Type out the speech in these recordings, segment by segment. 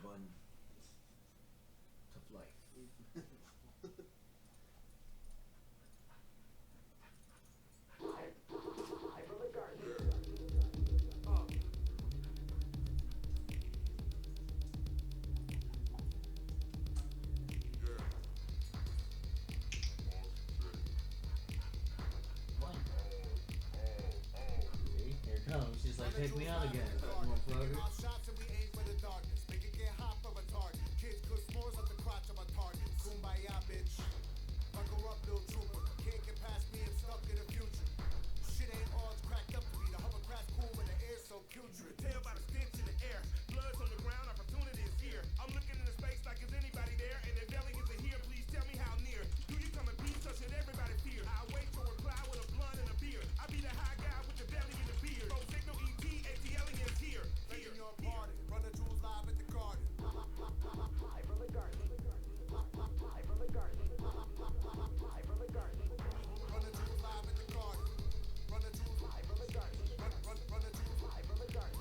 fun, tough life. Here it comes. She's like, take me out again, motherfucker. Shots and we aim for the darkness. Make it get hot for a target. Kids cook s'mores at the crotch of a target. Kumbaya, bitch. Buckle up, little trooper. Can't get past me, I'm stuck in the future. Shit ain't all it's cracked up to be. The hovercraft's cool when the air's so putrid. Tell by the stench in the air. Blood's on the ground, opportunity is here. I'm looking into space like is anybody there? And if aliens are here, please tell me how near. Do you come in peace or should everybody fear? I wait to reply with a blunt and a beer. I be the high guy with the belly and the beard. Bro, signal ET, and the aliens here. Making your party. Run the jewels live at the garden. Live from the garden. Live from the garden. Live from the garden. Run the jewels live at the garden. Run the jewels Live from the garden. run the jewels Live from the garden.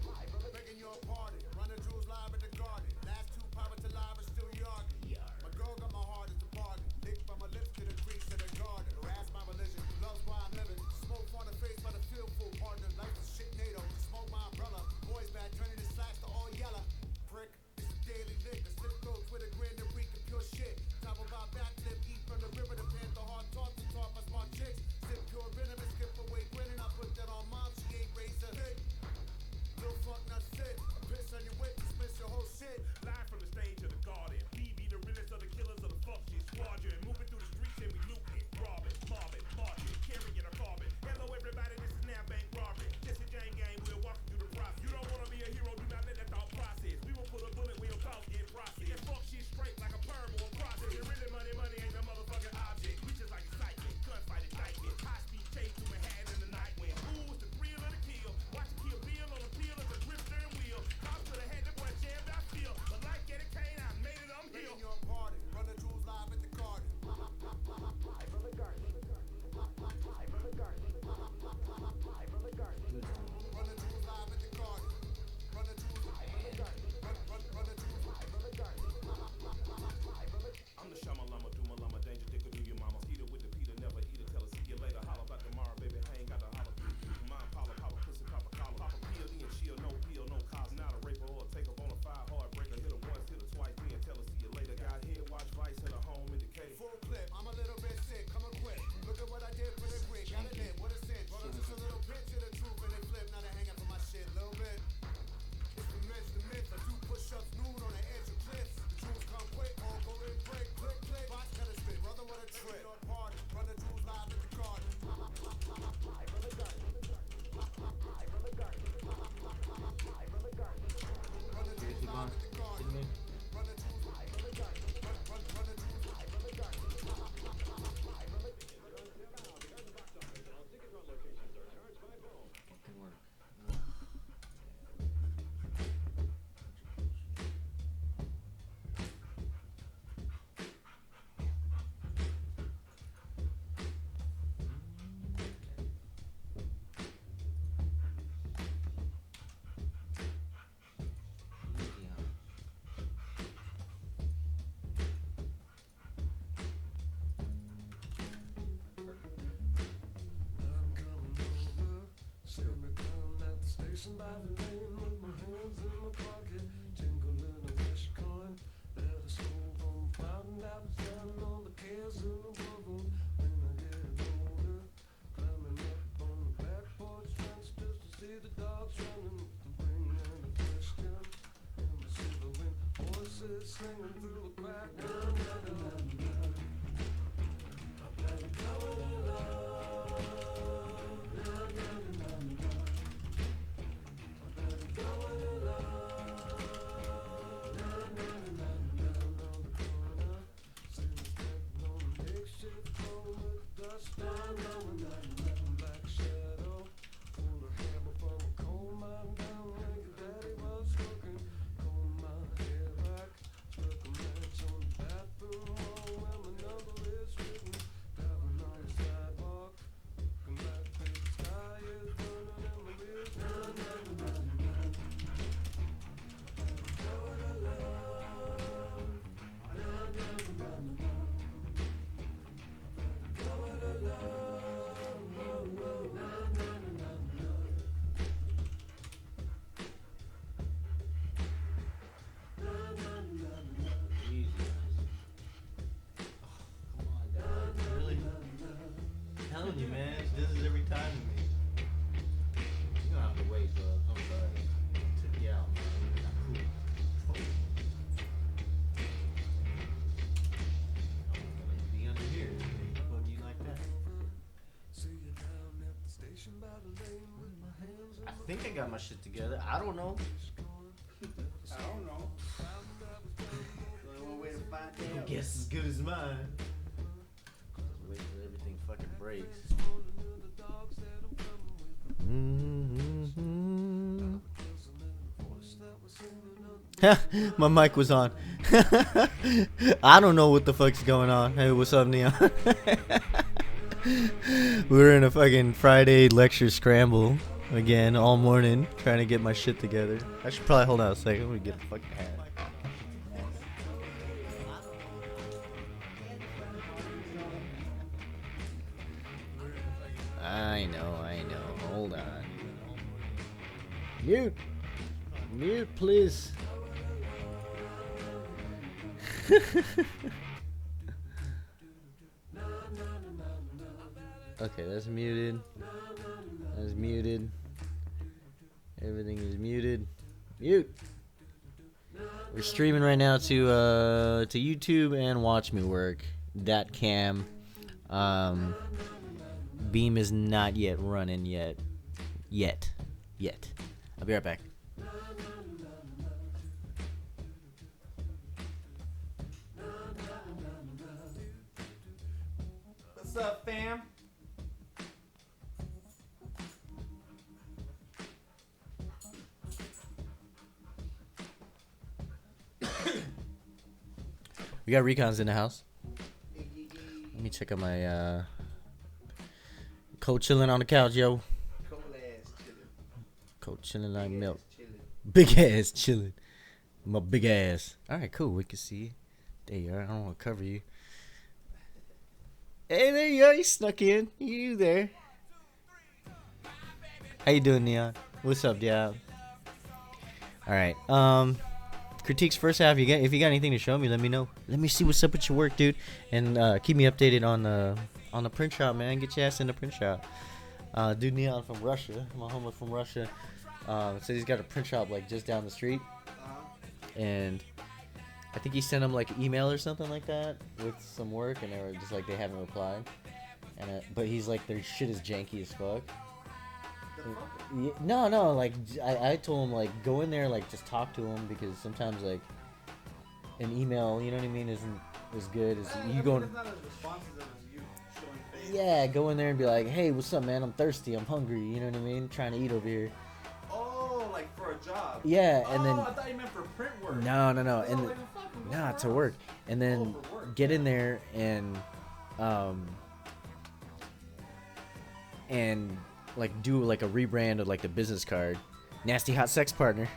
Live from the making your party. Run the jewels live at the garden. Last two pirates alive are still yarking. My girl got my heart as a bargain. Lick from my lips to the crease of the garden. Harass my religion. Love's why I'm living. Smoke on the face by the feel full partner. Life is shit NATO. Smoke my umbrella. Boys bad turning the slacks to all yellow. Prick. It's a daily lick. The slip throats with a grin to reek and pure shit. Top about backflip. Eat from the river. The panther hard talk to talk by smart chicks. Sip pure venom and skip away grinning. I put that on mom. She ain't raised her hit. Little fuck not sit. Piss on your whip. Dismiss your whole shit. Live from the stage of the garden. BB, the realest of the killers of the fuck shit squadron. Moving through the streets and we looting, robbing, mobbing, marching, carrying a carbon. Hello everybody, this is now bank robbery. This is gang gang, we're walking through the process. You don't wanna be a hero, do not let that thought process. We will put a bullet where your thoughts get processed. That fuck shit straight like a perm or a process. And really money ain't no motherfucking object. We just like excitement, gunfight indictment. High speed chase through Manhattan in the night wind. Ooh, it's the thrill of the kill. Watch it kill Bill on the peel of the grip steering wheel. Cops to the head, the boy jammed I feel. But like Eddie Kane, I made it, I'm here. Making your party. Run the jewels live at the garden. Live from the garden. Live from the garden. Live from the garden. Run the jewels live at the garden. Run the jewels Live from the garden. run the jewels Live from the garden. Live from the I'm the Shama Lama, Duma Lama, danger dicker, do your mama. Eat it with the Peter, never eat it, tell her, see you later. Holla about tomorrow, baby, I ain't got to holler. Mine, Paula, Papa, pussy, Papa, collar. Papa, PLD and chill, no peel, no cause. Not a raper or a take up on a fire heartbreaker. Hit her once, hit her twice, then tell her, see you later. Got head, watch Vice, hit her home indicator. Full clip, I'm a little bit sick, come and quit. Look at what I did for the grit, got it in, what a cinch. Brought us just a little pinch of the truth and they flip, now they hang up for my shit, little bit. It's the myth, I do push-ups nude on the edge of cliffs. The jewels come quick, all go in break, click, click. Box gotta spit, brother, what a trip. Your party, run the jewels live at the garden. Live from the garden. Live from the garden. Live from the garden. Run the jewels live at the garden. Run the jewels Live from the garden. run the jewels Live from the garden. Live from the Fucking work. I'm coming over, sit me down at the station by the lane with my hands in my pocket, jingling a wish coin. Let a stove on fire and I was down on the cares in the bubble. When I get older, climbing up on the back porch fence just to see the dogs running with the ring and the question. And the silver wind voices singing through the crack. Na, na, na, na, na. I better go it alone. Na, na, na, na, na. I better go it alone. Na, na, na, na, na. On the corner, sitting stepping on a makeshift phone with dust down. Na, na, na, na. Black shadow, pulled a hammer from a coal mine down where your daddy was working. Combed my hair back, struck a match on the bathroom wall where my number is written. Driving on the sidewalk, this is every time to me. You don't have to wait, bro. I'm sorry. Took you out, man. You're not cool. I'm gonna be under here. Fuck you like that. See you down at the station by the lane with my hands in I think I got my shit together. I don't know. I don't know. Only one way to find out. Guess as good as mine. Wait till everything fucking breaks. My mic was on. I don't know what the fuck's going on. Hey, what's up, Neon? We're in a fucking Friday lecture scramble again all morning, trying to get my shit together. I should probably hold on a second. I'm gonna get the fucking hat. I know. Hold on. Mute. Mute, please. Okay, that's muted. That's muted. Everything is muted. Mute. We're streaming right now to YouTube and Watch Me Work. .cam. Beam is not yet running yet. Yet. I'll be right back. What's up, fam? We got recons in the house. Let me check out my Cold chilling on the couch, yo. Cold ass chillin'. Cold chilling like Big milk. ass chillin'. Big ass chilling. My big ass. Alright, cool. We can see you. There you are. I don't want to cover you. Hey, there you are. You snuck in. You there. How you doing, Neon? What's up, Diab? Alright. Critiques first half. If you got anything to show me, let me know. Let me see what's up with your work, dude. And keep me updated on the print shop, man. Get your ass in the print shop. Dude Neon from Russia, my homie from Russia, says he's got a print shop like just down the street, and I think he sent him like an email or something like that with some work, and they were just like they haven't replied. And but he's like their shit is janky as fuck. Yeah, no, like I told him like go in there, like just talk to him, because sometimes like an email, you know what I mean, isn't as good as you going. It's not as responsive as you showing face. Yeah, go in there and be like, hey, what's up, man? I'm thirsty. I'm hungry. You know what I mean? Trying to eat over here. Oh, like for a job. Yeah, and then I thought you meant for print work. no, and I was then like, fucking nah, what's to wrong? work, and then for work. get in there and like do like a rebrand of like the business card, nasty hot sex partner.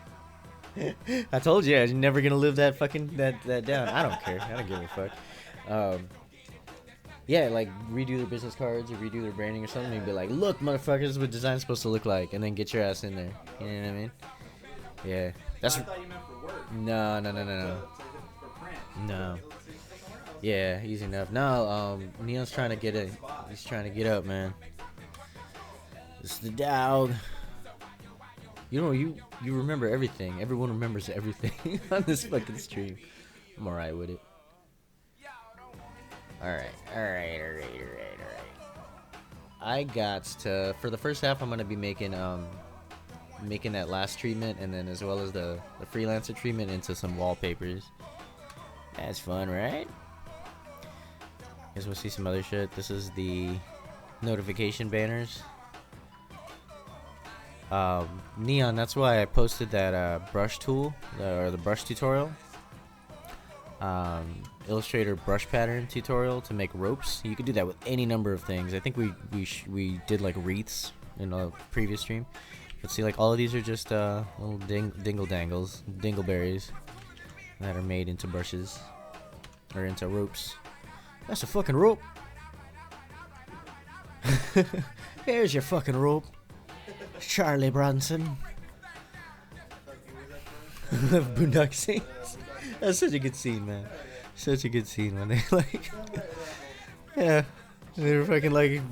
I told you, you're never gonna live that fucking that down. I don't care. I don't give a fuck. Yeah, like redo their business cards or redo their branding or something, and be like, look, motherfuckers, this is what design's supposed to look like, and then get your ass in there. You know what I mean? Yeah, that's I thought you meant for work. no. For print. No. Yeah, easy enough. No, Neon's trying to get it. He's trying to get up, man. It's the dog. You know, you remember everything. Everyone remembers everything on this fucking stream. I'm alright with it. Alright. I got to, for the first half, I'm gonna be making that last treatment, and then as well as the freelancer treatment into some wallpapers. That's fun, right? Guess we'll see some other shit. This is the notification banners. Neon, that's why I posted that brush tool, or the brush tutorial. Illustrator brush pattern tutorial to make ropes. You could do that with any number of things. I think we did like wreaths in a previous stream. But see, like all of these are just little dingleberries that are made into brushes or into ropes. That's a fucking rope. Here's your fucking rope, Charlie Bronson. Boondock Saints. That's such a good scene, man. Such a good scene when they like, yeah, they were fucking like,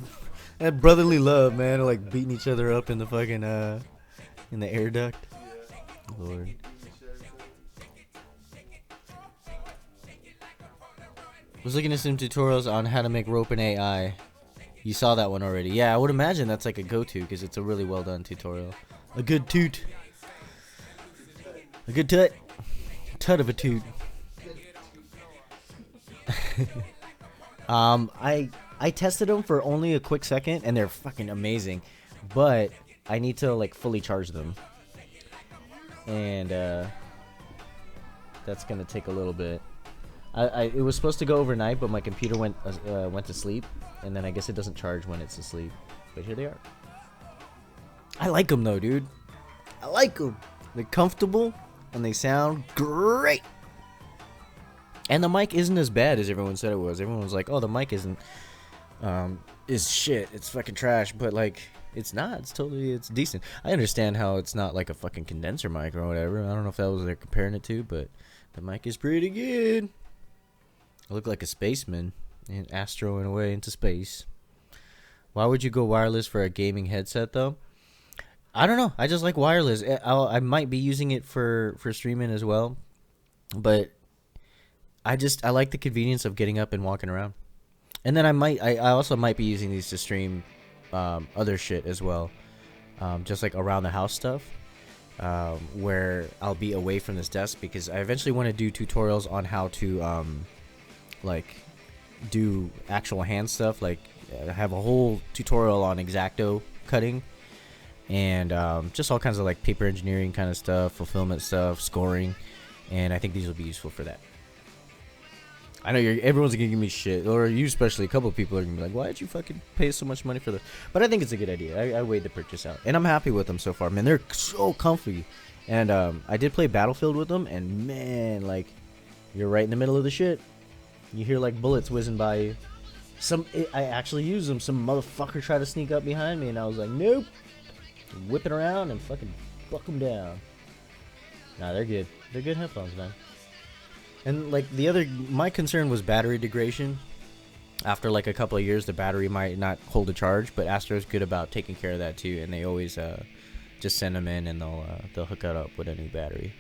That brotherly love, man, like beating each other up in the fucking in the air duct. Lord. Was looking at some tutorials on how to make rope in AI. You saw that one already. Yeah, I would imagine that's like a go-to because it's a really well done tutorial. A good toot. A good tut. Tut of a toot. I tested them for only a quick second and they're fucking amazing, but I need to like fully charge them, and that's gonna take a little bit. It was supposed to go overnight, but my computer went to sleep, and then I guess it doesn't charge when it's asleep. But here they are. I like them though, dude. I like them. They're comfortable and they sound great. And the mic isn't as bad as everyone said it was. Everyone was like, "Oh, the mic is shit. It's fucking trash." But like, it's not. It's decent. I understand how it's not like a fucking condenser mic or whatever. I don't know if that was what they're comparing it to, but the mic is pretty good. I look like a spaceman and astroing away into space. Why would you go wireless for a gaming headset though? I don't know. I just like wireless. I might be using it for streaming as well, but I like the convenience of getting up and walking around. And then I also might be using these to stream other shit as well, just like around the house stuff, where I'll be away from this desk because I eventually want to do tutorials on how to like do actual hand stuff, like have a whole tutorial on X-Acto cutting and just all kinds of like paper engineering kind of stuff, fulfillment stuff, scoring, and I think these will be useful for that. I know everyone's gonna give me shit, or you especially. A couple of people are gonna be like, "Why did you fucking pay so much money for this?" But I think it's a good idea. I weighed the purchase out, and I'm happy with them so far. Man, they're so comfy. And I did play Battlefield with them, and man, like, you're right in the middle of the shit. You hear like bullets whizzing by you. I actually used them. Some motherfucker tried to sneak up behind me, and I was like, "Nope." Whip it around and fucking buck them down. Nah, they're good. They're good headphones, man. And like my concern was battery degradation. After like a couple of years, the battery might not hold a charge, but Astro's good about taking care of that too. And they always just send them in, and they'll hook it up with a new battery.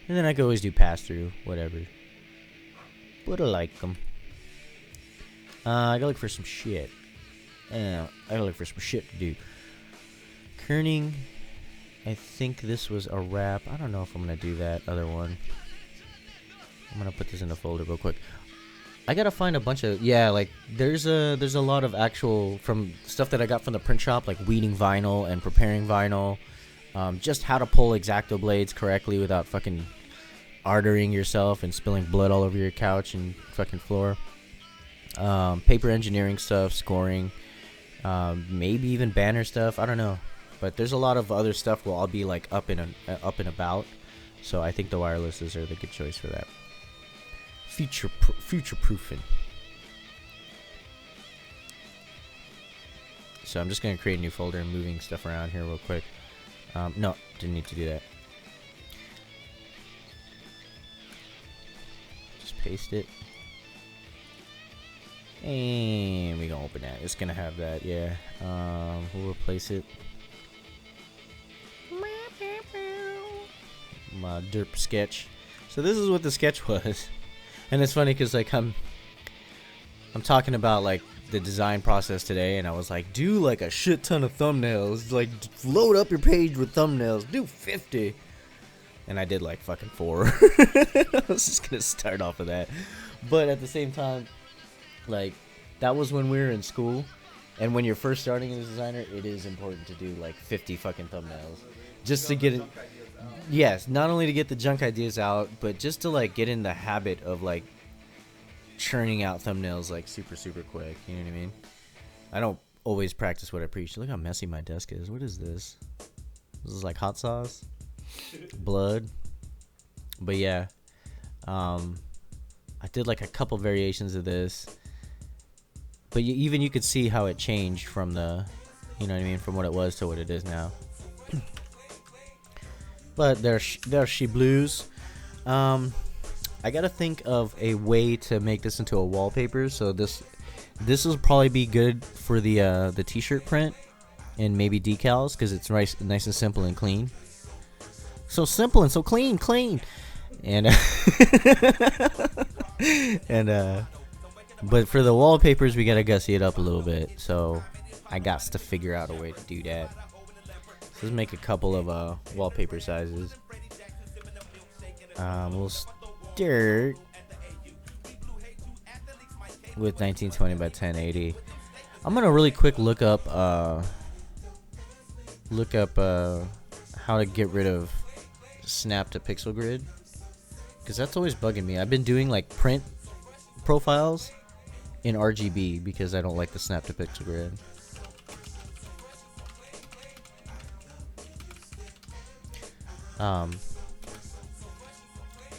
And then I can always do pass through, whatever. But I like them. I gotta look for some shit. I gotta look for some shit to do. Kerning, I think this was a wrap. I don't know if I'm gonna do that other one. I'm gonna put this in a folder real quick. I gotta find a bunch of like there's a lot of actual from stuff that I got from the print shop, like weeding vinyl and preparing vinyl, just how to pull X-Acto blades correctly without fucking arterying yourself and spilling blood all over your couch and fucking floor. Paper engineering stuff, scoring, maybe even banner stuff. I don't know, but there's a lot of other stuff where I'll be like up and about. So I think the wirelesses are the good choice for that. Future proofing. So I'm just gonna create a new folder and moving stuff around here real quick. No, didn't need to do that. Just paste it. And we gonna open that. It's gonna have that, yeah. We'll replace it. My derp sketch. So this is what the sketch was. And it's funny because like I'm talking about like the design process today, and I was like, do like a shit ton of thumbnails, like load up your page with thumbnails, do 50, and I did like fucking 4. I was just gonna start off of that, but at the same time, like that was when we were in school, and when you're first starting as a designer, it is important to do like 50 fucking thumbnails just to get it. Yes, not only to get the junk ideas out, but just to like get in the habit of like churning out thumbnails like super quick. You know what I mean? I don't always practice what I preach. Look how messy my desk is. What is this? This is like hot sauce, blood. But yeah, I did like a couple variations of this, but even you could see how it changed from the, you know what I mean, from what it was to what it is now. But there's she blues. I gotta think of a way to make this into a wallpaper. So this This will probably be good for the t-shirt print and maybe decals because it's nice and simple and clean. So simple and so clean. And but for the wallpapers, we gotta gussy it up a little bit. So I got to figure out a way to do that. So let's make a couple of wallpaper sizes. We'll start with 1920 by 1080. I'm gonna really quick look up how to get rid of snap to pixel grid, because that's always bugging me. I've been doing like print profiles in RGB because I don't like the snap to pixel grid.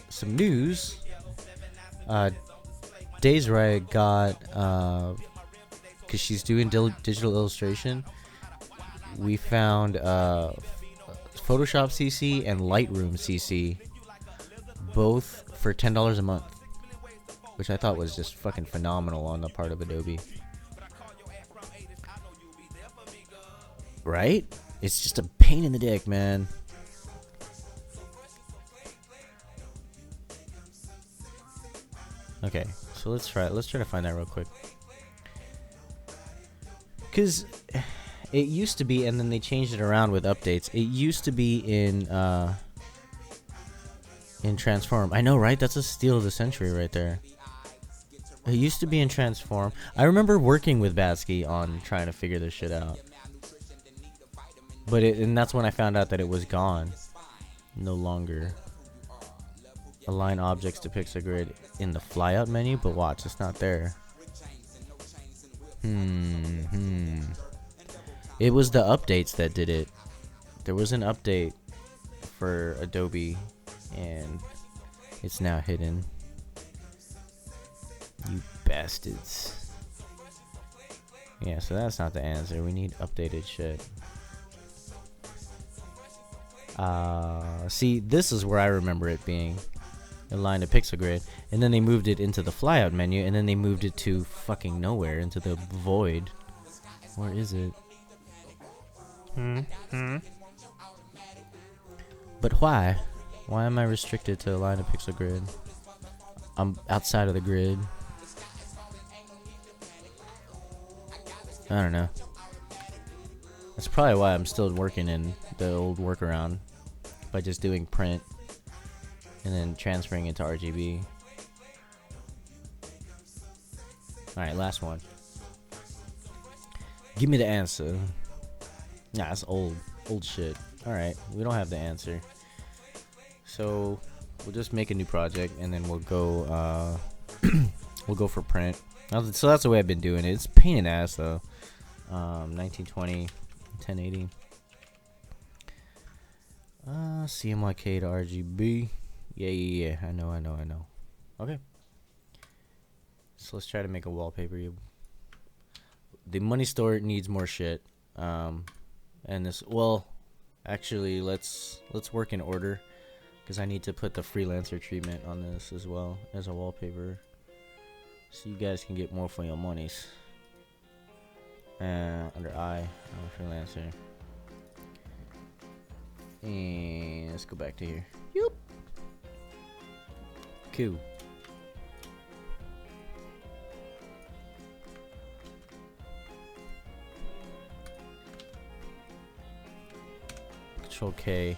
Some news. Days Right got because she's doing digital illustration. We found Photoshop CC and Lightroom CC, both for $10 a month, which I thought was just fucking phenomenal on the part of Adobe. Right? It's just a pain in the dick, man. Okay, so let's try to find that real quick. Cause it used to be, and then they changed it around with updates. It used to be in Transform. I know, right? That's a steal of the century right there. It used to be in Transform. I remember working with Batsky on trying to figure this shit out. But and that's when I found out that it was gone. No longer. Align objects to pixel grid in the flyout menu, but watch, it's not there. It was the updates that did it. There was an update for Adobe, and it's now hidden. You bastards. Yeah, so that's not the answer. We need updated shit. See, this is where I remember it being. Aligned to pixel grid, and then they moved it into the flyout menu, and then they moved it to fucking nowhere, into the void. Where is it? But why? Why am I restricted to align to pixel grid? I'm outside of the grid. I don't know. That's probably why I'm still working in the old workaround by just doing print and then transferring it to RGB. Alright, last one. Give me the answer. Nah, that's old shit. Alright, we don't have the answer. So we'll just make a new project and then we'll go we'll go for print. So that's the way I've been doing it. It's a pain in the ass though. 1920, 1080. CMYK to RGB. Yeah. I know. Okay. So let's try to make a wallpaper. The money store needs more shit. And this, well, actually, let's work in order, because I need to put the freelancer treatment on this as well as a wallpaper, so you guys can get more for your monies. Under freelancer. And let's go back to here. Yup. Cool. Control K.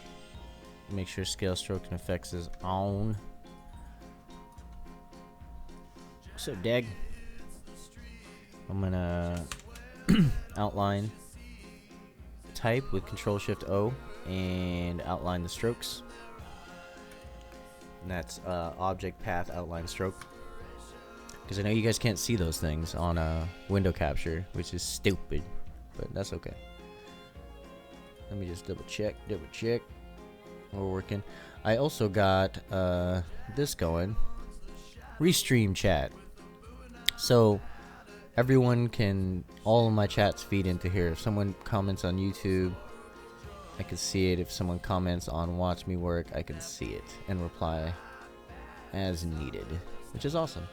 Make sure scale, stroke, and effects is on. What's up, Dag? I'm gonna outline type with Control Shift O and outline the strokes. And that's object path outline stroke, because I know you guys can't see those things on window capture, which is stupid, but that's okay. Let me just double check. We're working. I also got this going. Restream chat. So everyone can, all of my chats feed into here. If someone comments on YouTube, I can see it. If someone comments on Watch Me Work, I can see it and reply as needed, which is awesome.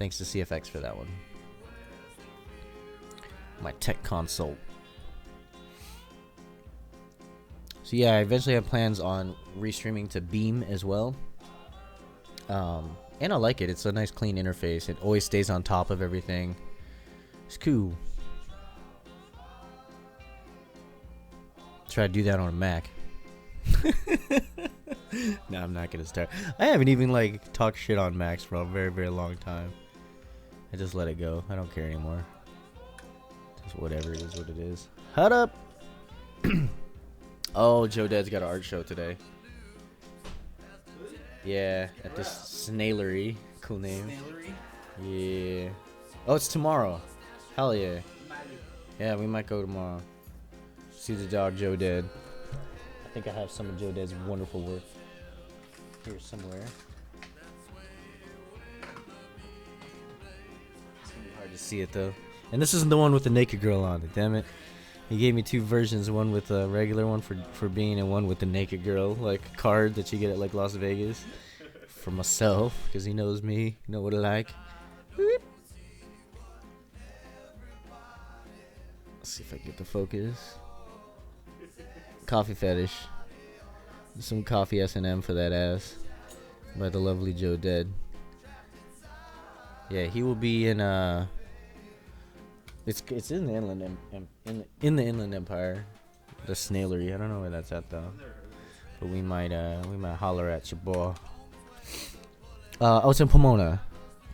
Thanks to CFX for that one. My tech consult. So yeah, I eventually have plans on restreaming to Beam as well. And I like it. It's a nice clean interface. It always stays on top of everything. It's cool. Try to do that on a Mac. No, I'm not gonna start. I haven't even like talked shit on Macs for a very, very long time. I just let it go. I don't care anymore. Just whatever it is, what it is. Hut up. Oh, Joe Dad's got an art show today. Yeah, at the Snailery. Cool name. Snailery? Yeah. Oh, it's tomorrow. Hell yeah. Yeah, we might go tomorrow. See the dog Joe Dad. I think I have some of Joe Dad's wonderful work here somewhere. It's gonna be hard to see it though. And this isn't the one with the naked girl on it, damn it. He gave me two versions, one with a regular one for Bean and one with the naked girl, like card that you get at like Las Vegas. For myself, because he knows me, know what I like. Whoop. Let's see if I can get the focus. Coffee fetish. Some coffee S&M for that ass. By the lovely Joe Dead. Yeah, he will be in it's in the Inland Inland Empire, the Snailery. I don't know where that's at though, but we might holler at your boy. Oh, it's in Pomona,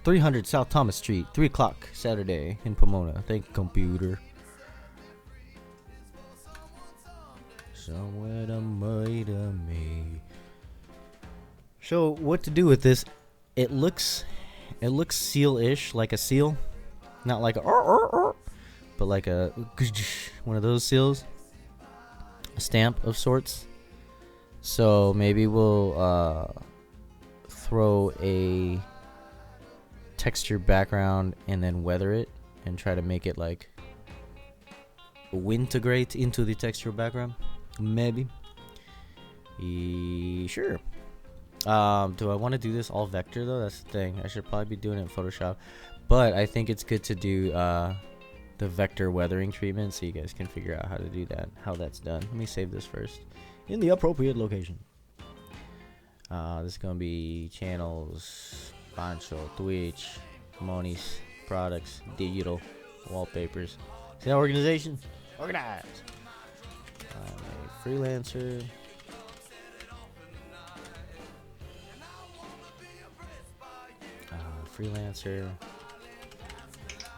300 South Thomas Street, 3 o'clock Saturday in Pomona. Thank you, computer. Somewhere to made of me. So what to do with this? It looks seal-ish, like a seal, not like a but like a one of those seals, a stamp of sorts. So maybe we'll throw a texture background and then weather it and try to make it like integrate into the texture background. Maybe. Sure. Do I want to do this all vector though? That's the thing. I should probably be doing it in Photoshop, but I think it's good to do the vector weathering treatment so you guys can figure out how to do that, how that's done. Let me save this first in the appropriate location. This is gonna be channels, Pancho, Twitch, Moni's products, digital, wallpapers. See that organization? Organized. I'm a freelancer. Freelancer.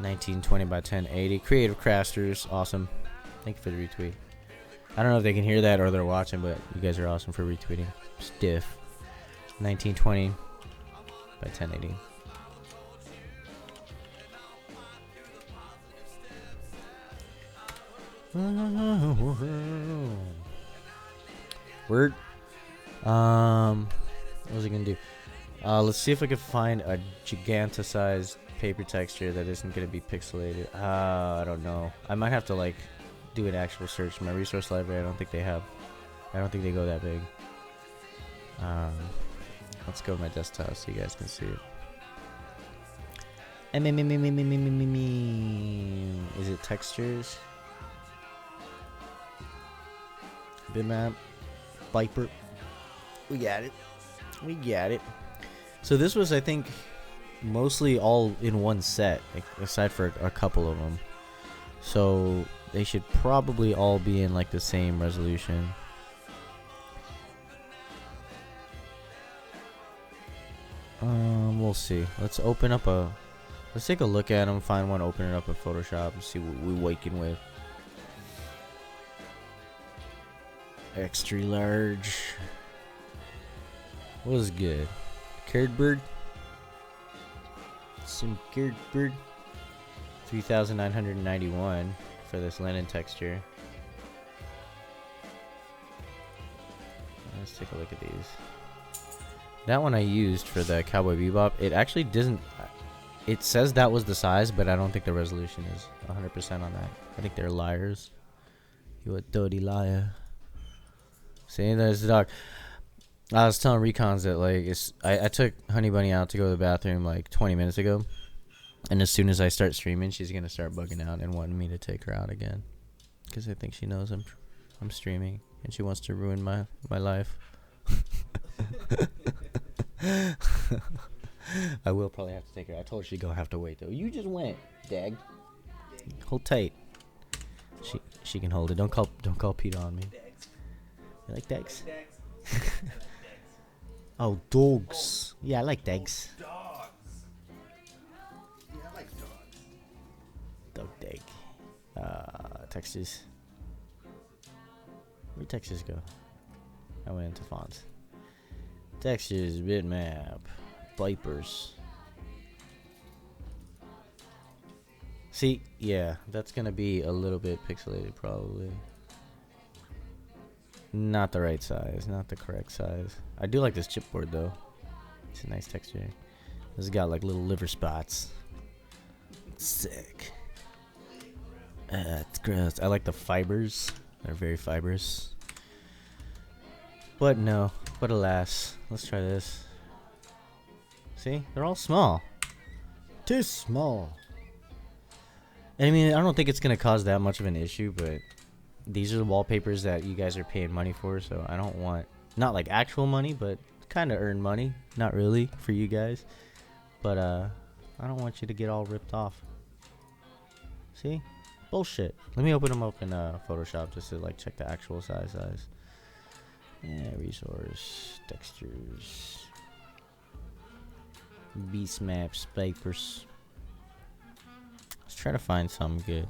1920 by 1080. Creative Crafters, awesome. Thank you for the retweet. I don't know if they can hear that or they're watching, but you guys are awesome for retweeting. Stiff. 1920 by 1080. Word. What was I gonna do? Let's see if I can find a giganticized paper texture that isn't gonna be pixelated. I don't know. I might have to like do an actual search in my resource library. I don't think they go that big. Let's go to my desktop so you guys can see it. Is it textures? Bitmap, Viper. We got it. So this was, I think, mostly all in one set, aside for a couple of them. So they should probably all be in like the same resolution. We'll see. Let's take a look at them, find one, open it up in Photoshop, and see what we're waking with. Extra large. What is good? Carrot bird. Some carrot bird. 3,991 for this linen texture. Let's take a look at these. That one I used for the Cowboy Bebop. It actually doesn't. It says that was the size, but I don't think the resolution is 100% on that. I think they're liars. You a dirty liar. See, there's the dog. I was telling Recons that like I took Honey Bunny out to go to the bathroom like 20 minutes ago, And as soon as I start streaming, she's gonna start bugging out and wanting me to take her out again, because I think she knows I'm streaming and she wants to ruin my life. I will probably have to take her. I told her she's gonna have to wait though. You just went, Dag. Hold tight. She can hold it. Don't call Peter on me. You like Dags? Oh, dogs. Yeah, I like Dags. Dogs. Yeah, I like dogs. Dog Dag. Texas. Where'd Texas go? I went into fonts. Texas bitmap. Vipers. See, yeah, that's gonna be a little bit pixelated probably. Not the right size, not the correct size. I do like this chipboard though. It's a nice texture. This has got like little liver spots. Sick. It's gross. I like the fibers. They're very fibrous. But no. But alas. Let's try this. See? They're all small. Too small. And I mean, I don't think it's going to cause that much of an issue, but these are the wallpapers that you guys are paying money for, so I don't want, not like actual money, but kind of earn money. Not really for you guys. But I don't want you to get all ripped off. See? Bullshit. Let me open them up in Photoshop just to like check the actual size. Yeah, resource, textures, beast maps, papers. Let's try to find something good.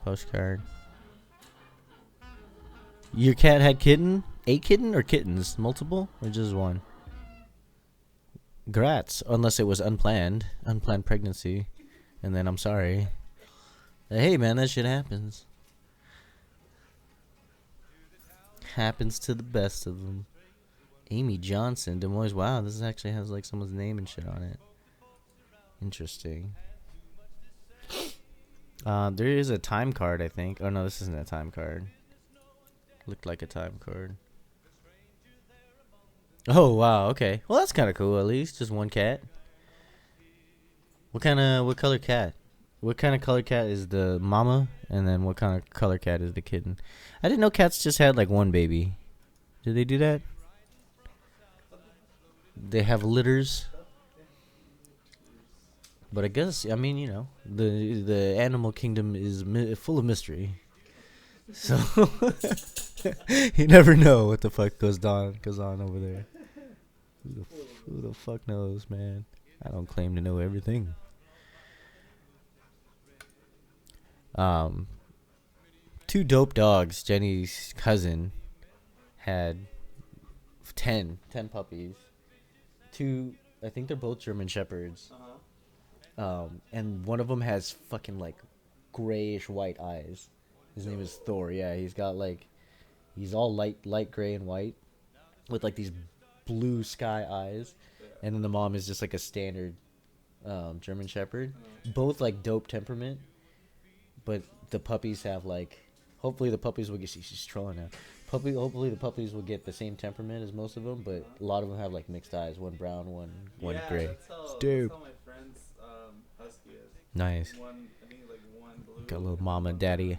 Postcard. Your cat had kitten? A kitten or kittens? Multiple or just one? Grats, unless it was unplanned pregnancy, and then I'm sorry. Hey man, that shit happens. Happens to the best of them. Amy Johnson, Des Moines. Wow, this actually has like someone's name and shit on it. Interesting. There is a time card, I think. Oh no, this isn't a time card. Looked like a time card. Oh wow, okay. Well, that's kind of cool. At least just one cat. What color cat? What kind of color cat is the mama, and then what kind of color cat is the kitten? I didn't know cats just had like one baby. Did they do that? They have litters. But I guess, I mean, you know, the animal kingdom is full of mystery. So you never know what the fuck goes on over there. Who the fuck knows, man? I don't claim to know everything. Two dope dogs. Jenny's cousin had 10 puppies. Two, I think they're both German Shepherds. And one of them has fucking like grayish white eyes. His name is Thor. Yeah, he's got like, he's all light gray and white with like these blue sky eyes. And then the mom is just like a standard German Shepherd. Both like dope temperament. But the puppies have like, hopefully the puppies will get, she's trolling now. Hopefully the puppies will get the same temperament as most of them, but a lot of them have like mixed eyes, one brown, one gray. That's how my friend's husky is. Nice. I think like one blue. Got a little mama daddy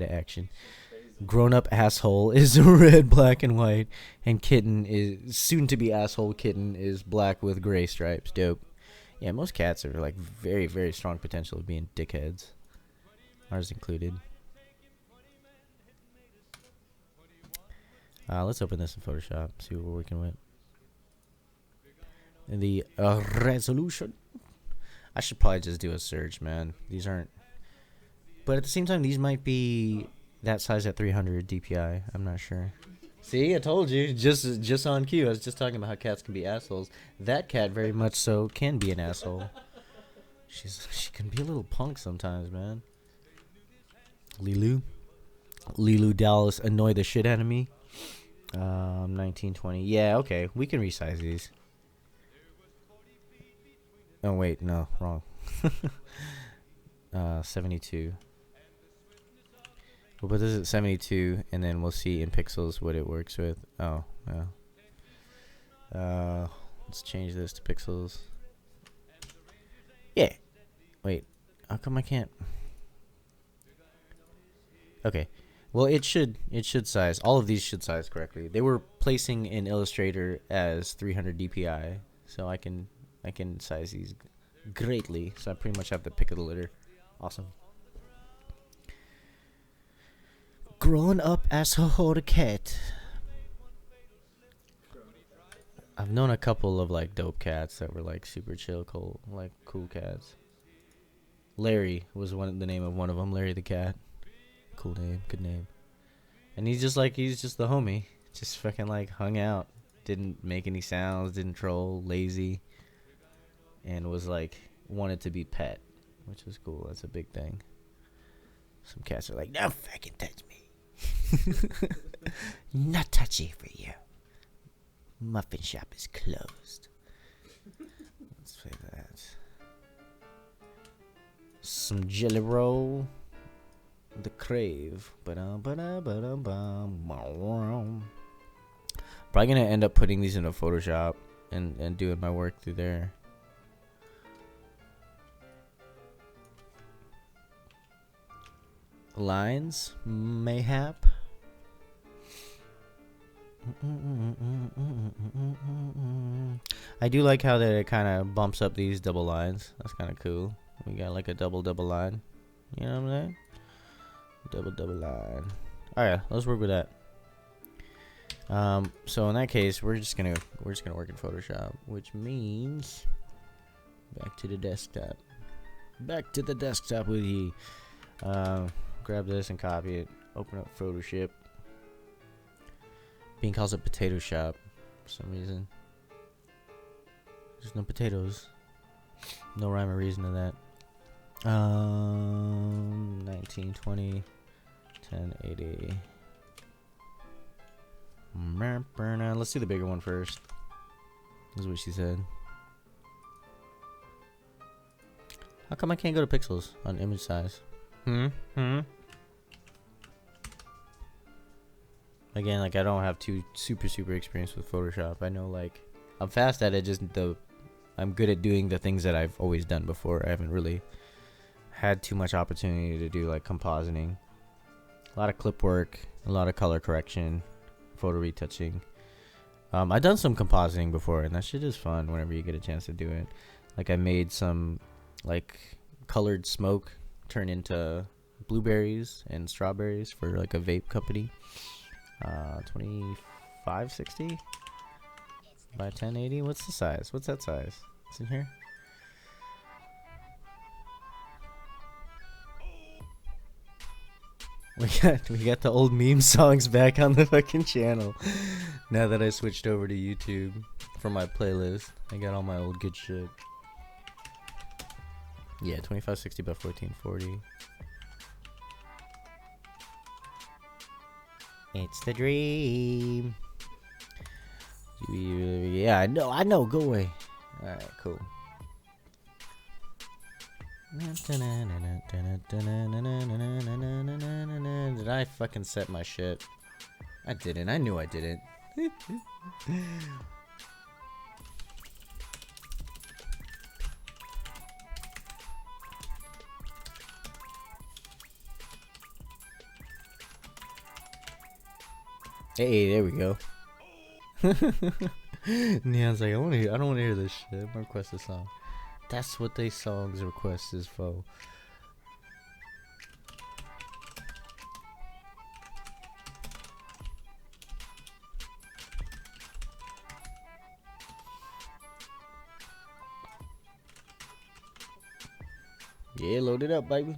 action. Grown up asshole is red, black, and white, and kitten is soon to be asshole kitten is black with gray stripes. Dope. Yeah, most cats are like very, very strong potential of being dickheads. Ours included. Let's open this in Photoshop, see what we're working with. And the resolution. I should probably just do a search, man. These aren't. But at the same time, these might be that size at 300 DPI. I'm not sure. See, I told you, just on cue. I was just talking about how cats can be assholes. That cat very much so can be an asshole. She can be a little punk sometimes, man. Lilu Dallas annoy the shit out of me. 1920. Yeah, okay. We can resize these. Oh wait, no, wrong. 72. We'll put this at 72, and then we'll see in pixels what it works with. Oh, yeah. Let's change this to pixels. Wait, how come I can't? Okay, well it should size. All of these should size correctly. They were placing in Illustrator as 300 DPI, so I can size these greatly. So I pretty much have the pick of the litter. Awesome. Growing up as a hoarder cat. I've known a couple of like dope cats that were like super chill, cool cats. Larry was the name of one of them. Larry the cat. Cool name, good name. And he's just the homie. Just fucking like hung out. Didn't make any sounds, didn't troll, lazy. And was like wanted to be pet, which was cool. That's a big thing. Some cats are like, no fucking touch me. Not touchy for you. Muffin shop is closed. Let's say that. Some jelly roll. The crave. Probably gonna end up putting these into Photoshop and doing my work through there. Lines, mayhap. I do like how that it kind of bumps up these double lines. That's kind of cool. We got like a double line. You know what I'm saying? Double line. All right, let's work with that. So in that case, we're just gonna work in Photoshop, which means back to the desktop. Back to the desktop with you. Grab this and copy it. Open up Photoshop. Bean calls it Potato Shop for some reason. There's no potatoes. No rhyme or reason to that. 1920, 1080. Let's do the bigger one first. This is what she said. How come I can't go to pixels on image size? Again, like I don't have too super experience with Photoshop. I know like I'm fast at it, just I'm good at doing the things that I've always done before. I haven't really had too much opportunity to do like compositing. A lot of clip work, a lot of color correction, photo retouching. I've done some compositing before, and that shit is fun whenever you get a chance to do it. Like I made some like colored smoke turn into blueberries and strawberries for like a vape company. 2560 by 1080. What's the size? What's that size? It's in here. We got the old meme songs back on the fucking channel. Now that I switched over to YouTube for my playlist, I got all my old good shit. Yeah, 2560 by 1440. It's the dream. Yeah, I know. Go away. Alright, cool. Did I fucking set my shit? I didn't. I knew I didn't. Hey, there we go. Neon's like, I don't want to hear this shit. I'm gonna request a song. That's what they songs request is for. Yeah, load it up, baby.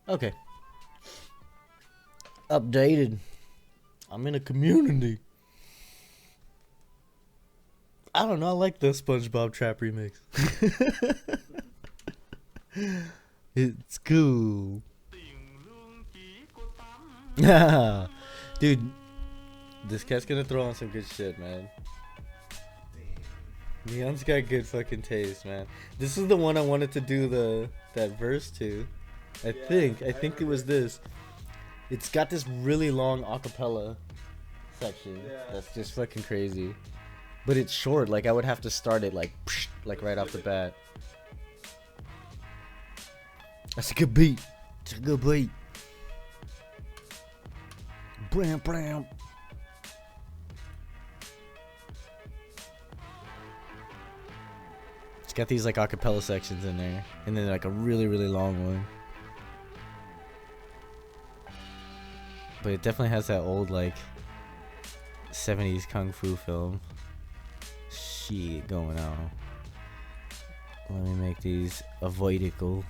Okay. Updated. I'm in a community. I don't know. I like the SpongeBob Trap remix. It's cool. Dude, this cat's gonna throw on some good shit, man. Neon's got good fucking taste, man. This is the one I wanted to do that verse to. I think it was this. It's got this really long acapella section. Yeah. That's just fucking crazy. But it's short. Like I would have to start it like right off the bat. That's a good beat. It's a good beat. Bram bram. It's got these like acapella sections in there, and then like a really long one. But it definitely has that old like 70s kung fu film shit going on. Let me make these avoidable.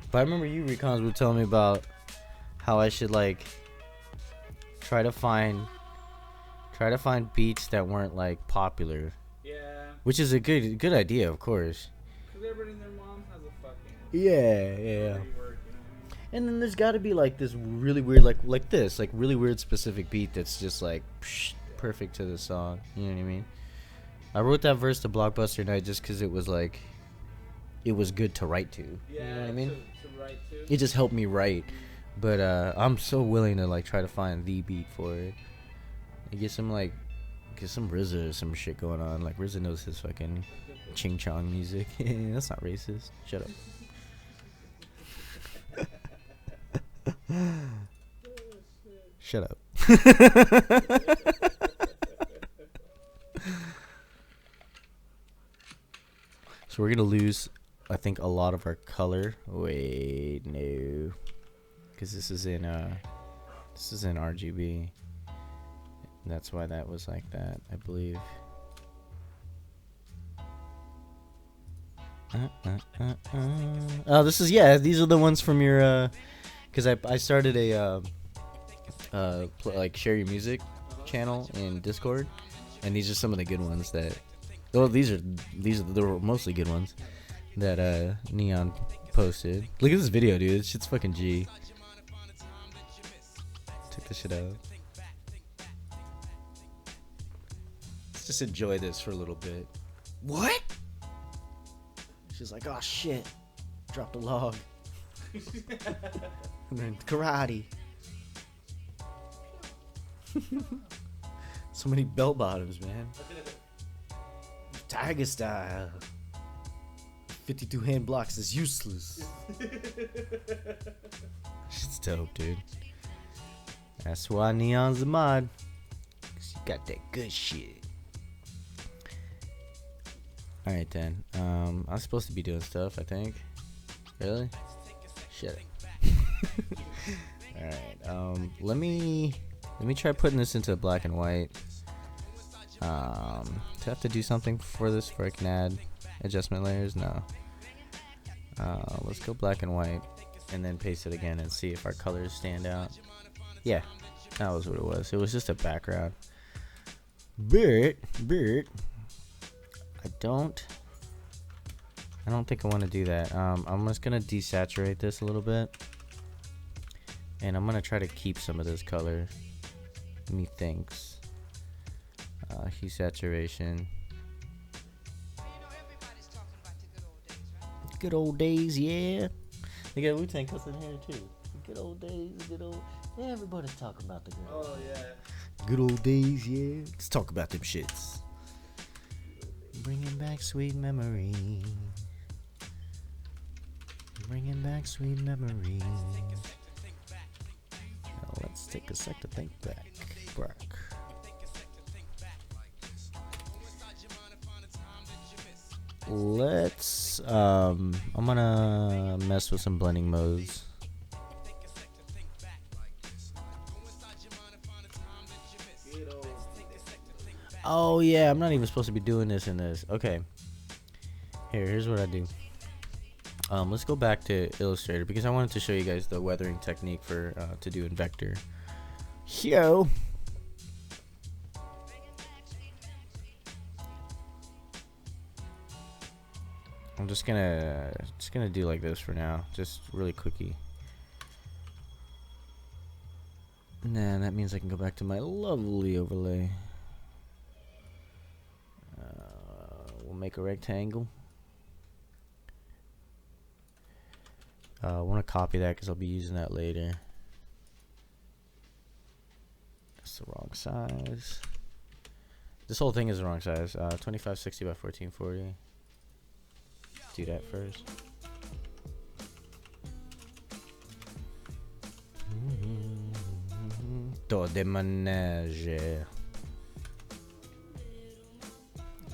But I remember you recons were telling me about how I should like try to find beats that weren't like popular, Yeah. which is a good idea, of course. Because everybody and their mom has a fucking Yeah. rework, you know what I mean? And then there's got to be like this really weird like this like really weird specific beat that's just like perfect to the song. You know what I mean? I wrote that verse to Blockbuster Night just because it was like it was good to write to. Yeah, You know what I mean? to write to. It just helped me write. But I'm so willing to like try to find the beat for it. And get some RZA or some shit going on. Like RZA knows his fucking ching chong music. That's not racist. Shut up. Shut up. So we're gonna lose, I think, a lot of our color. Wait, no, because this is in RGB. That's why that was like that, I believe. Oh, these are the ones from your because I started a like share your music channel in Discord, and these are some of the good ones that. Well, these are the mostly good ones that Neon posted. Look at this video, dude. This shit's fucking G. Check this shit out. Let's just enjoy this for a little bit. What? She's like, oh shit, dropped a log. And then karate. So many bell bottoms, man. Tiger style. 52 hand blocks is useless. Shit's dope, dude. That's why Neon's the mod. 'Cause you got that good shit. Alright then. I was supposed to be doing stuff, I think. Really? Shut up. Alright, let me try putting this into black and white. Do I have to do something for this before I can add adjustment layers? No. Let's go black and white and then paste it again and see if our colors stand out. Yeah, that was what it was. It was just a background. But I don't think I want to do that. I'm just gonna desaturate this a little bit, and I'm gonna try to keep some of this color. Methinks. Hue saturation. Good old days, yeah. They got Wu-Tang cuss in here too. Good old days, good old. Everybody's talking about the good. Oh yeah. Good old days, yeah. Let's talk about them shits. Bringing back sweet memories. Bringing back sweet memories. Now let's take a sec to think back. Let's I'm gonna mess with some blending modes. Oh yeah, I'm not even supposed to be doing this in this. Okay. Here's what I do. Let's go back to Illustrator because I wanted to show you guys the weathering technique for to do in Vector. Yo. I'm just gonna do like this for now, just really quickie. Nah, that means I can go back to my lovely overlay. We'll make a rectangle. I want to copy that because I'll be using that later. That's the wrong size. This whole thing is the wrong size. 2560 by 1440. Do that first. Tout de manège.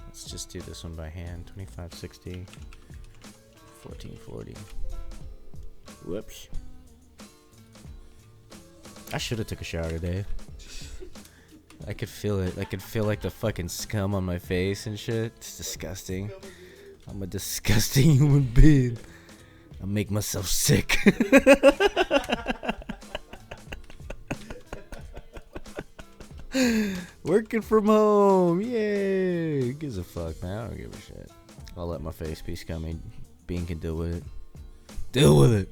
Let's just do this one by hand. 2560, 1440. Whoops. I should have took a shower today. I could feel it. I could feel like the fucking scum on my face and shit. It's disgusting. I'm a disgusting human being. I make myself sick. Working from home, yay! Who gives a fuck, man? I don't give a shit. I'll let my face be scummy. Bean can deal with it. Deal with it.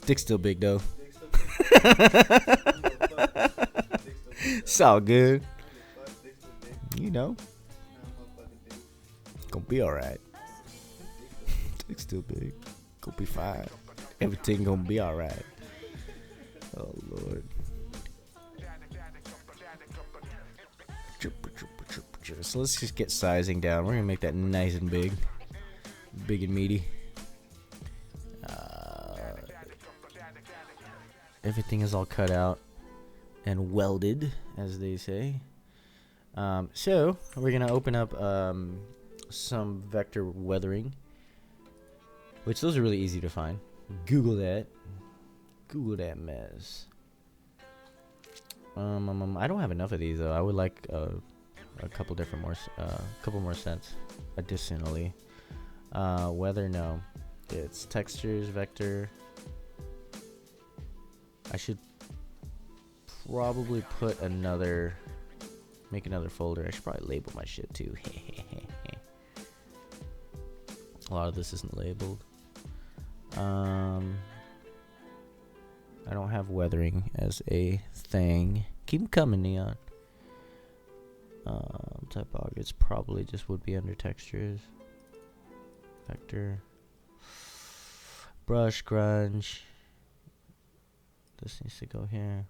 Dick's still big though. It's all good. You know. Gonna be alright. Dick's still big. Gonna be fine. Everything gonna be alright. Oh Lord. So let's just get sizing down. We're gonna make that nice and big. Big and meaty. Everything is all cut out and welded, as they say. So we're gonna open up some vector weathering, which those are really easy to find. Google that. Google that mess. I don't have enough of these though. I would like a couple different more, couple more cents additionally. Weather, no. It's textures, vector. I should probably put make another folder. I should probably label my shit too. A lot of this isn't labeled. I don't have weathering as a thing. Keep 'em coming, Neon. Typography probably just would be under textures. Vector. Brush, grunge. This needs to go here.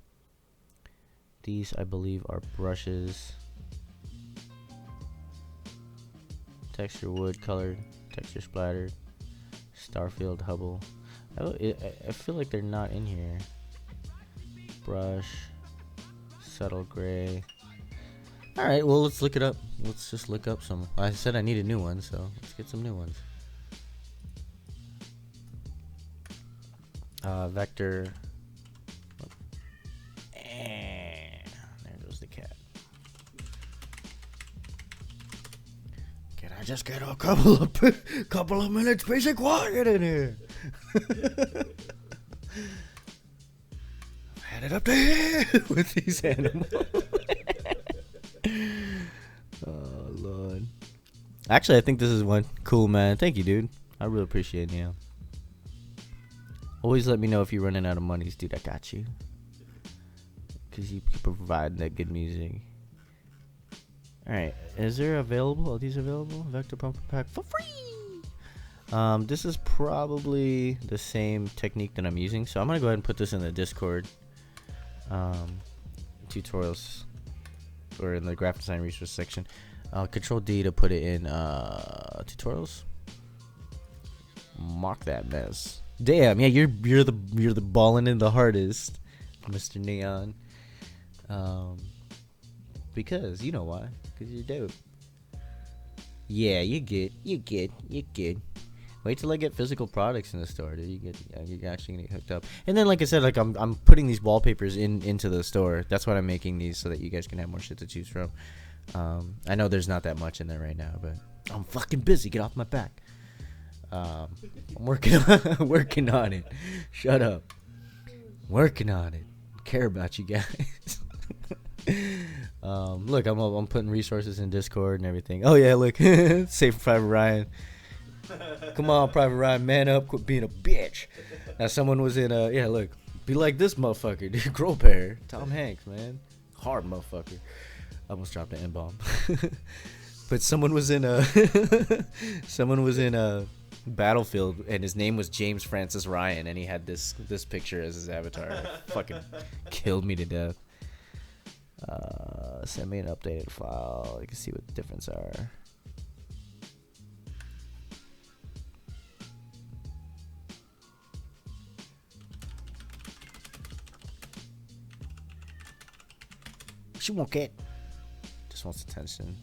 These, I believe, are brushes. Texture, wood, colored, texture, splattered. Starfield, Hubble. I feel like they're not in here. Brush. Subtle gray. Alright, well, let's look it up. Let's just look up some. I said I need a new one, so let's get some new ones. Vector. There goes the cat. Can I just get a couple of minutes basic quiet in here? I've had it up to here with these animals. Oh Lord. Actually, I think this is one cool, man. Thank you, dude. I really appreciate it, Neil. Always let me know if you're running out of monies, dude. I got you. Because you provide that good music. Alright, is there available? Are these available? Vector Pumper Pack for free! This is probably the same technique that I'm using. So I'm going to go ahead and put this in the Discord. Tutorials. Or in the graphic design resource section. Control D to put it in tutorials. Mark that mess. Damn, yeah, you're the ballin' in the hardest, Mr. Neon. Because you know why? Because you're dope. Yeah, you good. Wait till I get physical products in the store, dude. You're actually gonna get hooked up. And then, like I said, like I'm putting these wallpapers into the store. That's why I'm making these, so that you guys can have more shit to choose from. I know there's not that much in there right now, but I'm fucking busy. Get off my back. I'm working on it. Shut up. Working on it. Care about you guys. Look, I'm putting resources in Discord and everything. Oh yeah, look, Safe Private Ryan. Come on, Private Ryan, man up, quit being a bitch. Now someone was in yeah, look, be like this motherfucker, dude. Grow a pair. Tom Hanks, man, hard motherfucker. I almost dropped an N-bomb. But someone was in a Battlefield, and his name was James Francis Ryan, and he had this picture as his avatar. Fucking killed me to death. Send me an updated file. You can see what the difference are. She won't get. Just wants attention.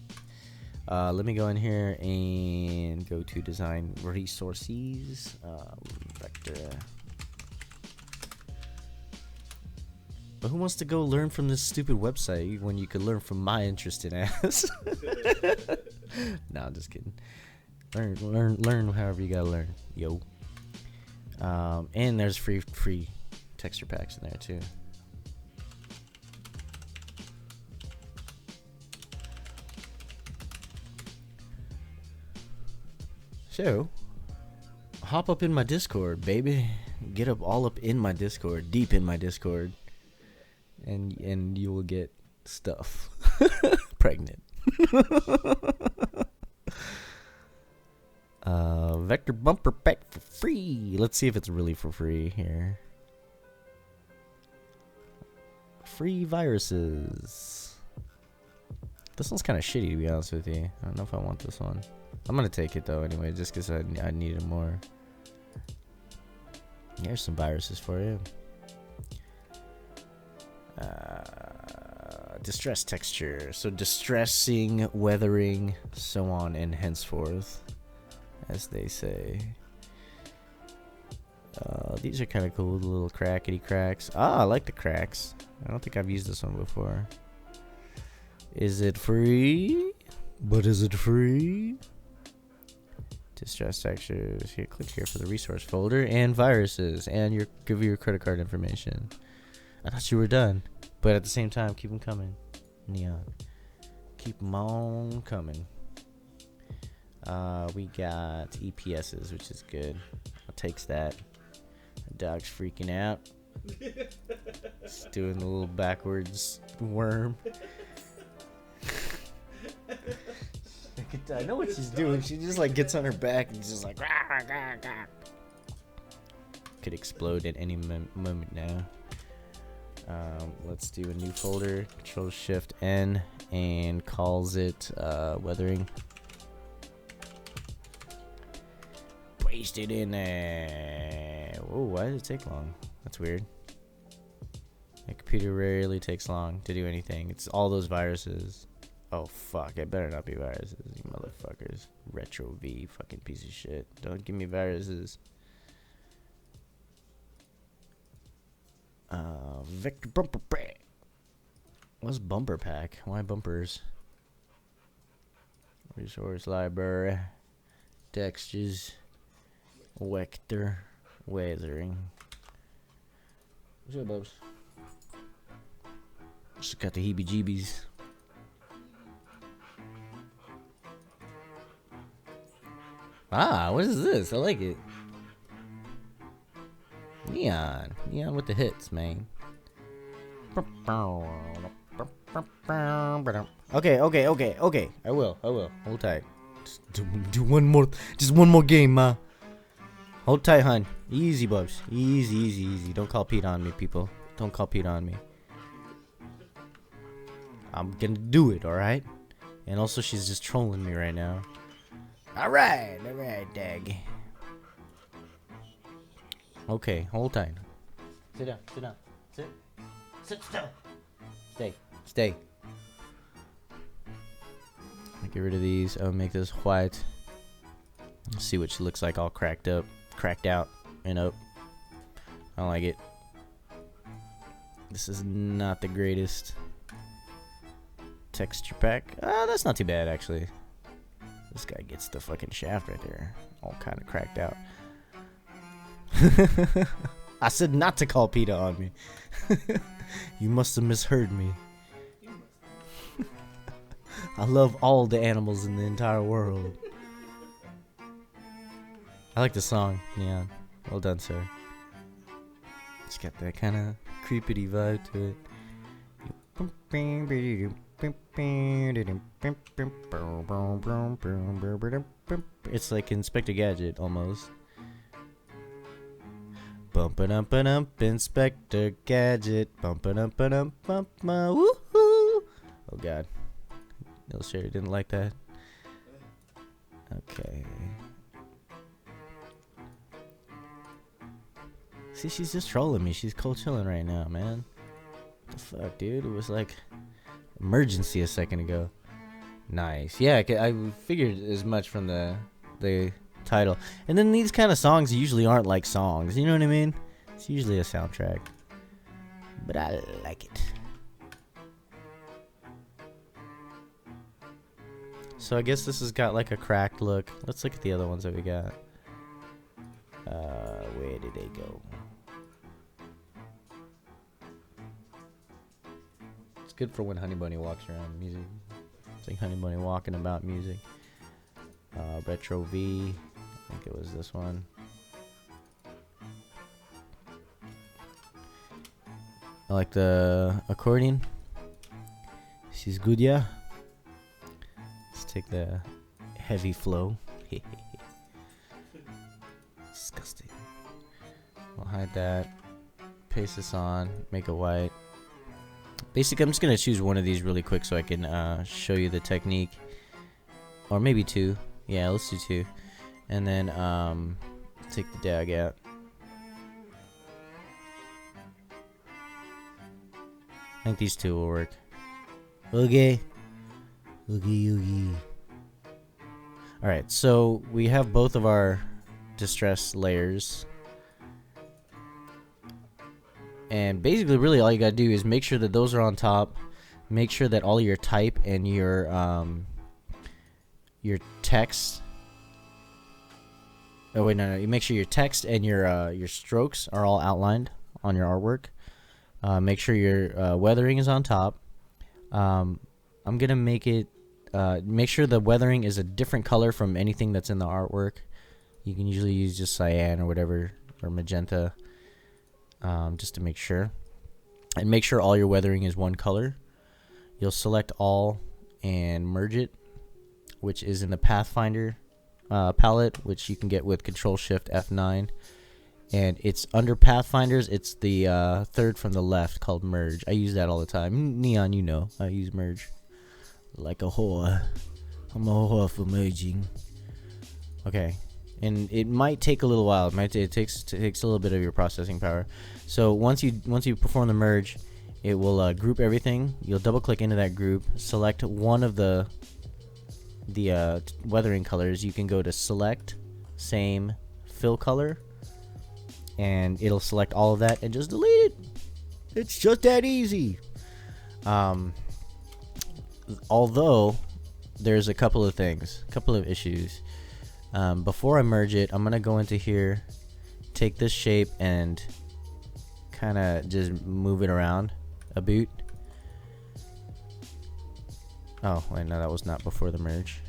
Let me go in here and go to design resources. Vector. But who wants to go learn from this stupid website when you could learn from my interest in ass? No, I'm just kidding. Learn however you gotta learn. Yo. And there's free texture packs in there too. So, hop up in my Discord, baby. Get all up in my Discord, deep in my Discord, and you will get stuff. Pregnant. Vector bumper pack for free. Let's see if it's really for free here. Free viruses. This one's kind of shitty, to be honest with you. I don't know if I want this one. I'm gonna take it though anyway, just because I need it more. Here's some viruses for you. Distress texture. So distressing, weathering, so on and henceforth, as they say. These are kind of cool, the little crackety cracks. I like the cracks. I don't think I've used this one before. Is it free? But is it free? Distress textures. Here, click here for the resource folder and viruses, and give your credit card information. I thought you were done, but at the same time, keep them coming. Neon, keep them on coming. We got EPSs, which is good. I'll takes that. The dog's freaking out. It's doing the little backwards worm. I know what she's doing. She just like gets on her back and just like rah, rah, rah. Could explode at any moment now. Let's do a new folder. Control Shift N and calls it weathering. Paste it in there. Whoa, why did it take long? That's weird. My computer rarely takes long to do anything. It's all those viruses. Oh fuck, it better not be viruses, you motherfuckers. Retro V, fucking piece of shit. Don't give me viruses. Vector bumper pack. What's bumper pack? Why bumpers? Resource library. Textures. Vector. Weathering. What's up, Bubs? Just got the heebie-jeebies. What is this? I like it. Neon with the hits, man. Okay. I will. Hold tight. Just do one more game, ma. Hold tight, hun. Easy, Bubs. Easy. Don't call Pete on me, people. Don't call Pete on me. I'm gonna do it, alright? And also, she's just trolling me right now. Alright, Dag. Okay, hold tight. Sit down. Sit still. Stay. I'll get rid of these. I'll make this white. Let's see what she looks like all cracked out and up. I don't like it. This is not the greatest texture pack. That's not too bad, actually. This guy gets the fucking shaft right there. All kind of cracked out. I said not to call PETA on me. You must have misheard me. I love all the animals in the entire world. I like the song, Neon. Well done, sir. It's got that kind of creepity vibe to it. It's like Inspector Gadget almost. Bump-a-dump-a-dump, Inspector Gadget. Bump-a-dump-a-dump, woohoo! Oh god. Illustrator didn't like that. Okay. See, she's just trolling me. She's cold chilling right now, man. What the fuck, dude? It was like emergency a second ago. Nice. Yeah, I figured as much from the title. And then these kind of songs usually aren't like songs. You know what I mean? It's usually a soundtrack. But I like it. So I guess this has got like a cracked look. Let's look at the other ones that we got. Where did they go? It's good for when Honey Bunny walks around music. It's like Honey Bunny walking about music. Retro V. I think it was this one. I like the accordion. She's good, yeah. Let's take the heavy flow. Disgusting. We'll hide that. Paste this on. Make it white. Basically, I'm just going to choose one of these really quick so I can show you the technique. Or maybe two. Yeah, let's do two. And then take the dag out. I think these two will work. Okay. Oogie. Alright, so we have both of our distress layers. And basically, really, all you gotta do is make sure that those are on top. Make sure that all your type and your text. Oh wait, no. You make sure your text and your strokes are all outlined on your artwork. Make sure your weathering is on top. I'm gonna make it. Make sure the weathering is a different color from anything that's in the artwork. You can usually use just cyan or whatever, or magenta. Just to make sure. And make sure all your weathering is one color. You'll select all and merge it, which is in the Pathfinder palette, which you can get with Control-Shift F9. And it's under Pathfinders, it's the third from the left called merge. I use that all the time. Neon, you know, I use merge. Like a whore. I'm a whore for merging. Okay. And it might take a little while. It takes a little bit of your processing power. So once you perform the merge, it will group everything. You'll double click into that group, select one of the weathering colors. You can go to select, same, fill color, and it'll select all of that and just delete it. It's just that easy. Although there's a couple of issues. Before I merge it, I'm gonna go into here, take this shape and kind of just move it around a boot. Oh wait, no, that was not before the merge.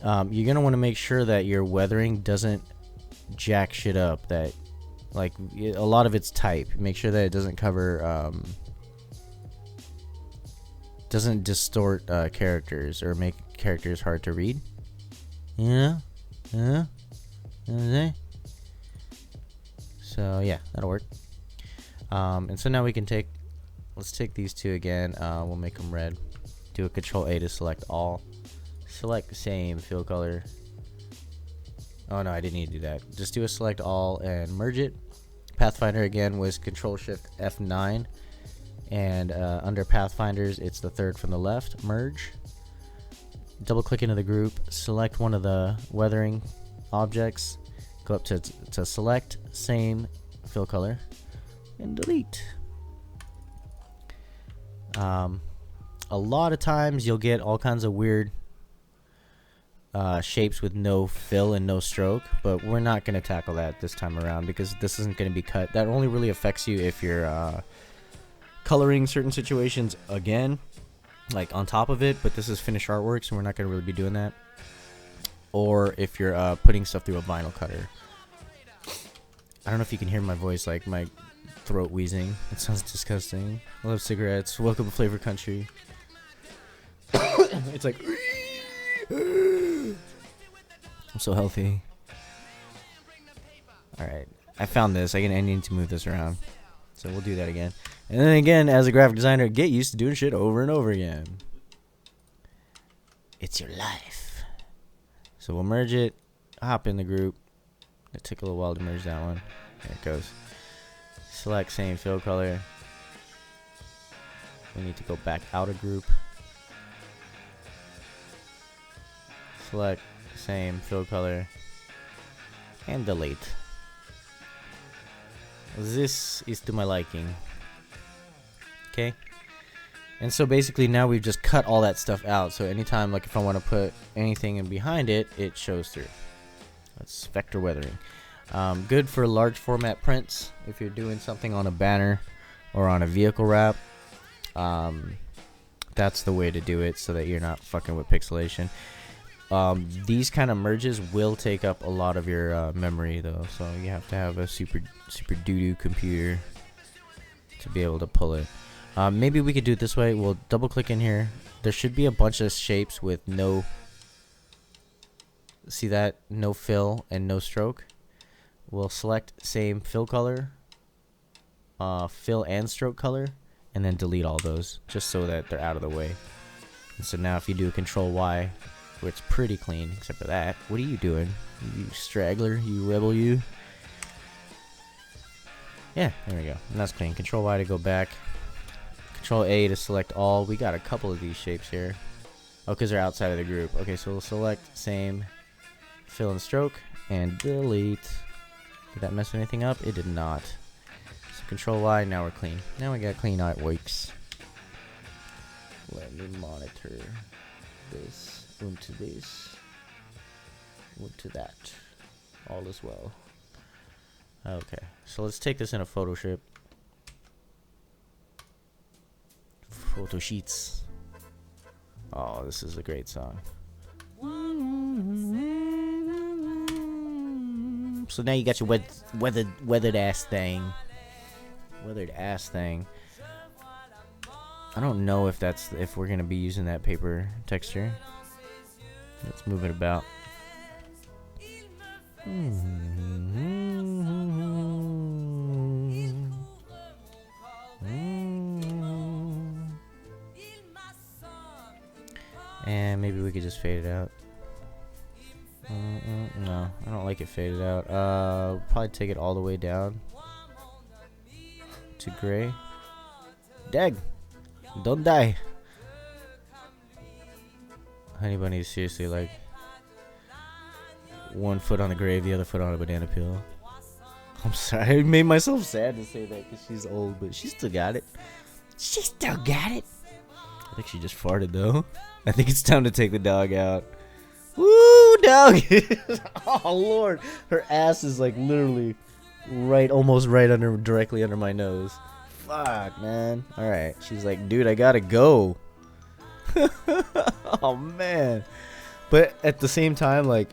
You're gonna want to make sure that your weathering doesn't jack shit up. That, like, a lot of it's type. Make sure that it doesn't cover, doesn't distort characters or make characters hard to read. Yeah. So yeah, that'll work. And so now we can let's take these two again. We'll make them red. Do a Control A to select all. Select the same fill color. Oh no, I didn't need to do that. Just do a select all and merge it. Pathfinder again was Control Shift F9. And under Pathfinders, it's the third from the left. Merge. Double click into the group. Select one of the weathering objects. Go up to select, same, fill color, and delete. A lot of times you'll get all kinds of weird shapes with no fill and no stroke, but we're not going to tackle that this time around because this isn't going to be cut. That only really affects you if you're coloring certain situations again, like on top of it, but this is finished artwork, so we're not going to really be doing that. or if you're putting stuff through a vinyl cutter. I don't know if you can hear my voice, like my throat wheezing. It sounds disgusting. I love cigarettes. Welcome to Flavor Country. It's like I'm so healthy. Alright, I found this. I need to move this around. So we'll do that again. And then again, as a graphic designer, get used to doing shit over and over again. It's your life. So we'll merge it, hop in the group. It took a little while to merge that one. There it goes. Select same fill color. We need to go back out of group. Select same fill color. And delete. This is to my liking. Okay. And so basically now we've just cut all that stuff out. So anytime, like if I want to put anything in behind it, it shows through. That's vector weathering. Good for large format prints. If you're doing something on a banner or on a vehicle wrap, that's the way to do it so that you're not fucking with pixelation. These kind of merges will take up a lot of your memory though, so you have to have a super doo-doo computer to be able to pull it. Maybe we could do it this way. We'll double click in here. There should be a bunch of shapes with no, see that? No fill and no stroke. We'll select same fill color, fill and stroke color, and then delete all those just so that they're out of the way. And so now if you do a Control Y, where it's pretty clean, except for that. What are you doing? You straggler, you rebel, you. Yeah, there we go. And that's clean. Control Y to go back. Control A to select all. We got a couple of these shapes here. Oh, because they're outside of the group. Okay, so we'll select same, fill and stroke, and delete. Did that mess anything up? It did not. So Control Y, now we're clean. Now we got clean artworks. Let me monitor this. Into this, into that, all is well. Okay, so let's take this in a photo strip. Photo sheets. Oh, this is a great song. So now you got your weathered ass thing. Weathered ass thing. I don't know if that's if we're gonna be using that paper texture. Let's move it about. And maybe we could just fade it out. No, I don't like it faded out. Probably take it all the way down to gray. Dag! Don't die! Honey Bunny is seriously like one foot on the grave, the other foot on a banana peel. I'm sorry, I made myself sad to say that because she's old, but she still got it. She still got it. I think she just farted though. I think it's time to take the dog out. Woo, dog! Oh lord, her ass is like literally right, almost right under, directly under my nose. Fuck, man. All right, she's like, dude, I gotta go. Oh man, but at the same time, like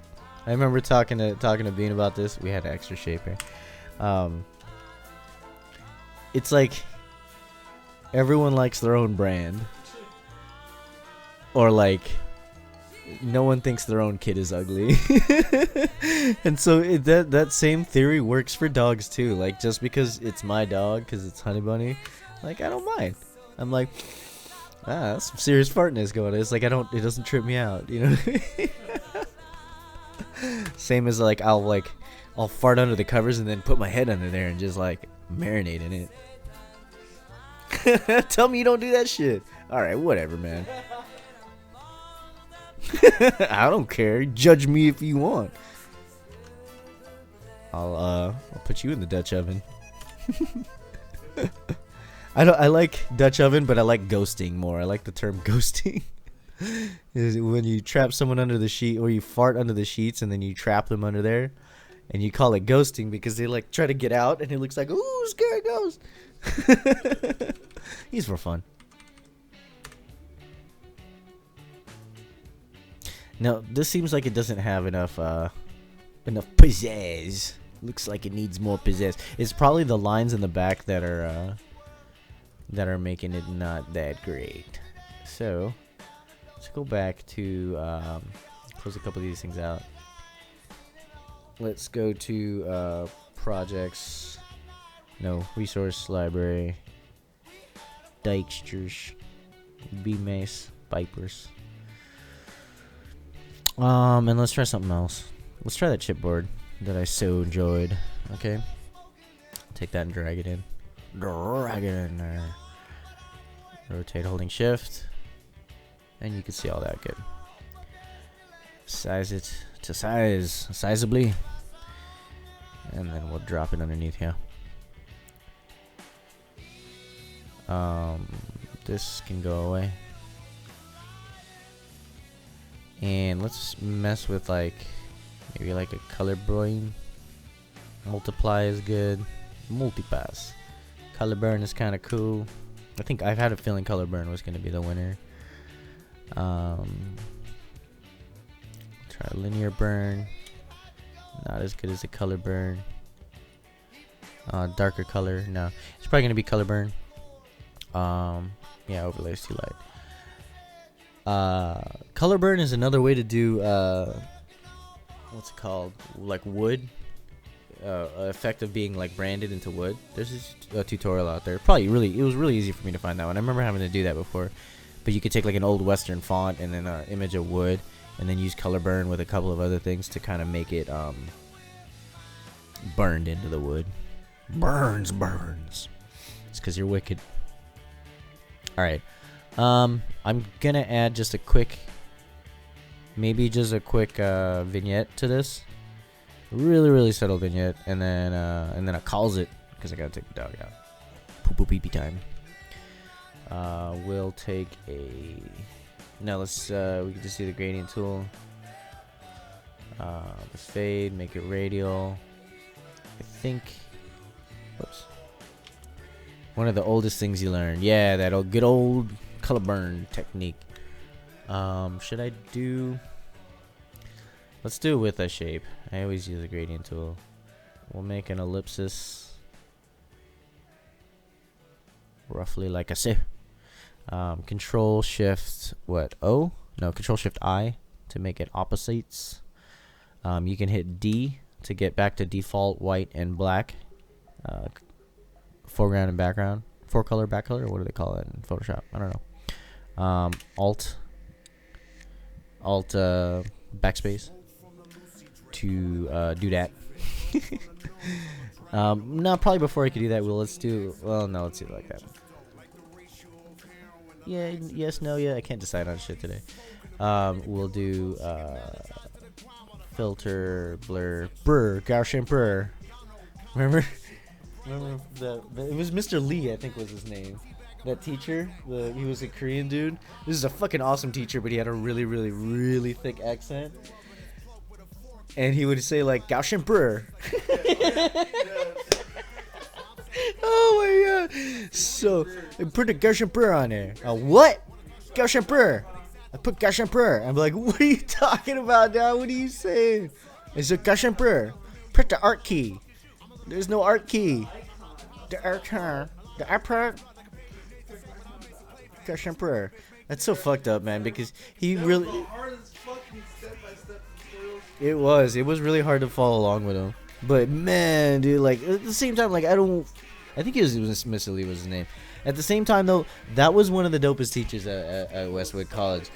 I remember talking to Bean about this. We had an extra shape here. It's like everyone likes their own brand, or like no one thinks their own kid is ugly. And so that same theory works for dogs too. Like just because it's my dog, because it's Honey Bunny, like I don't mind. I'm like, that's some serious fartness going on. It's like it doesn't trip me out, you know. Same as like I'll fart under the covers and then put my head under there and just like marinate in it. Tell me you don't do that shit. All right, whatever, man. I don't care. Judge me if you want. I'll put you in the Dutch oven. I like Dutch oven, but I like ghosting more. I like the term ghosting. Is when you trap someone under the sheet, or you fart under the sheets and then you trap them under there, and you call it ghosting because they like try to get out and it looks like, ooh, scary ghost. He's for fun. Now this seems like it doesn't have enough pizzazz. Looks like it needs more pizzazz. It's probably the lines in the back that are making it not that great. So let's go back to close a couple of these things out. Let's go to projects. No, resource library. Dijksters. B-Mace. Vipers. And let's try something else. Let's try that chipboard that I so enjoyed. Okay. Take that and drag it in. Drag it in there. Rotate holding shift. And you can see all that good. Size it to size. Sizably. And then we'll drop it underneath here. This can go away. And let's mess with like maybe like a color burn. Multiply is good. Multipass. Color burn is kind of cool. I think I've had a feeling color burn was going to be the winner. Try linear burn. Not as good as a color burn. Darker color. No, it's probably going to be color burn. Yeah, overlay is too light. Color burn is another way to do what's it called, like wood, effect of being like branded into wood. There's a tutorial out there. It was really easy for me to find that one. I remember having to do that before, but you could take like an old western font and then an image of wood and then use color burn with a couple of other things to kind of make it burned into the wood. Burns. It's because you're wicked. Alright. I'm gonna add just a quick vignette to this. Really subtle vignette, and then I calls it because I gotta take the dog out. Poo pee time. We'll take a. Now let's we can just do the gradient tool. The fade, make it radial. I think. Whoops. One of the oldest things you learned. Yeah, that old good old color burn technique. Should I do? Let's do it with a shape. I always use a gradient tool. We'll make an ellipsis. Roughly like I say. Control Shift what? O? No, Control Shift I to make it opposites. You can hit D to get back to default white and black. Foreground and background. Forecolor, backcolor, what do they call it in Photoshop? I don't know. Alt backspace to do that. No, probably before I could do that, let's do it like that. Yeah, yes, no, yeah, I can't decide on shit today. We'll do filter, blur, Gaussian blur. Remember it was Mr. Lee, I think was his name. That teacher, he was a Korean dude. This is a fucking awesome teacher, but he had a really thick accent. And he would say like Gaussian blur. Oh my god! So I put the Gaussian blur on there. What? Gaussian blur? I put Gaussian blur. I'm like, what are you talking about now? What are you saying? It's a Gaussian blur. Press the art key. There's no art key. The art Gaussian blur. That's so fucked up, man. Because he really. It was really hard to follow along with him. But man, dude, like at the same time, like I think it was Mr. Lee was his name. At the same time, though, that was one of the dopest teachers at Westwood College.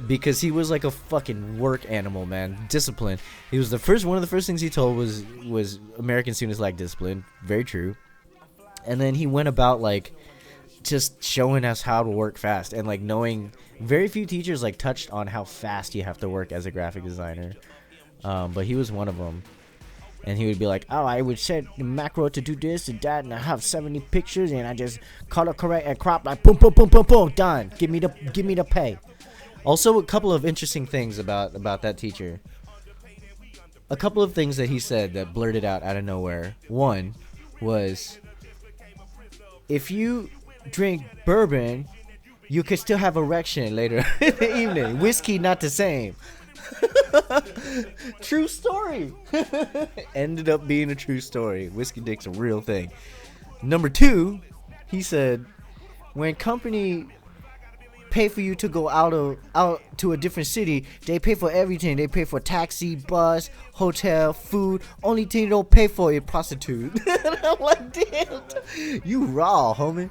Because he was like a fucking work animal, man. Discipline. He was one of the first things he told was American students lack discipline. Very true. And then he went about like just showing us how to work fast and like knowing very few teachers like touched on how fast you have to work as a graphic designer. But he was one of them. And he would be like, oh, I would set the macro to do this and that, and I have 70 pictures, and I just color correct and crop like boom, done. Give me the pay. Also, a couple of interesting things about that teacher. A couple of things that he said that blurted out of nowhere. One was, if you drink bourbon, you could still have erection later in the evening. Whiskey not the same. True story. Ended up being a true story. Whiskey dick's a real thing. Number 2, he said, when company pay for you to go out to a different city, they pay for everything. They pay for taxi, bus, hotel, food. Only thing they don't pay for is prostitute. I'm like, damn, you raw, homie.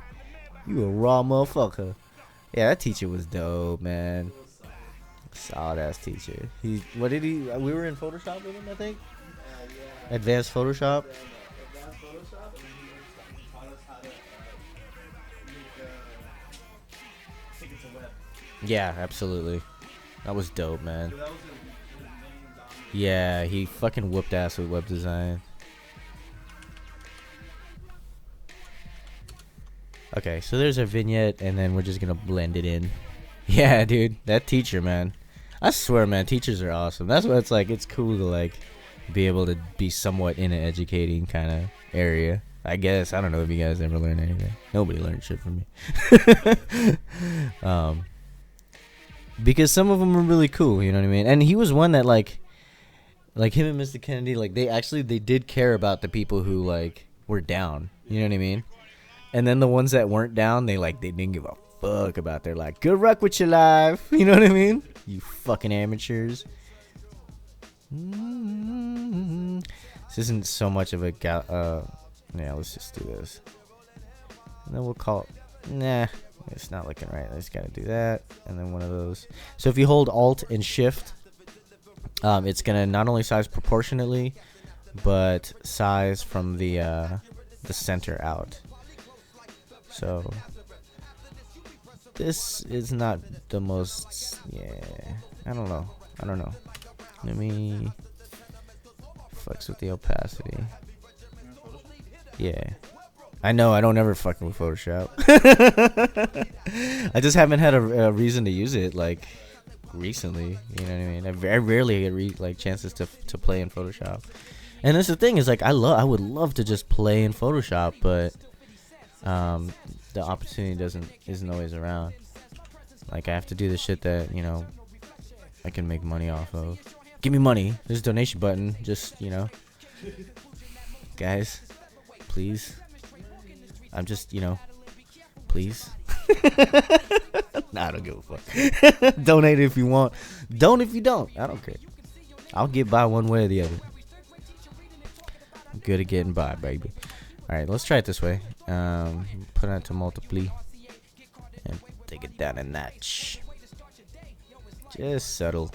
You a raw motherfucker. Yeah, that teacher was dope, man. Solid ass teacher. What did he? We were in Photoshop with him, I think. Yeah. Advanced Photoshop. Advanced Photoshop, and he taught us how to make tickets to web. Yeah, absolutely. That was dope, man. So that was his main dominant. Yeah, he fucking whooped ass with web design. Okay, so there's a vignette, and then we're just gonna blend it in. Yeah, dude, that teacher, man. I swear, man, teachers are awesome. That's what it's like. It's cool to like be able to be somewhat in an educating kind of area. I guess. I don't know if you guys ever learned anything. Nobody learned shit from me. Because some of them are really cool, you know what I mean? And he was one that like him and Mr. Kennedy, like they did care about the people who like were down. You know what I mean? And then the ones that weren't down, they didn't give a fuck about. They're like, good luck with your life. You know what I mean? You fucking amateurs. This isn't so much of a yeah, let's just do this. And then we'll call it. Nah, it's not looking right. I just gotta do that. And then one of those. So if you hold Alt and Shift, it's gonna not only size proportionately, but size from the center out. So this is not the most, yeah, I don't know. Let me flex with the opacity. Yeah. I know, I don't ever fucking with Photoshop. I just haven't had a reason to use it, like, recently. You know what I mean? I rarely get chances to play in Photoshop. And that's the thing, is like, I would love to just play in Photoshop, but the opportunity isn't always around. Like, I have to do the shit that, you know, I can make money off of. Give me money. There's a donation button. Just, you know, guys, please. I'm just, you know, please. Nah, I don't give a fuck. Donate if you want. Don't if you don't. I don't care. I'll get by one way or the other. I'm good at getting by, baby. Alright, let's try it this way. Put it to multiply. And take it down a notch. Just subtle.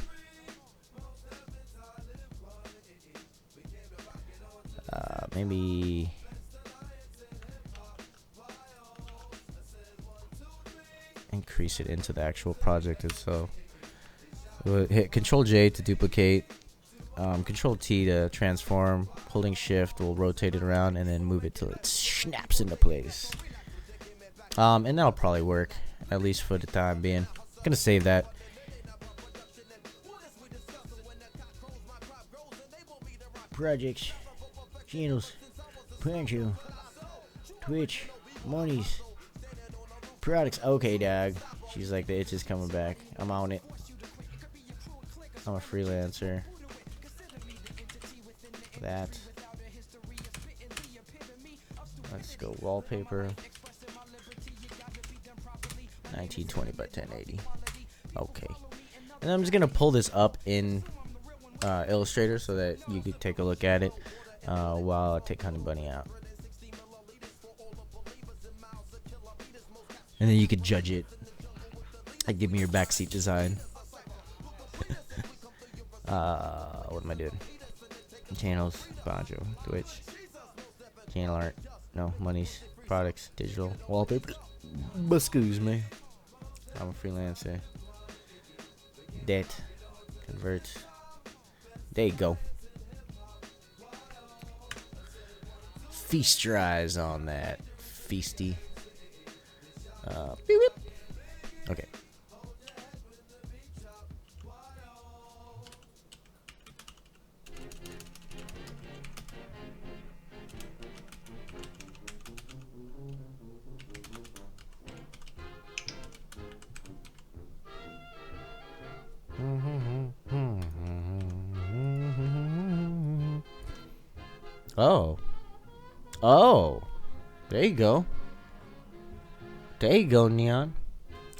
Maybe increase it into the actual project itself. We'll hit Control J to duplicate. Control T to transform. Holding Shift will rotate it around and then move it till it snaps into place. And that'll probably work, at least for the time being. I'm gonna save that. Projects, channels, Pancho, Twitch, monies, products. Okay, dog. She's like, the itch is coming back. I'm on it. I'm a freelancer. That. Let's go wallpaper. 1920 by 1080. Okay. And I'm just gonna pull this up in Illustrator so that you could take a look at it while I take Honey Bunny out. And then you could judge it. Like, give me your backseat design. What am I doing? Channels, Banjo, Twitch, channel art, no, monies, products, digital, wallpapers. Excuse me. I'm a freelancer. Debt, convert. There you go. Feast your eyes on that, feasty. Beep, beep. Okay. Oh. Oh. There you go. There you go, Neon.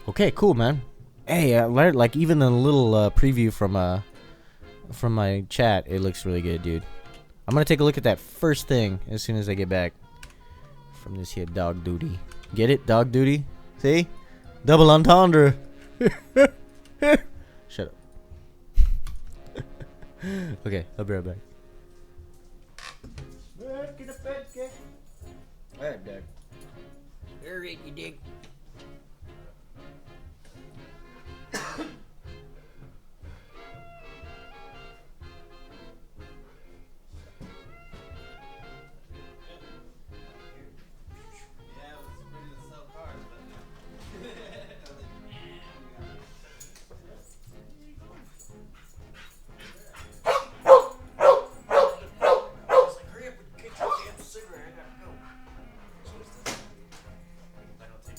Okay, cool, man. Hey, like even the little preview from my chat, it looks really good, dude. I'm gonna take a look at that first thing as soon as I get back from this here dog duty. Get it, dog duty? See, double entendre. Shut up. Okay, I'll be right back. Alright, Dad. Alright, you dig. I don't think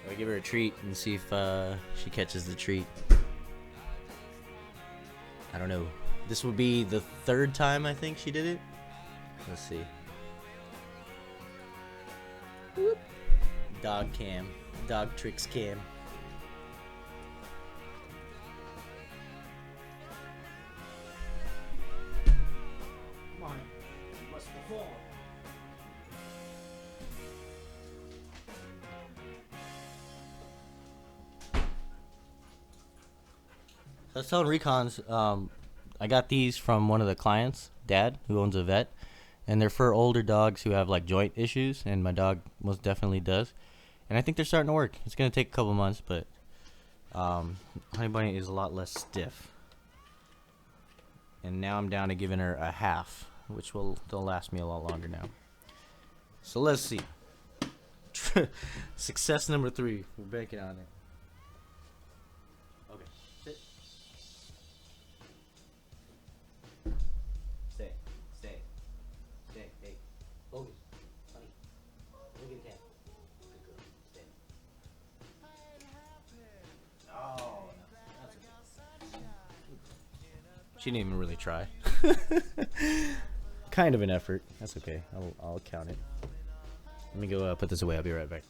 I'll give her a treat and see if she catches the treat. I don't know. This will be the third time I think she did it. Let's see. Whoop. Dog cam. Dog tricks cam. Come on. You must perform. I was telling Recons, I got these from one of the clients, Dad, who owns a vet, and they're for older dogs who have like joint issues, and my dog most definitely does. And I think they're starting to work. It's gonna take a couple months, but Honey Bunny is a lot less stiff. And now I'm down to giving her a half, which they'll last me a lot longer now. So let's see. Success number 3. We're banking on it. Okay. Sit. Stay. Stay. Stay. Hey. Focus. Honey. Look at the cat. Good girl. Stay. Oh, that's okay. She didn't even really try. Kind of an effort. That's okay. I'll count it. Let me go put this away. I'll be right back.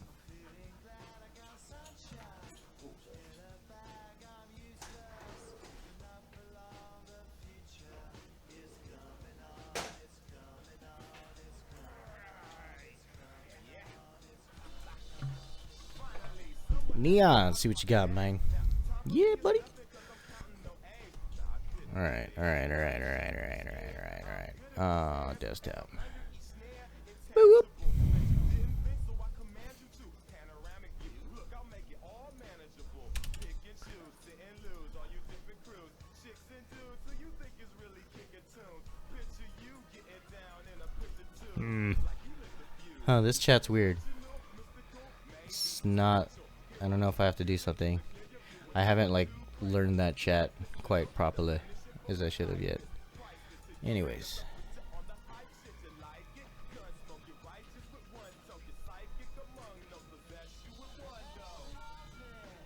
Neon, see what you got, man. Yeah, buddy. All right. Desktop. Woo whoop. Oh, this chat's weird. It's not. I don't know if I have to do something. I haven't like learned that chat quite properly as I should have yet. Anyways.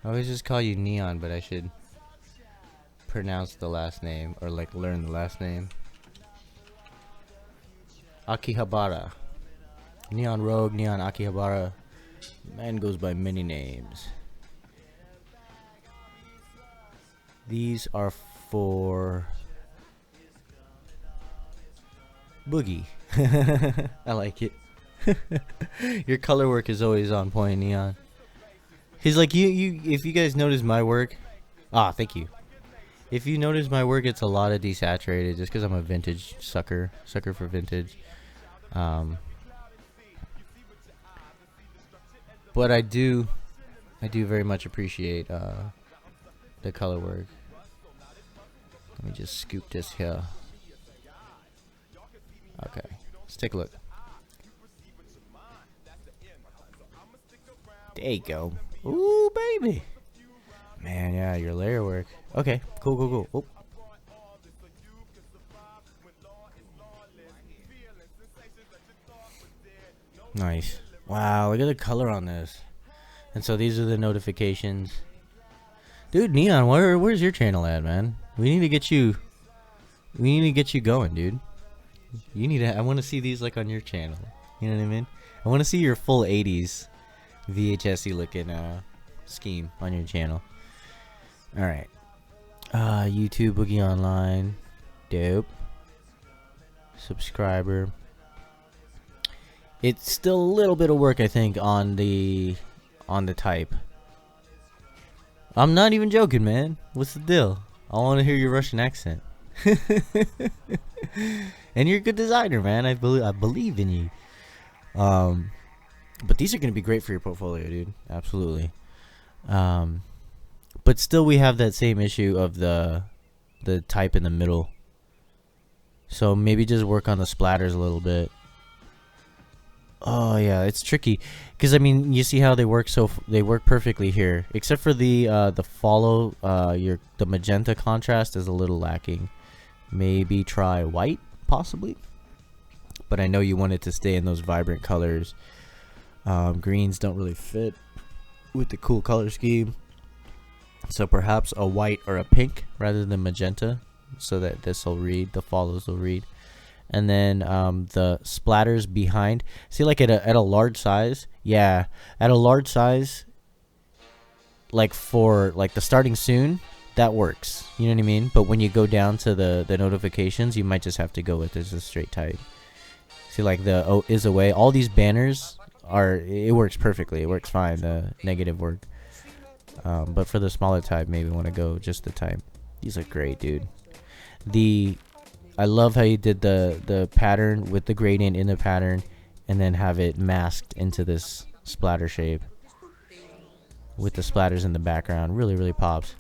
I always just call you Neon, but I should pronounce the last name or like learn the last name. Akihabara. Neon Rogue, Neon Akihabara. Man goes by many names. These are for Boogie. I like it. Your color work is always on point, Neon. He's like, you if you guys notice my work, thank you. If you notice my work, it's a lot of desaturated just because I'm a vintage sucker for vintage. But I do very much appreciate the color work. Let me just scoop this here. Okay, let's take a look. There you go. Ooh, baby. Man, yeah, your layer work. Okay, cool. Oop. Nice. Wow, look at the color on this. And so these are the notifications. Dude, Neon, where's your channel at, man? We need to get you going, dude. I want to see these like on your channel. You know what I mean? I want to see your full 80s VHS-y looking scheme on your channel. All right. YouTube Boogie Online. Dope. Subscriber. It's still a little bit of work, I think, on the type. I'm not even joking, man. What's the deal? I want to hear your Russian accent. And you're a good designer, man. I believe in you. But these are going to be great for your portfolio, dude. Absolutely. But still, we have that same issue of the type in the middle. So maybe just work on the splatters a little bit. Oh yeah, it's tricky because I mean, you see how they work they work perfectly here, except for the follow. The magenta contrast is a little lacking. Maybe try white, possibly. But I know you want it to stay in those vibrant colors. Greens don't really fit. with the cool color scheme. So perhaps a white or a pink rather than magenta, so that this will read, the follows will read. And then the splatters behind. See, like at a large size, yeah, at a large size, like for like the starting soon, that works. You know what I mean? But when you go down to the notifications, you might just have to go with this a straight type. See, like the "oh is away," all these banners are, it works perfectly. It works fine. The negative work. But for the smaller type, maybe want to go just the type. These are great, dude. I love how you did the pattern with the gradient in the pattern, and then have it masked into this splatter shape with the splatters in the background. Really, really pops.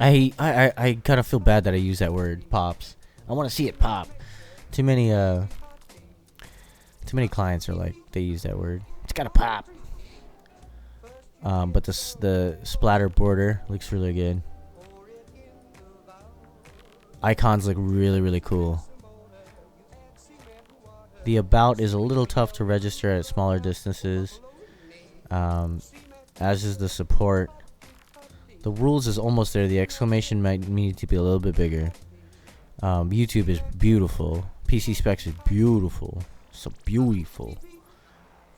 I kind of feel bad that I use that word, pops. I want to see it pop. Too many clients are like, they use that word. It's gotta pop. But the splatter border looks really good. Icons look really, really cool. The about is a little tough to register at smaller distances, as is the support. The rules is almost there. The exclamation might need to be a little bit bigger. YouTube is beautiful. PC specs is beautiful. So beautiful.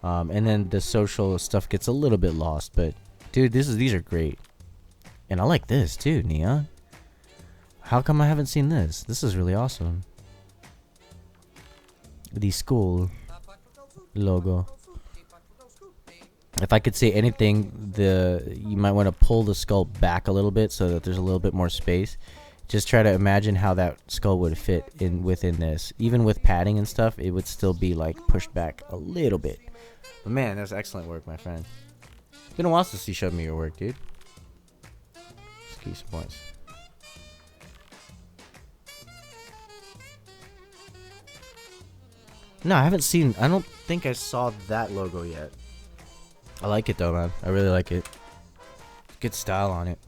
And then the social stuff gets a little bit lost, but dude, these are great. And I like this too, Neon. How come I haven't seen this? This is really awesome. The school logo. If I could say anything, you might want to pull the skull back a little bit so that there's a little bit more space. Just try to imagine how that skull would fit within this. Even with padding and stuff, it would still be like pushed back a little bit. But man, that's excellent work, my friend. It's been a while since you showed me your work, dude. Let's keep some points. No, I haven't seen. I don't think I saw that logo yet. I like it though, man. I really like it. Good style on it.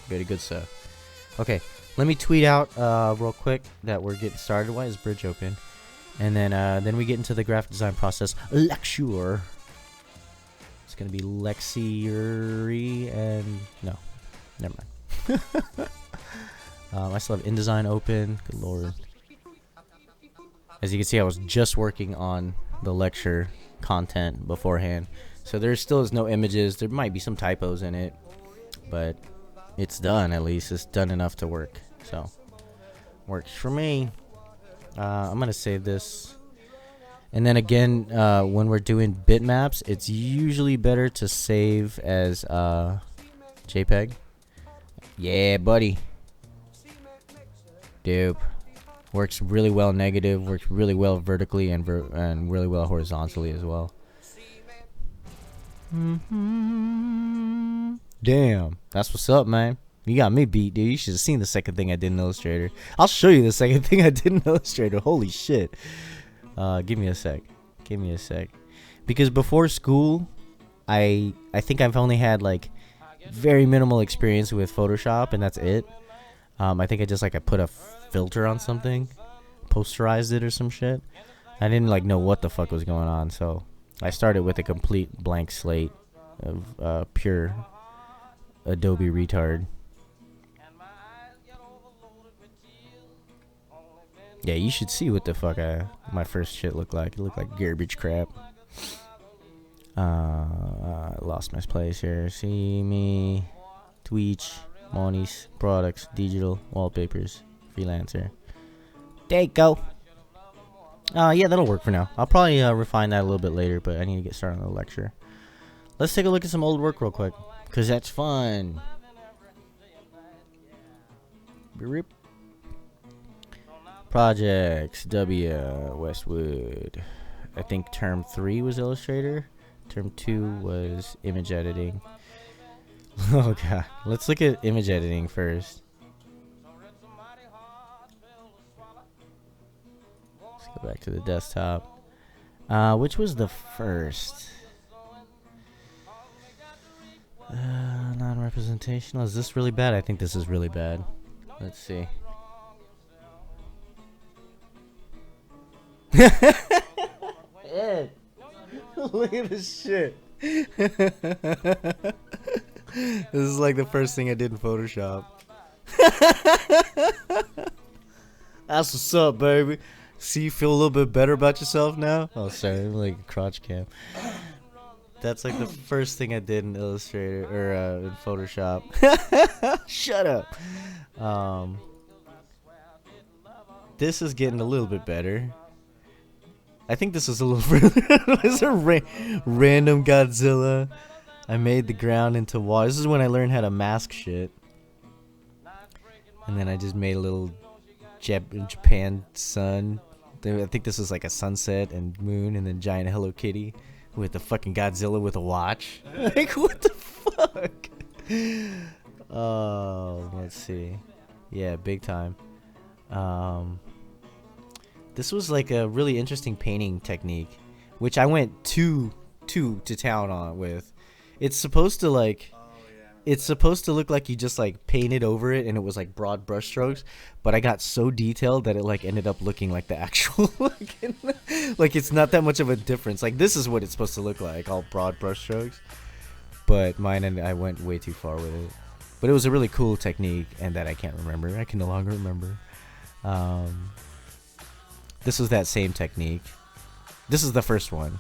Very good stuff. Okay, let me tweet out real quick that we're getting started. Why is bridge open? And then we get into the graphic design process lecture. It's gonna be Lexi and no, never mind. I still have InDesign open. Good lord. As you can see, I was just working on the lecture content beforehand. So there still is no images. There might be some typos in it. But it's done at least. It's done enough to work. So, works for me. I'm going to save this. And then again, when we're doing bitmaps, it's usually better to save as JPEG. Yeah, buddy. Dope. Works really well negative, works really well vertically, and really well horizontally as well. Damn, that's what's up, man. You got me beat, dude. You should have seen the second thing I did in Illustrator. I'll show you the second thing I did in Illustrator. Holy shit. Give me a sec. Give me a sec. Because before school, I think I've only had like very minimal experience with Photoshop, and that's it. I think I just like I put a filter on something, posterized it or some shit. I didn't like know what the fuck was going on, so I started with a complete blank slate of pure Adobe retard. Yeah, you should see what the fuck my first shit looked like. It looked like garbage crap. I lost my place here. See me, Twitch, Monies, products, digital, wallpapers, freelancer. There you go. Yeah, that'll work for now. I'll probably refine that a little bit later, but I need to get started on the lecture. Let's take a look at some old work real quick, because that's fun. Beep. Projects, Westwood. I think term 3 was Illustrator. Term 2 was image editing. Oh god, let's look at image editing first. Let's go back to the desktop. Which was the first? Non-representational. Is this really bad? I think this is really bad. Let's see. shit. Look at this shit. This is like the first thing I did in Photoshop. That's what's up, baby. See, you feel a little bit better about yourself now? Oh, sorry, I'm like a crotch cam. That's like the first thing I did in Illustrator or in Photoshop. Shut up. This is getting a little bit better. I think this is a little further. It's a random Godzilla. I made the ground into water. This is when I learned how to mask shit. And then I just made a little Japan sun. I think this was like a sunset and moon, and then giant Hello Kitty with the fucking Godzilla with a watch. Like, what the fuck? Oh, let's see. Yeah, big time. This was like a really interesting painting technique, which I went to town on with. It's supposed to like, it's supposed to look like you just like painted over it and it was like broad brush strokes, but I got so detailed that it like ended up looking like the actual like it's not that much of a difference. Like this is what it's supposed to look like, all broad brush strokes, but mine and I went way too far with it. But it was a really cool technique, and that I can't remember. I can no longer remember. This was that same technique. This is the first one.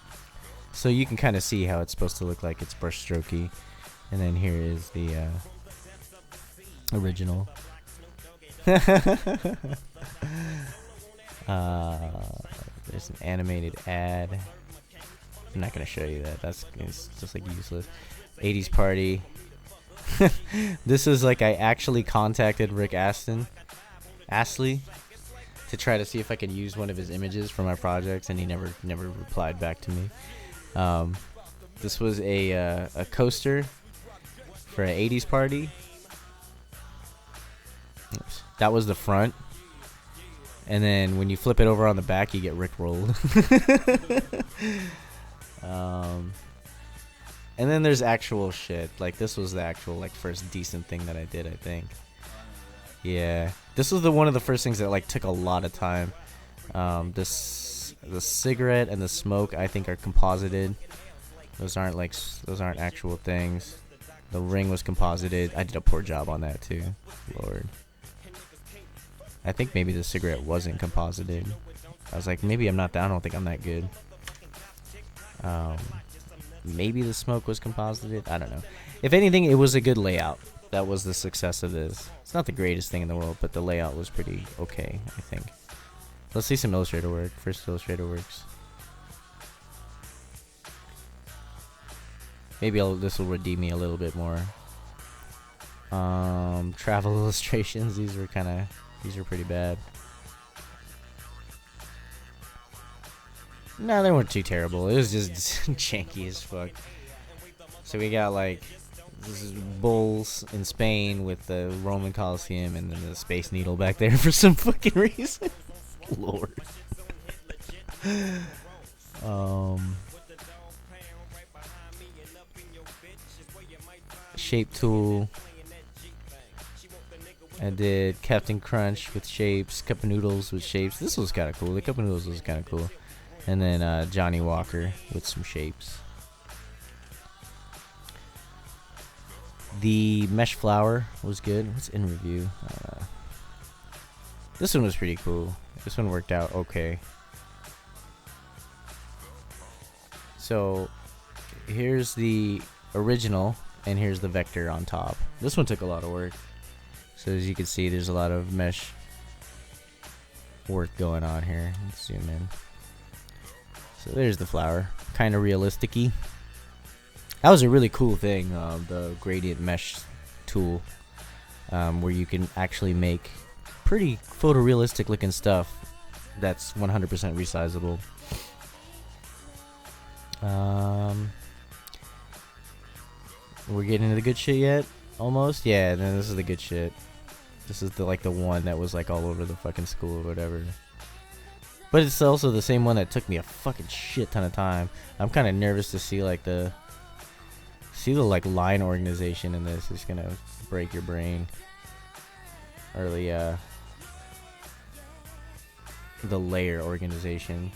So you can kind of see how it's supposed to look like. It's brush strokey. And then here is the original. There's an animated ad. I'm not going to show you that. It's just like useless. 80s Party. This is like I actually contacted Rick Astley to try to see if I could use one of his images for my projects, and he never replied back to me. This was a coaster for an 80s party. Oops. That was the front, and then when you flip it over on the back, you get Rickrolled. And then there's actual shit. Like this was the actual like first decent thing that I did, I think. Yeah, this was one of the first things that like took a lot of time. The cigarette and the smoke I think are composited. Those aren't actual things. The ring was composited. I did a poor job on that too. Lord. I think maybe the cigarette wasn't composited. I was like, maybe I don't think I'm that good. Maybe the smoke was composited. I don't know. If anything, it was a good layout. That was the success of this. It's not the greatest thing in the world, but the layout was pretty okay, I think. Let's see some Illustrator work. First Illustrator works. Maybe this will redeem me a little bit more. Travel illustrations. These were pretty bad. No, they weren't too terrible. It was just janky as fuck. So we got like this is bulls in Spain with the Roman Colosseum and then the Space Needle back there for some fucking reason. Lord. Shape tool. I did Captain Crunch with shapes, Cup of Noodles with shapes. This was kind of cool. The Cup of Noodles was kind of cool. And then Johnny Walker with some shapes. The mesh flower was good. What's in review? This one was pretty cool. This one worked out okay. So here's the original, and here's the vector on top. This one took a lot of work. So as you can see, there's a lot of mesh work going on here. Let's zoom in. So there's the flower, kind of realistic-y. That was a really cool thing, the gradient mesh tool, where you can actually make pretty photorealistic looking stuff that's 100% resizable. We're getting into the good shit yet? Almost? Yeah, then this is the good shit. This is the one that was like all over the fucking school or whatever. But it's also the same one that took me a fucking shit ton of time. I'm kind of nervous to see like the line organization in this. It's gonna break your brain. Or the layer organization.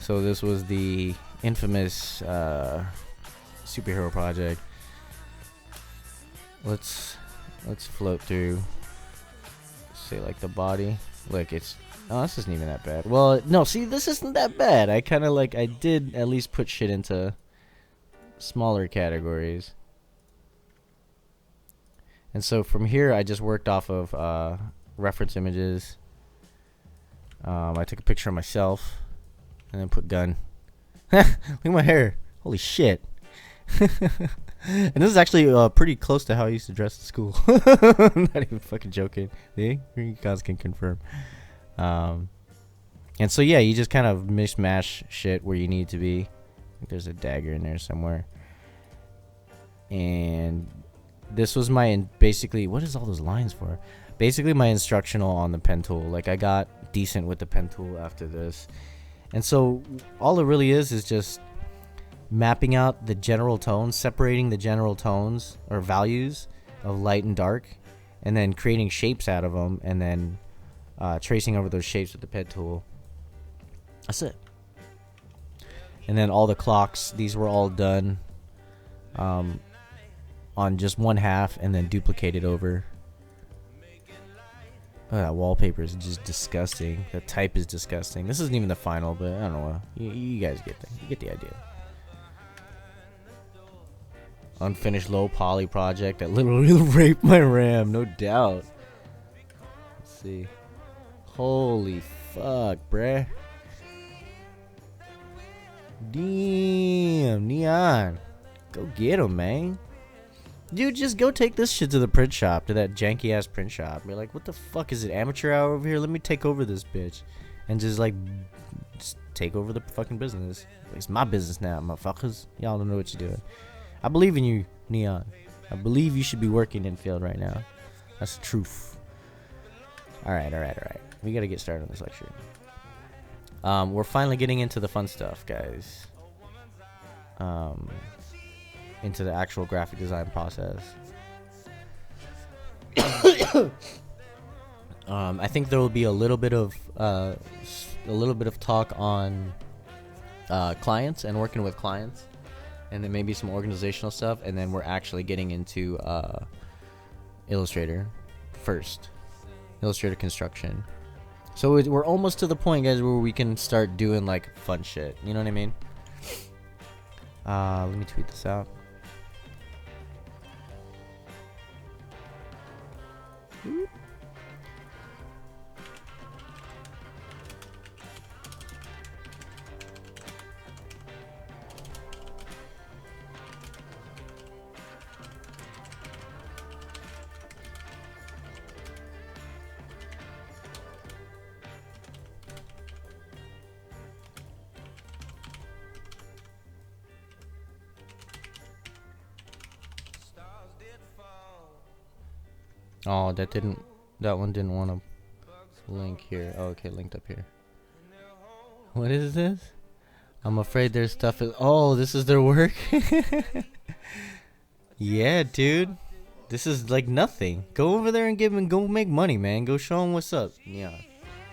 So this was the infamous superhero project. Let's float through. Say like the body. Look, it's this isn't even that bad. Well, no, see, this isn't that bad. I kind of like I did at least put shit into smaller categories. And so from here, I just worked off of reference images. I took a picture of myself and then put gun. Look at my hair. Holy shit. And this is actually pretty close to how I used to dress at school. I'm not even fucking joking. See? You guys can confirm. And so, yeah, you just kind of mishmash shit where you need to be. I think there's a dagger in there somewhere. And this was my, basically, what is all those lines for? Basically my instructional on the pen tool. Like, I got decent with the pen tool after this. And so, all it really is just mapping out the general tones, separating the general tones or values of light and dark, and then creating shapes out of them, and then tracing over those shapes with the pen tool. That's it. And then all the clocks, these were all done on just one half and then duplicated over. Oh, that wallpaper is just disgusting. The type is disgusting. This isn't even the final, but I don't know. You guys get the idea. Unfinished low poly project that literally raped my RAM, no doubt. Let's see. Holy fuck, bruh. Damn, Neon. Go get him, man. Dude, just go take this shit to the print shop, to that janky ass print shop. Be like, what the fuck is it, amateur hour over here? Let me take over this bitch. And just take over the fucking business. It's my business now, motherfuckers. Y'all don't know what you're doing. I believe in you, Neon. I believe you should be working in field right now. That's the truth. Alright. We gotta get started on this lecture. We're finally getting into the fun stuff, guys. Into the actual graphic design process. I think there will be a little bit of talk on clients and working with clients, and then maybe some organizational stuff, and then we're actually getting into Illustrator first. Illustrator construction. So we're almost to the point, guys, where we can start doing like fun shit. You know what I mean? Let me tweet this out. Oh, that one didn't want to link here. Oh, okay, linked up here. What is this? I'm afraid their stuff is, oh, this is their work? Yeah, dude. This is like nothing. Go over there and go make money, man. Go show them what's up. Yeah.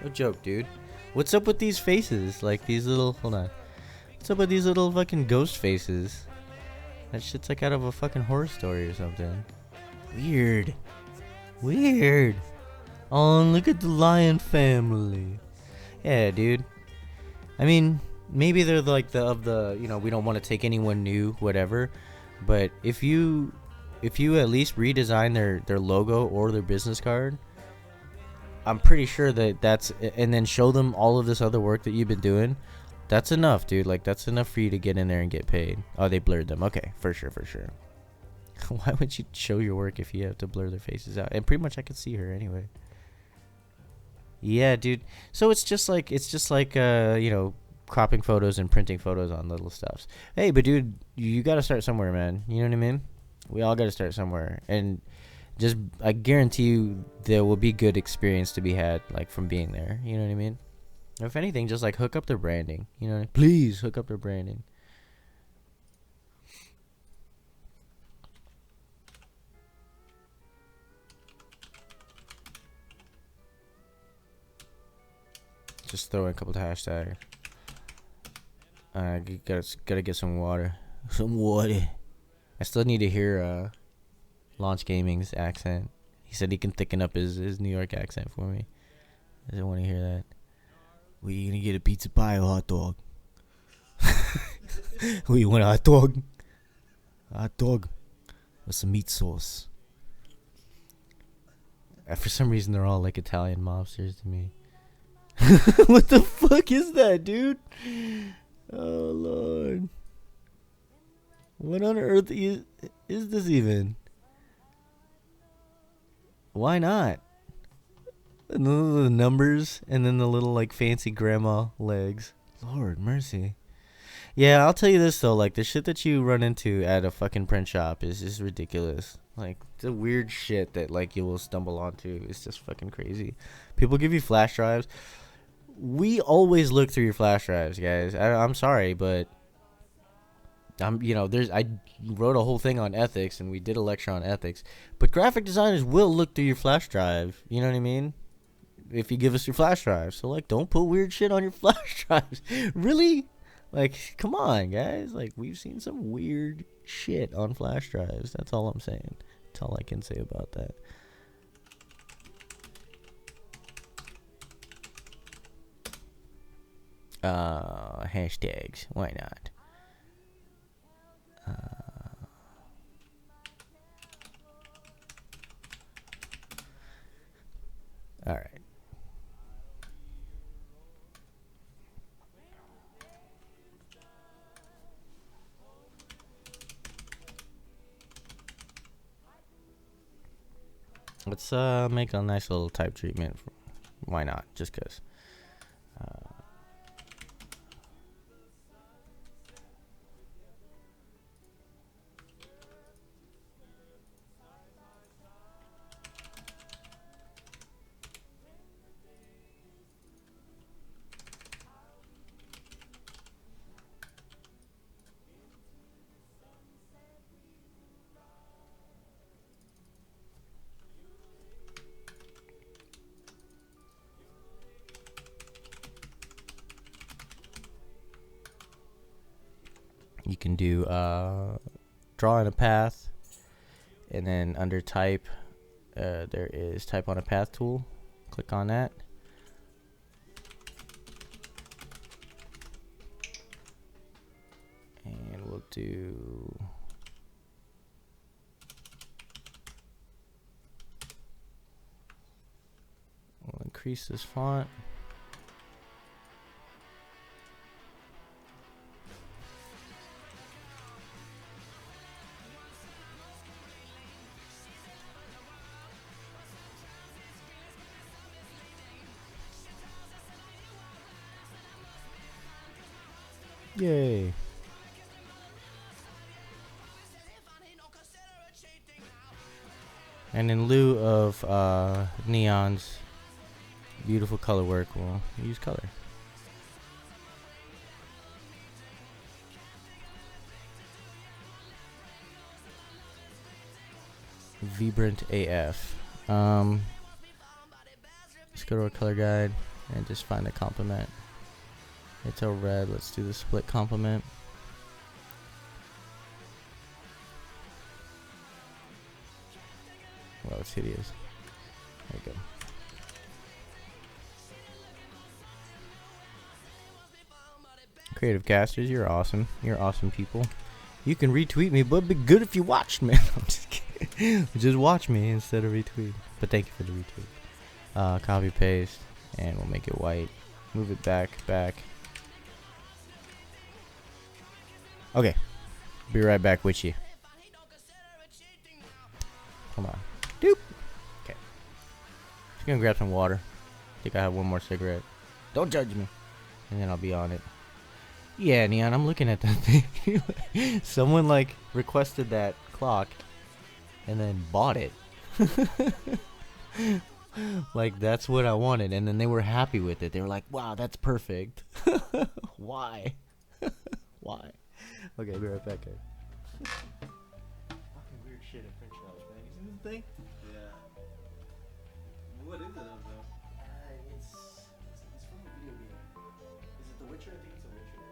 No joke, dude. What's up with these faces? Like these little, hold on. What's up with these little fucking ghost faces? That shit's like out of a fucking horror story or something. Weird. Oh, look at the lion family. Yeah, dude. I mean, maybe they're like you know, we don't want to take anyone new, whatever. But if you at least redesign their logo or their business card, I'm pretty sure that's, and then show them all of this other work that you've been doing, that's enough, dude. Like, that's enough for you to get in there and get paid. Oh, they blurred them. Okay, for sure. Why would you show your work if you have to blur their faces out? And pretty much I could see her anyway. Yeah, dude. So it's just like you know, cropping photos and printing photos on little stuffs. Hey, but dude, you got to start somewhere, man. You know what I mean? We all got to start somewhere. And just, I guarantee you there will be good experience to be had, like, from being there. You know what I mean? If anything, just like hook up their branding. You know what I mean? Please hook up their branding. Just throw in a couple of hashtags. Gotta get some water. Some water. I still need to hear Launch Gaming's accent. He said he can thicken up his New York accent for me. I don't want to hear that. Were you gonna get a pizza pie or hot dog? Who you want, a hot dog? Hot dog with some meat sauce. For some reason, they're all like Italian mobsters to me. What the fuck is that, dude? Oh, Lord. What on earth is this even? Why not? And the numbers and then the little like fancy grandma legs. Lord mercy. Yeah, I'll tell you this though, like the shit that you run into at a fucking print shop is just ridiculous. Like the weird shit that like you will stumble onto is just fucking crazy. People give you flash drives. We always look through your flash drives, guys. I'm sorry, but I wrote a whole thing on ethics and we did a lecture on ethics. But graphic designers will look through your flash drive. You know what I mean? If you give us your flash drive. So like, don't put weird shit on your flash drives. Really? Like, come on, guys. Like, we've seen some weird shit on flash drives. That's all I'm saying. That's all I can say about that. Hashtags. Why not? All right. Let's make a nice little type treatment. Why not? Just cause. You can do draw in a path, and then under type, there is type on a path tool. Click on that. And we'll do we'll increase this font. Yay. And in lieu of Neon's beautiful color work, we'll use color. Vibrant AF. Let's go to our color guide and just find a complement. It's a red. Let's do the split complement. Well, it's hideous. There you go. Creative Casters, you're awesome. You're awesome people. You can retweet me, but it'd be good if you watched me. I'm just kidding. Just watch me instead of retweet. But thank you for the retweet. Copy paste, and we'll make it white. Move it back. Okay, be right back with you. Come on. Doop. Okay. Just gonna grab some water. I think I have one more cigarette. Don't judge me. And then I'll be on it. Yeah, Neon, I'm looking at that thing. Someone like requested that clock and then bought it. Like that's what I wanted, and then they were happy with it. They were like, wow, that's perfect. Why? Why? Okay, be right back, guys. Fucking weird shit at print shops, man. You see this thing? Yeah. What is it of though? It's from a video game. Is it The Witcher? I think it's The Witcher.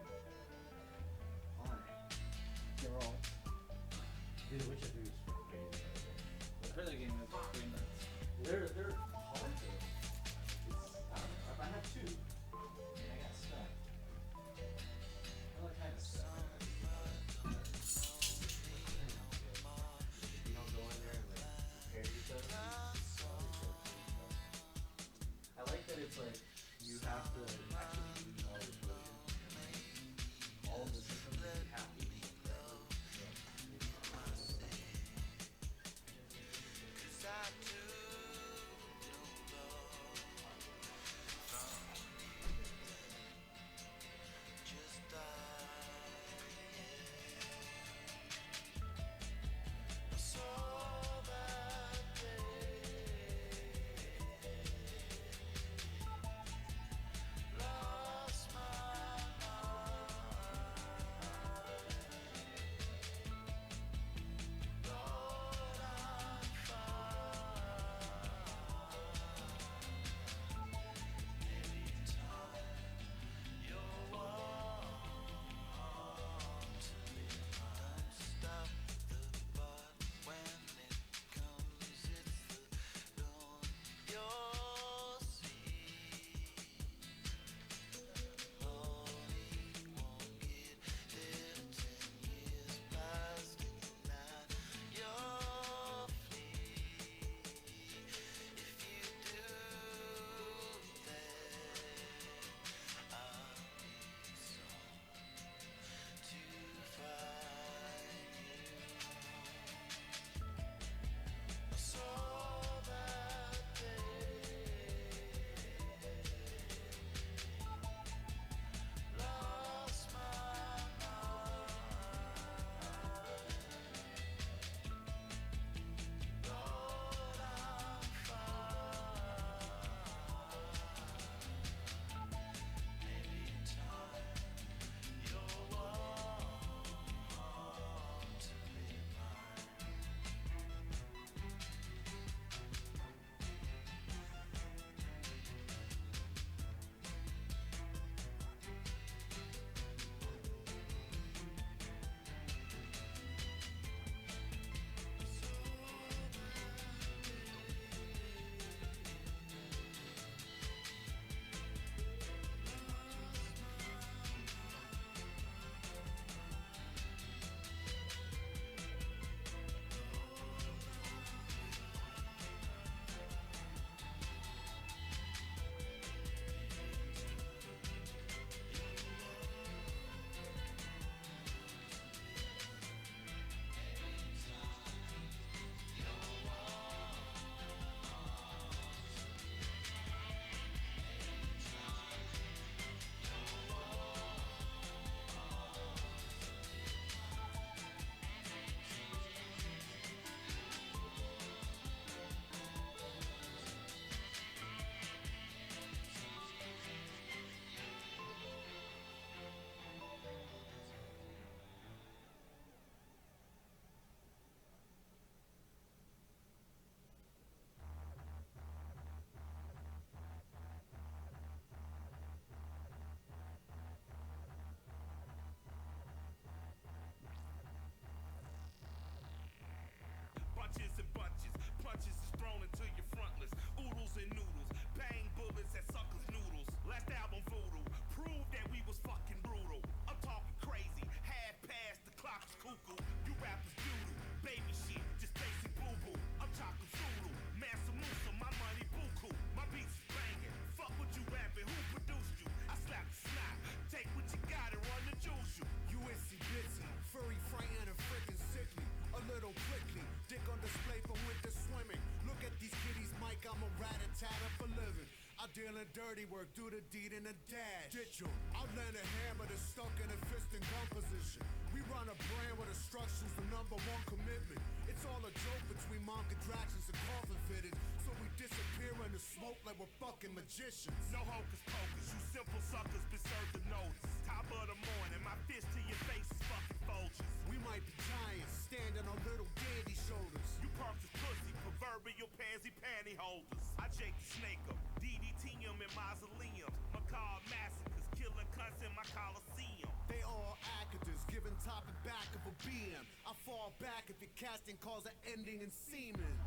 the dirty work, do the deed in a dash. Ditch 'em. Outland a hammer that's stuck in a fist and gun position. We run a brand where destruction's the #1 commitment. It's all a joke between mom contractions and coffin fittings. So we disappear in the smoke like we're fucking magicians. No hocus pocus, you simple suckers been served the notice. Top of the morning, my fist to your face is fucking Folgers. We might be giants, standing on little dandy shoulders. You punks is pussy, proverbial pansy panty holders. I Jake the Snake 'em, DDT 'em in mausoleums. Macabre massacres, killing cunts in my coliseum. They all actors, giving topic back of a BM. I fall back if your casting calls are ending in semen.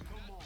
Come on.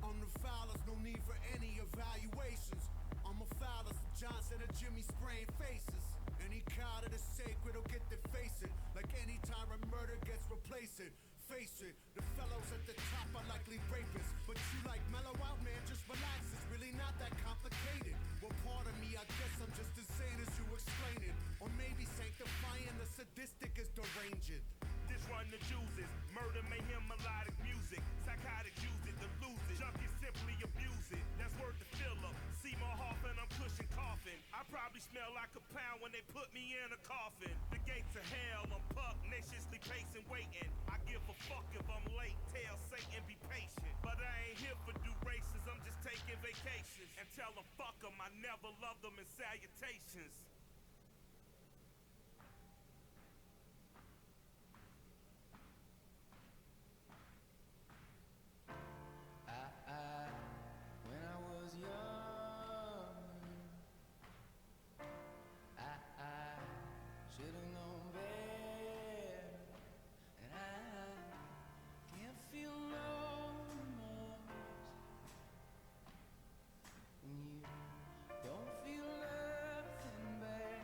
I'm the foulest, no need for any evaluations. I'm a foulest, Johnson or Jimmy spraying faces. Any cow that is sacred will get their face it. Like any time a murder gets replaced it. Face it, the fellows at the top are likely rapists. But you like mellow out, man, just relax. It's really not that complicated. Well, part of me, I guess I'm just as sane as you explain it. Or maybe sanctifying the sadistic is deranged. This run the juices, murder, mayhem, melodic music. Psychotic use it to lose it. Junkies simply abuse it. That's worth the fill up. Seymour Hoffman, I'm pushing coffin. I probably smell like a pound when they put me in a coffin. The gates of hell, I'm pugnaciously pacing, waiting. I give a fuck if I'm late. Tell Satan be patient. But I ain't here for do races, I'm just taking vacations. And tell them fuck them, I never loved them in salutations. When I was young, I should have known better, and I can't feel no remorse when you don't feel nothing bad.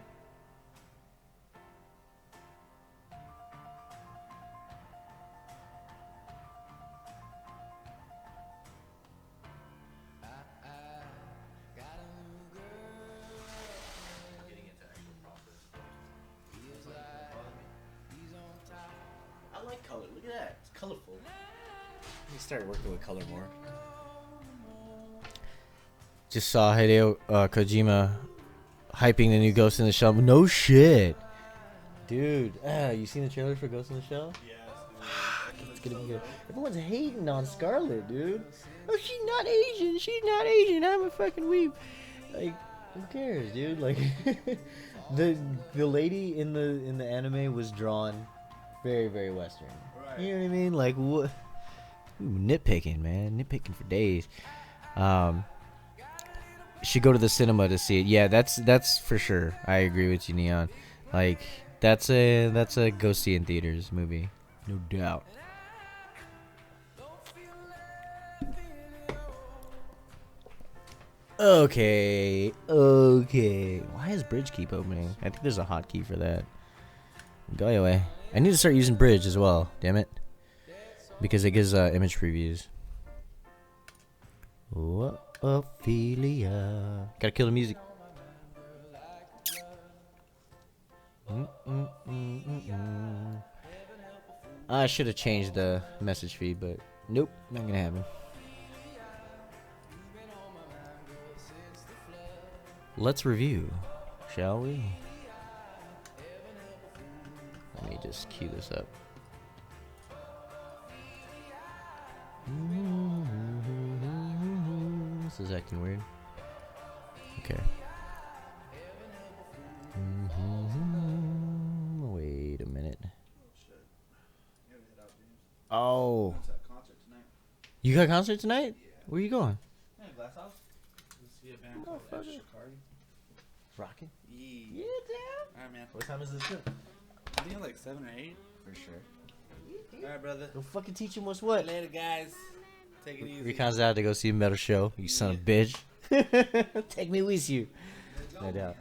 I got a new girl. Getting into actual process. Feels like he's on top. I like color. Look at that. It's colorful. We started working with color more. Just saw Hideo Kojima hyping the new Ghost in the Shell. No shit. Dude, you seen the trailer for Ghost in the Shell? Yes, dude. It's gonna be good. Everyone's hating on Scarlet, dude. Oh, she's not Asian. She's not Asian. I'm a fucking weeb. Like, who cares, dude? Like, the lady in the anime was drawn very, very Western. Right. You know what I mean? Like, what? Nitpicking, man. Nitpicking for days. Should go to the cinema to see it. Yeah, that's for sure. I agree with you, Neon. Like, that's a go see in theaters movie, no doubt. Okay. Why does Bridge keep opening? I think there's a hotkey for that. Go away. I need to start using Bridge as well. Damn it. Because it gives image previews. Ophelia. Gotta kill the music. I should have changed the message feed, but nope, not gonna happen. Let's review, shall we? Let me just cue this up. This is acting weird. Okay. Wait a minute. Shit. You gotta head out, James. Oh, It's at concert tonight. you got a concert tonight? Yeah. Where you going? Yeah, Glass House. Let's see a band Oh, called fuck F. it. Shikari. Rocking. Yeah. damn. Alright, man. What time is this show? I think like 7 or 8. For sure. Alright, brother. Go fucking teach him what's what. Later, guys. Take it easy. Recon's out to go see a metal show. You son of a bitch. Take me with you. No doubt.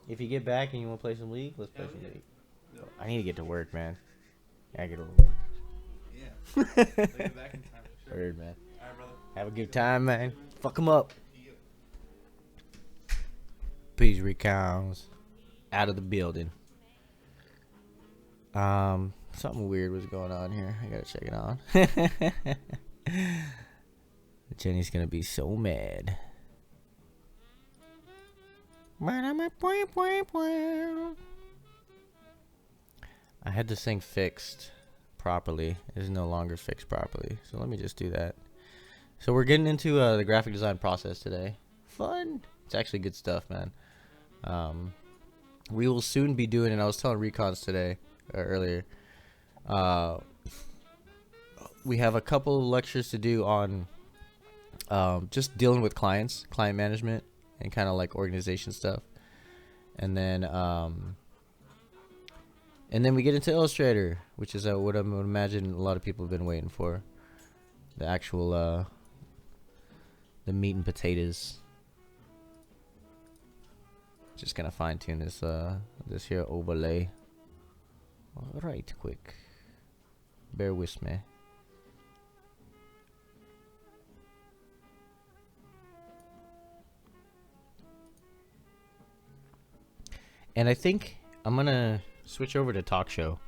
If you get back and you want to play some League, let's play some League. I need to get to work, man. I gotta get to work. Yeah. Take it back in time. For sure. Word, man. Alright, brother. Have a good time, man. Fuck 'em up. Peace, Recons. out of the building. Something weird was going on here. I gotta check it out. Jenny's gonna be so mad. I had to sing fixed properly. It is no longer fixed properly. So let me just do that. So we're getting into the graphic design process today. Fun. It's actually good stuff, man. We will soon be doing, and I was telling Recons today, earlier, we have a couple of lectures to do on just dealing with clients, client management, and kind of like organization stuff. And then we get into Illustrator, which is what I would imagine a lot of people have been waiting for. The actual, the meat and potatoes. Just gonna fine tune this, this here overlay. Right quick. Bear with me. And I think I'm gonna switch over to talk show.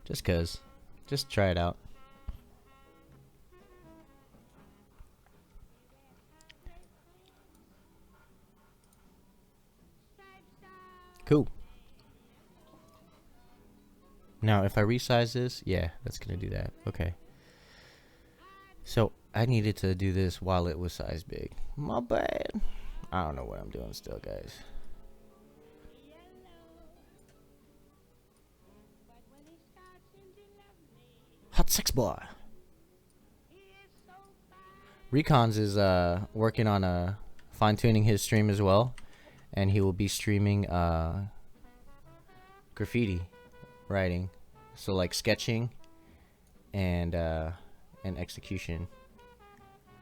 Just cause. Just try it out. Cool. Now, if I resize this, yeah, that's gonna do that. Okay. So, I needed to do this while it was size big. My bad. I don't know what I'm doing still, guys. Hot sex boy. Recons is working on fine-tuning his stream as well, and he will be streaming graffiti writing, so like sketching and execution,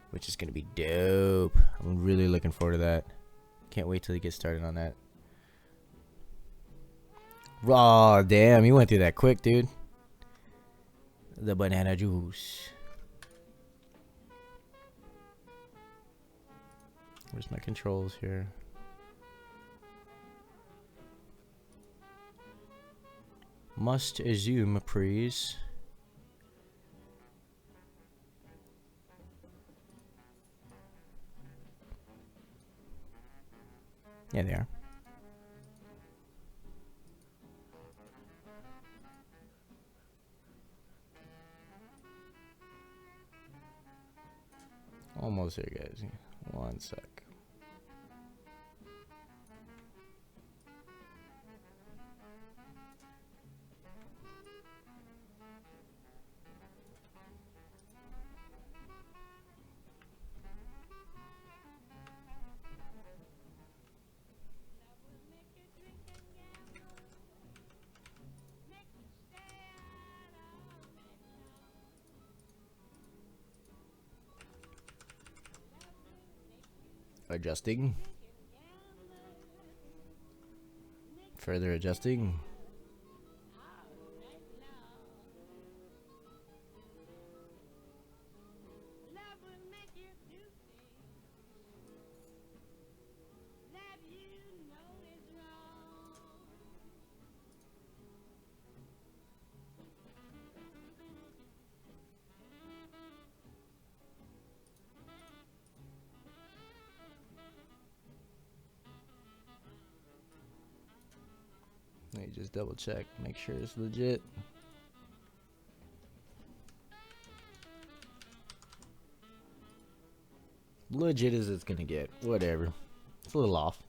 which is gonna be dope. I'm really looking forward to that. Can't wait till he gets started on that. Raw, damn, you went through that quick, dude. The banana juice. Where's my controls here? Must assume, please. Yeah, they are. Almost there, guys. One sec. Adjusting. Further adjusting. Let me just double check, make sure it's legit. Legit as it's gonna get. Whatever. It's a little off.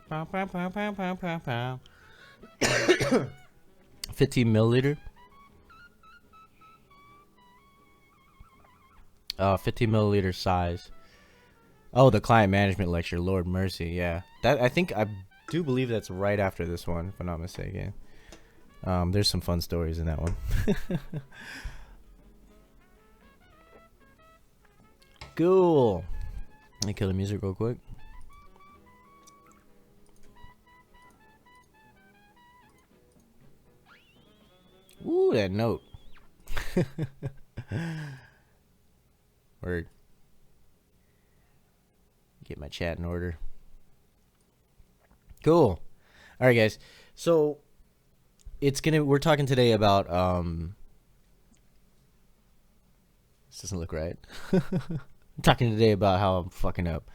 Pow, pow, pow, pow, pow, pow, pow. 15 milliliter. 15 milliliter size. Oh, the client management lecture. Lord mercy, yeah. That I do believe that's right after this one, if I'm not mistaken. There's some fun stories in that one. Cool. Let me kill the music real quick. Ooh, that note. Word. Get my chat in order. Cool. All right, guys. So we're talking today about this doesn't look right. I'm talking today about how I'm fucking up.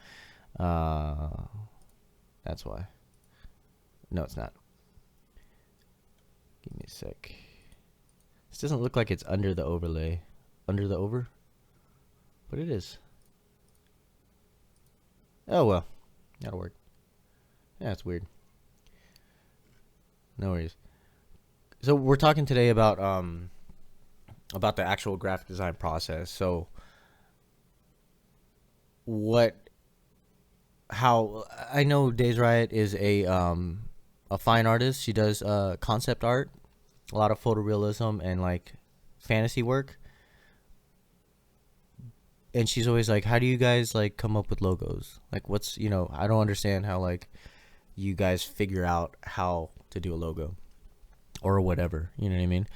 That's why. No, it's not. Give me a sec. This doesn't look like it's under the overlay. Under the over? But it is. Oh well. That'll work. Yeah, it's weird. No worries. So we're talking today about the actual graphic design process. So how I know Days Riot is a fine artist. She does concept art, a lot of photorealism and like fantasy work. And she's always like, how do you guys like come up with logos? Like what's, I don't understand how like you guys figure out how to do a logo or whatever, you know what I mean?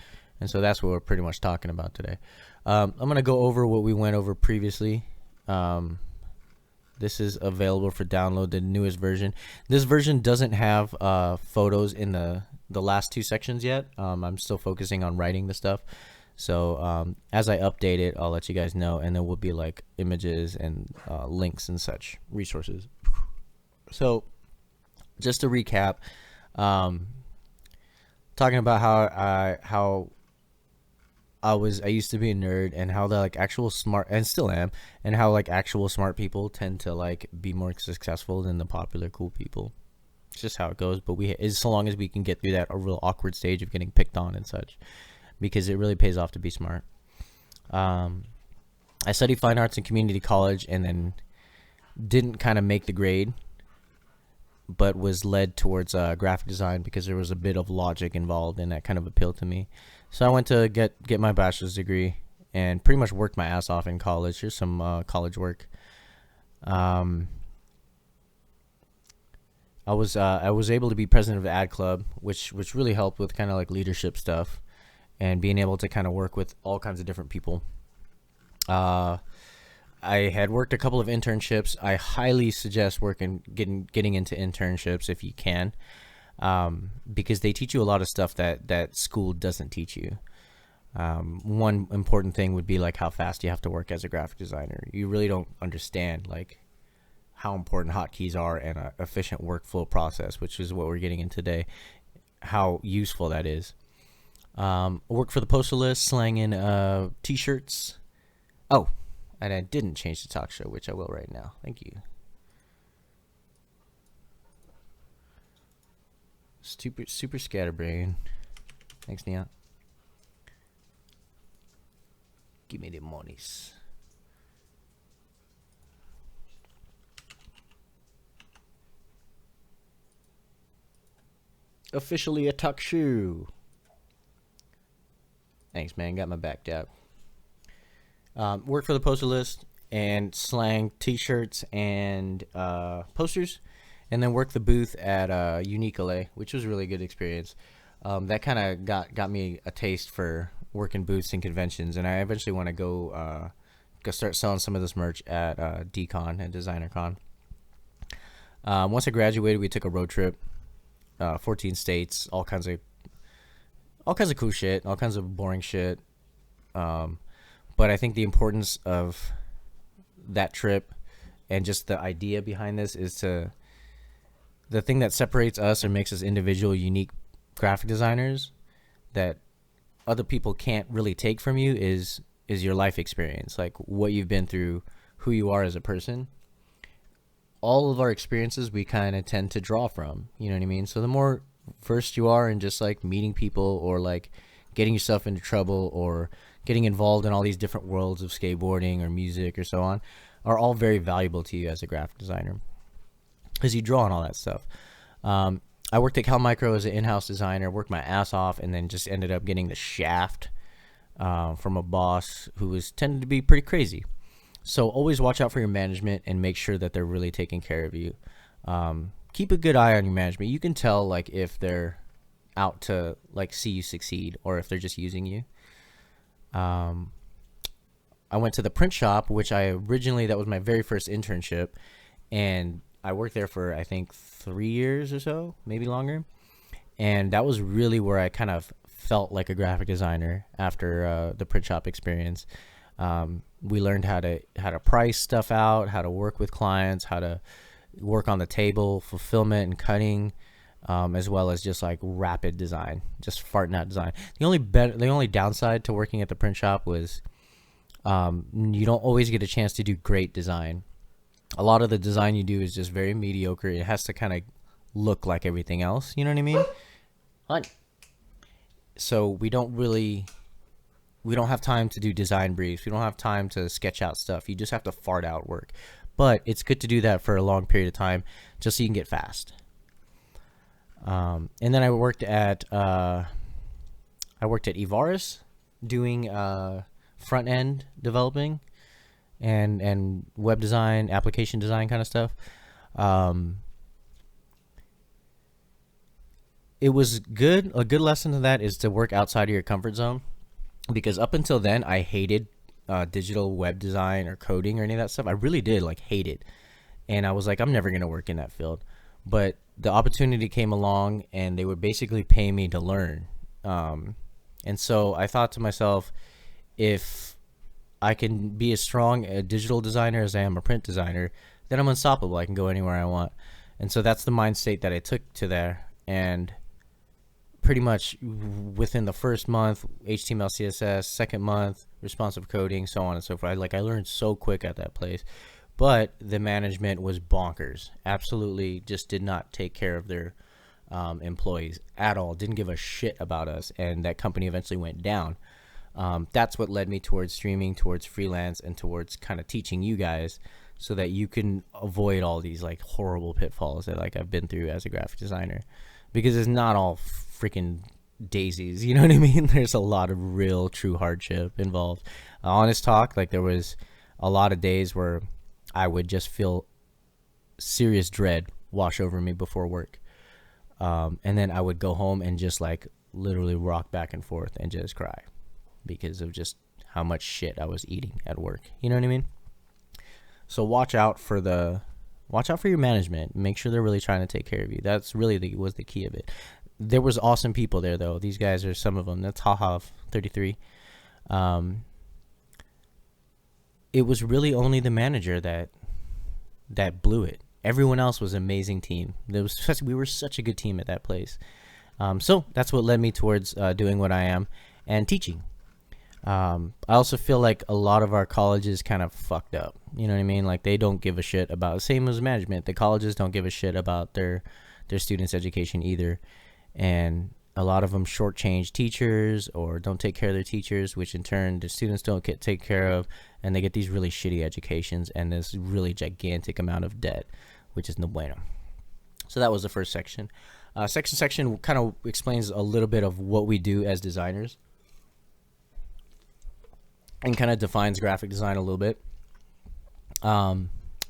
And so that's what we're pretty much talking about today. I'm going to go over what we went over previously. This is available for download, the newest version. This version doesn't have photos in the last two sections yet. I'm still focusing on writing the stuff. So as I update it, I'll let you guys know, and there will be like images and links and such resources. So just to recap, talking about how I used to be a nerd, and how the like actual smart, and still am, and how like actual smart people tend to like be more successful than the popular cool people. It's just how it goes. But so long as we can get through that a real awkward stage of getting picked on and such, because it really pays off to be smart. I studied fine arts in community college, and then didn't kind of make the grade, but was led towards graphic design because there was a bit of logic involved, and that kind of appealed to me. So I went to get my bachelor's degree and pretty much worked my ass off in college. Here's some college work. I was able to be president of the ad club, which really helped with kind of like leadership stuff and being able to kind of work with all kinds of different people. I had worked a couple of internships. I highly suggest getting into internships if you can, because they teach you a lot of stuff that school doesn't teach you. One important thing would be like how fast you have to work as a graphic designer. You really don't understand like how important hotkeys are and an efficient workflow process, which is what we're getting in today, how useful that is. Work for the Postal List, slanging t-shirts. Oh, and I didn't change the talk show, which I will right now. Thank you. Super scatterbrain. Thanks, Neon. Give me the monies. Officially a talk show. Thanks, man. Got my back dab. Work for the Postal List and slang t-shirts and posters, and then work the booth at Unique LA, which was a really good experience. That kind of got me a taste for working booths and conventions, and I eventually want to go start selling some of this merch at DCon and DesignerCon. Once I graduated, we took a road trip, 14 states, all kinds of cool shit, all kinds of boring shit. But I think the importance of that trip and just the idea behind this is the thing that separates us or makes us individual, unique graphic designers that other people can't really take from you is your life experience, like what you've been through, who you are as a person. All of our experiences we kind of tend to draw from, you know what I mean? So the more versed you are in just like meeting people or like getting yourself into trouble or getting involved in all these different worlds of skateboarding or music or so on, are all very valuable to you as a graphic designer because you draw on all that stuff. I worked at Cal Micro as an in-house designer, worked my ass off, and then just ended up getting the shaft from a boss who tended to be pretty crazy. So always watch out for your management and make sure that they're really taking care of you. Keep a good eye on your management. You can tell like if they're out to like see you succeed, or if they're just using you. I went to the print shop, which that was my very first internship, and I worked there for I think 3 years or so, maybe longer. And that was really where I kind of felt like a graphic designer after the print shop experience. We learned how to price stuff out, how to work with clients, how to work on the table, fulfillment and cutting, as well as just like rapid design, just farting out design. The only downside to working at the print shop was you don't always get a chance to do great design. A lot of the design you do is just very mediocre. It has to kind of look like everything else. You know what I mean? So we don't have time to do design briefs. We don't have time to sketch out stuff. You just have to fart out work. But it's good to do that for a long period of time just so you can get fast. And then I worked at Evaris doing front end developing and web design, application design kind of stuff. It was good. A good lesson to that is to work outside of your comfort zone, because up until then I hated digital web design or coding or any of that stuff. I really did hate it, and I was like, I'm never gonna work in that field. But the opportunity came along, and they would basically pay me to learn. And so I thought to myself, if I can be as strong a digital designer as I am a print designer, then I'm unstoppable. I can go anywhere I want. And so that's the mind state that I took to there. And pretty much within the first month, HTML, CSS, second month, responsive coding, so on and so forth. I learned so quick at that place. But the management was bonkers. Absolutely just did not take care of their employees at all. Didn't give a shit about us. And that company eventually went down. That's what led me towards streaming, towards freelance, and towards kind of teaching you guys so that you can avoid all these horrible pitfalls that I've been through as a graphic designer. Because it's not all freaking daisies, you know what I mean? There's a lot of real, true hardship involved. Honest talk, there was a lot of days where I would just feel serious dread wash over me before work. And then I would go home and just literally rock back and forth and just cry because of just how much shit I was eating at work. You know what I mean? So watch out for your management. Make sure they're really trying to take care of you. That's really was the key of it. There was awesome people there, though. These guys are some of them. That's Haha 33. It was really only the manager that blew it. Everyone else was an amazing team. We were such a good team at that place. So that's what led me towards doing what I am and teaching. I also feel like a lot of our colleges kind of fucked up. You know what I mean? They don't give a shit about, same as management. The colleges don't give a shit about their students' education either. And a lot of them shortchange teachers or don't take care of their teachers, which in turn the students don't get taken care of, and they get these really shitty educations and this really gigantic amount of debt, which is no bueno. So that was the first section. Section kind of explains a little bit of what we do as designers and kind of defines graphic design a little bit.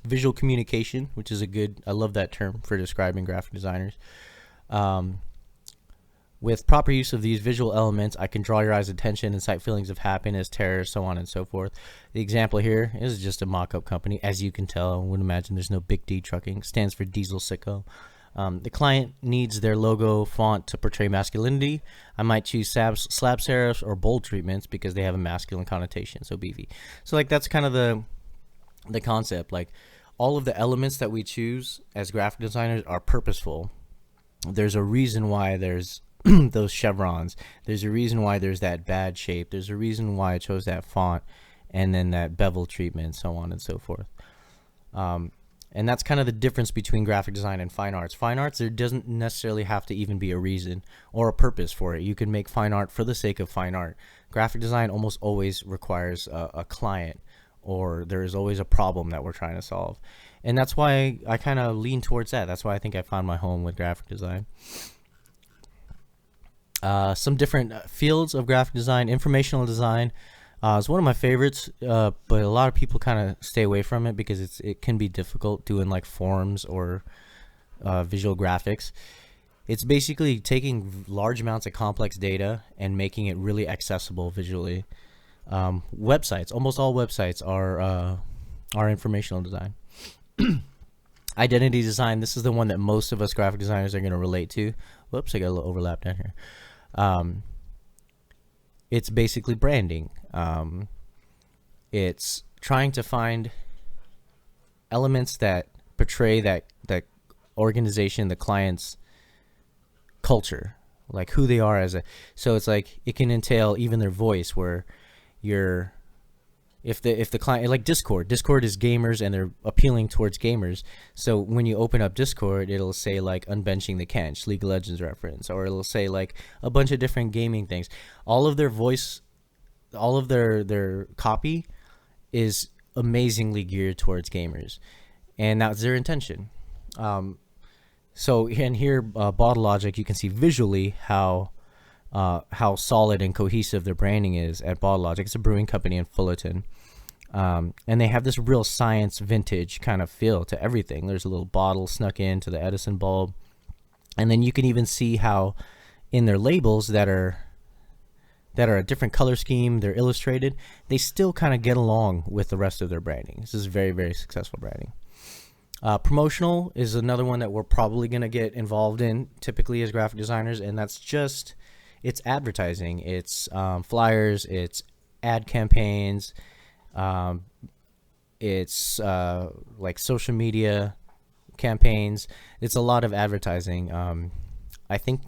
Visual communication, which is I love that term for describing graphic designers. With proper use of these visual elements, I can draw your eyes' attention, incite feelings of happiness, terror, so on and so forth. The example here is just a mock-up company. As you can tell, I would imagine there's no Big D Trucking. It stands for Diesel Sicko. The client needs their logo font to portray masculinity. I might choose slab serifs or bold treatments because they have a masculine connotation, so BV. So that's kind of the concept. All of the elements that we choose as graphic designers are purposeful. There's a reason why there's those chevrons. There's a reason why there's that bad shape. There's a reason why I chose that font and then that bevel treatment, so on and so forth. And that's kind of the difference between graphic design and fine arts. Fine arts, there doesn't necessarily have to even be a reason or a purpose for it. You can make fine art for the sake of fine art. Graphic design almost always requires a client, or there is always a problem that we're trying to solve. And that's why I kind of lean towards that. That's why I think I found my home with graphic design. Some different fields of graphic design. Informational design is one of my favorites, but a lot of people kind of stay away from it because it can be difficult doing forms or visual graphics. It's basically taking large amounts of complex data and making it really accessible visually. Websites, almost all websites are informational design. Identity design, this is the one that most of us graphic designers are going to relate to. Whoops, I got a little overlap down here. It's basically branding. It's trying to find elements that portray that organization, the client's culture, like who they are as a. So it's like it can entail even their voice, where you're, if the client, like Discord is gamers and they're appealing towards gamers. So when you open up Discord, it'll say like unbenching the Kench, League of Legends reference, or it'll say like a bunch of different gaming things. All of their voice, all of their copy is amazingly geared towards gamers, and that's their intention. So in here, Bottle Logic, you can see visually how solid and cohesive their branding is at Bottle Logic. It's a brewing company in Fullerton. And they have this real science vintage kind of feel to everything. There's a little bottle snuck into the Edison bulb. And then you can even see how in their labels that are a different color scheme, they're illustrated, they still kind of get along with the rest of their branding. This is very, very successful branding. Promotional is another one that we're probably going to get involved in typically as graphic designers, and that's just, it's advertising. It's flyers, it's ad campaigns, it's like social media campaigns. It's a lot of advertising. I think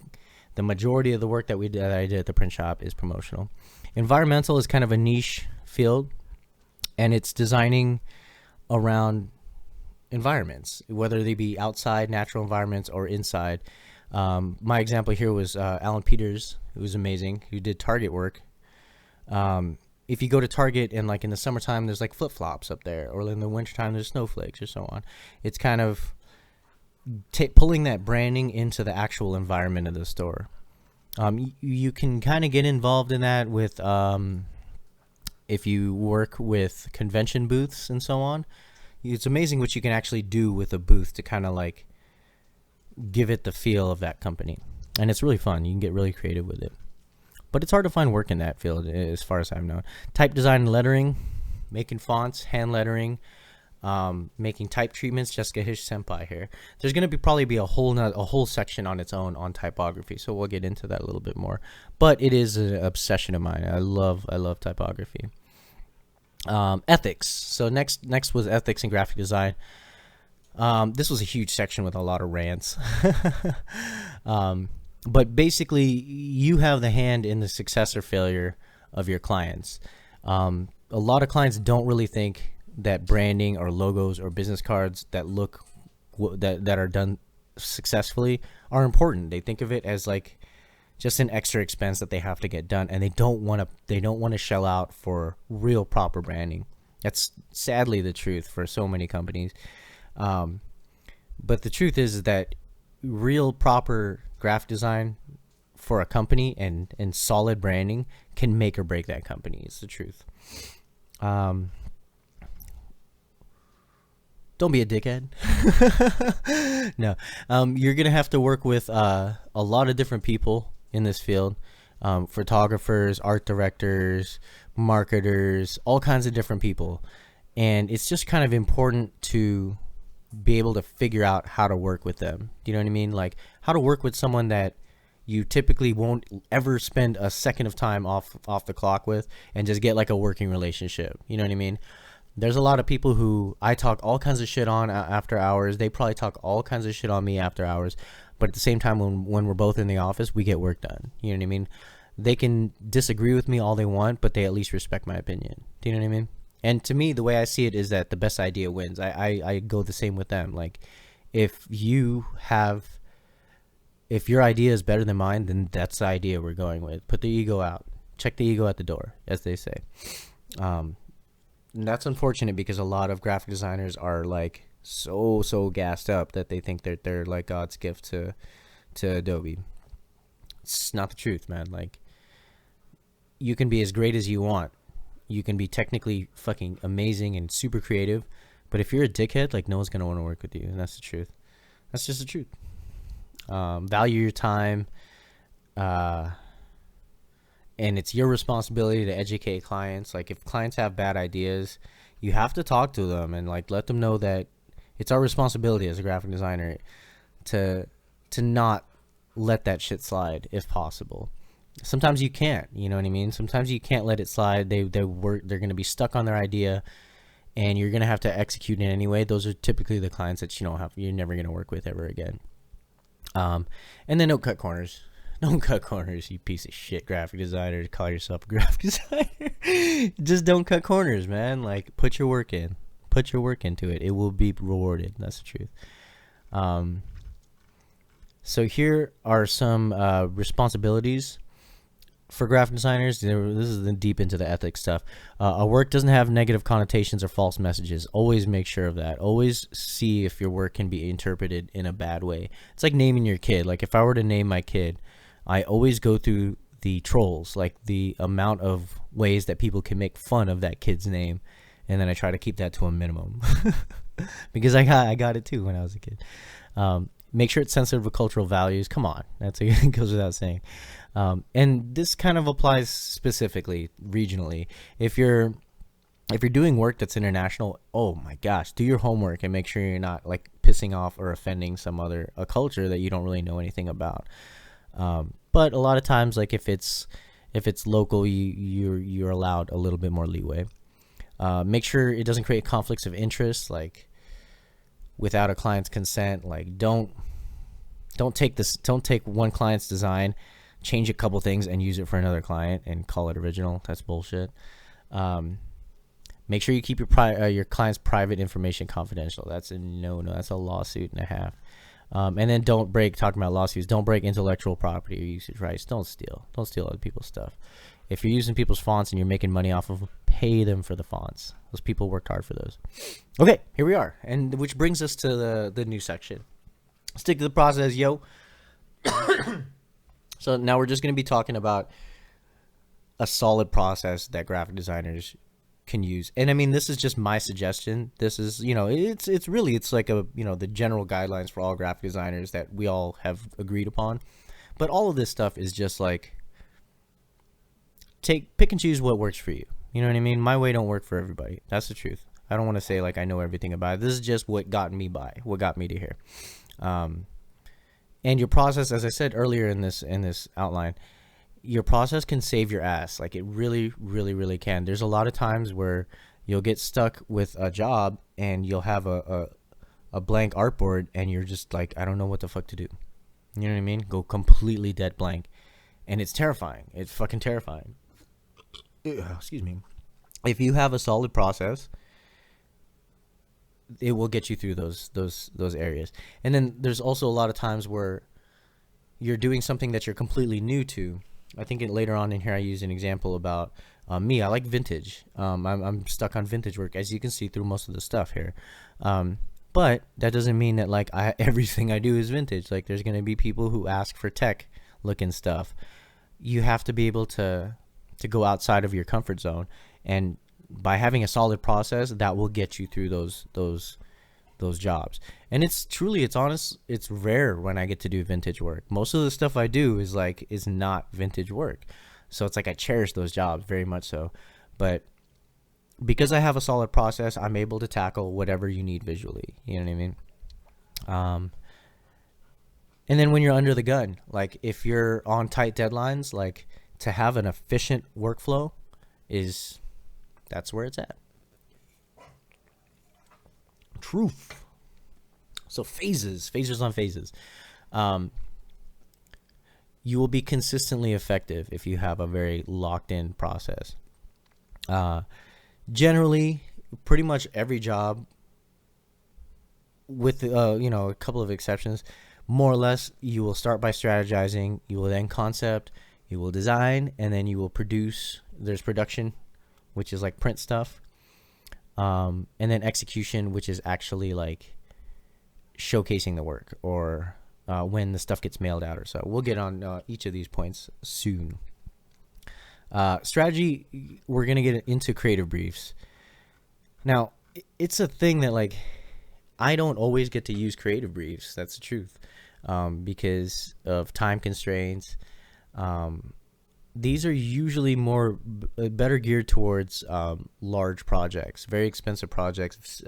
the majority of the work that I did at the print shop is promotional. Environmental is kind of a niche field, and it's designing around environments, whether they be outside natural environments or inside. My example here was Alan Peters, who was amazing, who did Target work. If you go to Target and like in the summertime, there's like flip-flops up there, or in the wintertime, there's snowflakes or so on. It's kind of pulling that branding into the actual environment of the store. You can kind of get involved in that with if you work with convention booths and so on. It's amazing what you can actually do with a booth to kind of like give it the feel of that company, and it's really fun. You can get really creative with it, but it's hard to find work in that field as far as I've known. Type design and lettering, making fonts, hand lettering, making type treatments. Jessica Hish senpai here. There's going to probably be a whole section on its own on typography, so we'll get into that a little bit more. But it is an obsession of mine. I love typography. Ethics. So next was ethics in graphic design. This was a huge section with a lot of rants. But basically, you have the hand in the success or failure of your clients. A lot of clients don't really think that branding or logos or business cards that that are done successfully are important. They think of it as like just an extra expense that they have to get done, and they don't want to shell out for real proper branding. That's sadly the truth for so many companies. But the truth is that real proper graphic design for a company and solid branding can make or break that company. It's the truth. Don't be a dickhead. No. You're going to have to work with a lot of different people in this field. Photographers, art directors, marketers, all kinds of different people. And it's just kind of important to be able to figure out how to work with them. Do you know what I mean? Like how to work with someone that you typically won't ever spend a second of time off the clock with, and just get like a working relationship. You know what I mean? There's a lot of people who I talk all kinds of shit on after hours. They probably talk all kinds of shit on me after hours. But at the same time, when we're both in the office, we get work done. You know what I mean? They can disagree with me all they want, but they at least respect my opinion. Do you know what I mean? And to me, the way I see it is that the best idea wins. I go the same with them. Like, if your idea is better than mine, then that's the idea we're going with. Put the ego out. Check the ego at the door, as they say. And that's unfortunate because a lot of graphic designers are like so gassed up that they think they're like God's gift to Adobe. It's not the truth, man. Like, you can be as great as you want. You can be technically fucking amazing and super creative, but if you're a dickhead, like, no one's gonna want to work with you, and that's the truth. That's just the truth. Value your time. And it's your responsibility to educate clients. Like, if clients have bad ideas, you have to talk to them and like let them know that it's our responsibility as a graphic designer to not let that shit slide if possible. Sometimes you can't, you know what I mean? Sometimes you can't let it slide. They're going to be stuck on their idea, and you're going to have to execute it anyway. Those are typically the clients that you're never going to work with ever again. And then don't cut corners. Don't cut corners, you piece of shit graphic designer. Call yourself a graphic designer. Just don't cut corners, man. Like, put your work in. Put your work into it. It will be rewarded. That's the truth. So here are some responsibilities for graphic designers. This is deep into the ethics stuff. A work doesn't have negative connotations or false messages. Always make sure of that. Always see if your work can be interpreted in a bad way. It's like naming your kid. Like, if I were to name my kid, I always go through the trolls, like the amount of ways that people can make fun of that kid's name, and then I try to keep that to a minimum because I got it too when I was a kid. Make sure it's sensitive to cultural values. Come on, it goes without saying. And this kind of applies specifically regionally. If you're doing work that's international, oh my gosh, do your homework and make sure you're not like pissing off or offending a culture that you don't really know anything about. But a lot of times, like if it's local, you're allowed a little bit more leeway. Make sure it doesn't create conflicts of interest, like without a client's consent. Like, don't take one client's design, change a couple things, and use it for another client and call it original. That's bullshit. Make sure you keep your client's private information confidential. That's a no. That's a lawsuit and a half. And then talking about lawsuits, don't break intellectual property or usage rights. Don't steal other people's stuff. If you're using people's fonts and you're making money off of them, pay them for the fonts. Those people worked hard for those. Okay, here we are. And which brings us to the new section. Stick to the process, yo. So now we're just going to be talking about a solid process that graphic designers can use. And I mean, this is just my suggestion. This is, it's like the general guidelines for all graphic designers that we all have agreed upon. But all of this stuff is just like, pick and choose what works for you. You know what I mean? My way don't work for everybody. That's the truth. I don't want to say like I know everything about it. This is just what got me to here. And your process, as I said earlier in this outline, your process can save your ass. Like, it really, really, really can. There's a lot of times where you'll get stuck with a job and you'll have a blank artboard and you're just like, I don't know what the fuck to do. You know what I mean? Go completely dead blank. And it's terrifying. It's fucking terrifying. Excuse me. If you have a solid process, it will get you through those areas. And then there's also a lot of times where you're doing something that you're completely new to. I think later on in here I use an example about me. I like vintage. I'm stuck on vintage work, as you can see through most of the stuff here. But that doesn't mean that like everything I do is vintage. Like, there's going to be people who ask for tech looking stuff. You have to be able to go outside of your comfort zone, and by having a solid process, that will get you through those jobs. And it's rare when I get to do vintage work. Most of the stuff I do is not vintage work. So it's like I cherish those jobs very much so. But because I have a solid process, I'm able to tackle whatever you need visually. You know what I mean? And then when you're under the gun, like if you're on tight deadlines, like to have an efficient workflow that's where it's at. Truth. So phases on phases. You will be consistently effective if you have a very locked in process. Generally, pretty much every job, with a couple of exceptions, more or less, you will start by strategizing. You will then concept. You will design, and then you will produce. There's production, which is like print stuff, and then execution, which is actually like showcasing the work, or when the stuff gets mailed out or so. We'll get on each of these points soon. Strategy, we're going to get into creative briefs. Now, it's a thing that like I don't always get to use creative briefs. That's the truth. because of time constraints. These are usually better geared towards large projects, very expensive projects.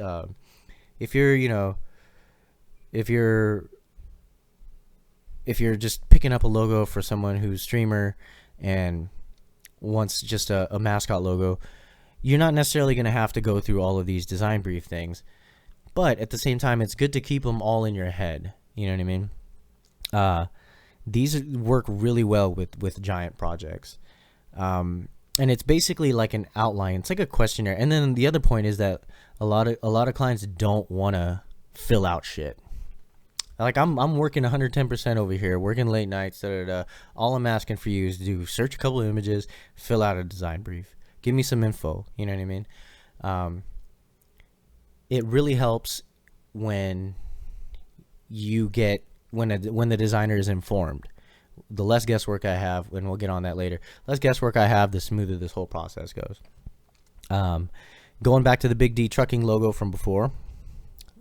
If you're just picking up a logo for someone who's streamer and wants just a mascot logo, you're not necessarily going to have to go through all of these design brief things. But at the same time, it's good to keep them all in your head. You know what I mean? These work really well with giant projects. And it's basically like an outline. It's like a questionnaire. And then the other point is that a lot of clients don't want to fill out shit. Like I'm working 110% over here, working late nights. All I'm asking for you is to search a couple of images, fill out a design brief, give me some info. You know what I mean? It really helps when when the designer is informed. The less guesswork I have, and we'll get on that later, less guesswork I have, the smoother this whole process goes. Going back to the Big D trucking logo from before,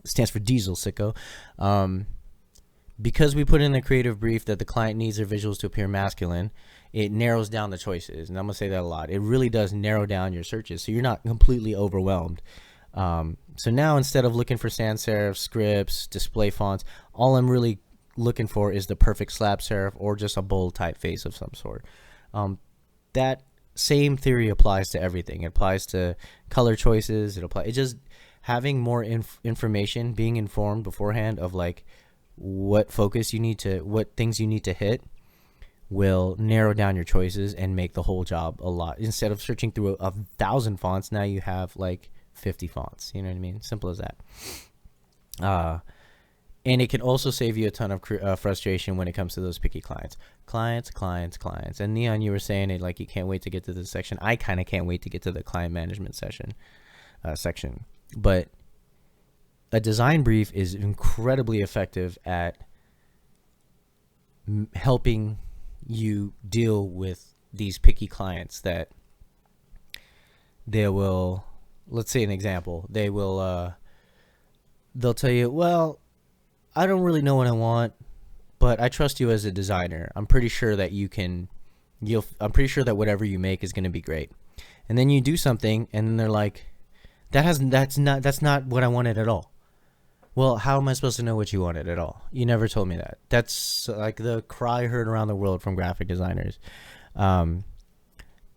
stands for diesel, sicko. Because we put in the creative brief that the client needs their visuals to appear masculine, it narrows down the choices. And I'm going to say that a lot. It really does narrow down your searches, so you're not completely overwhelmed. So now instead of looking for sans serif, scripts, display fonts, all I'm really looking for is the perfect slab serif or just a bold typeface of some sort. That same theory applies to everything. It applies to color choices. It just having more information, being informed beforehand of like what things you need to hit will narrow down your choices and make the whole job a lot. Instead of searching through 1,000 fonts, now you have like 50 fonts. You know what I mean? Simple as that. And it can also save you a ton of frustration when it comes to those picky clients. Clients. And Neon, you were saying it like you can't wait to get to this section. I kind of can't wait to get to the client management section. But a design brief is incredibly effective at helping you deal with these picky clients that they will, let's say an example, they'll tell you, well, I don't really know what I want, but I trust you as a designer. I'm pretty sure that I'm pretty sure that whatever you make is going to be great. And then you do something and then they're like, that's not what I wanted at all. Well, how am I supposed to know what you wanted at all? You never told me that. That's like the cry heard around the world from graphic designers.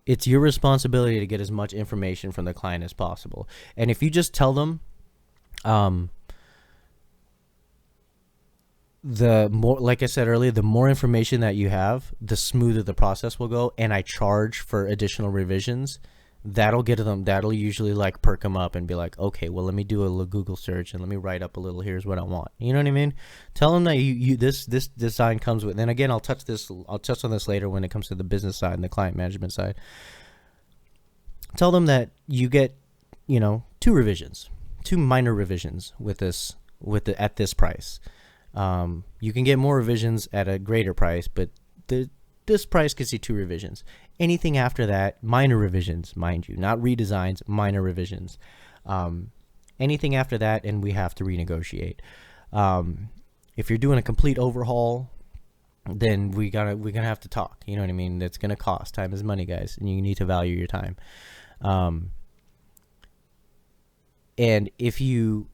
It's your responsibility to get as much information from the client as possible. And if you just tell them, the more, like I said earlier, the more information that you have, the smoother the process will go. And I charge for additional revisions. That'll usually like perk them up and be like, okay, well, let me do a little Google search and let me write up a little, here's what I want. You know what I mean? Tell them that this design comes with, and again, I'll touch on this later when it comes to the business side and the client management side. Tell them that you get, 2 minor revisions at this price. You can get more revisions at a greater price, but this price gets you 2 revisions. Anything after that, minor revisions, mind you, not redesigns, minor revisions. Anything after that, and we have to renegotiate. If you're doing a complete overhaul, then we're gonna have to talk. You know what I mean? That's gonna cost. Time is money, guys, and you need to value your time. And if you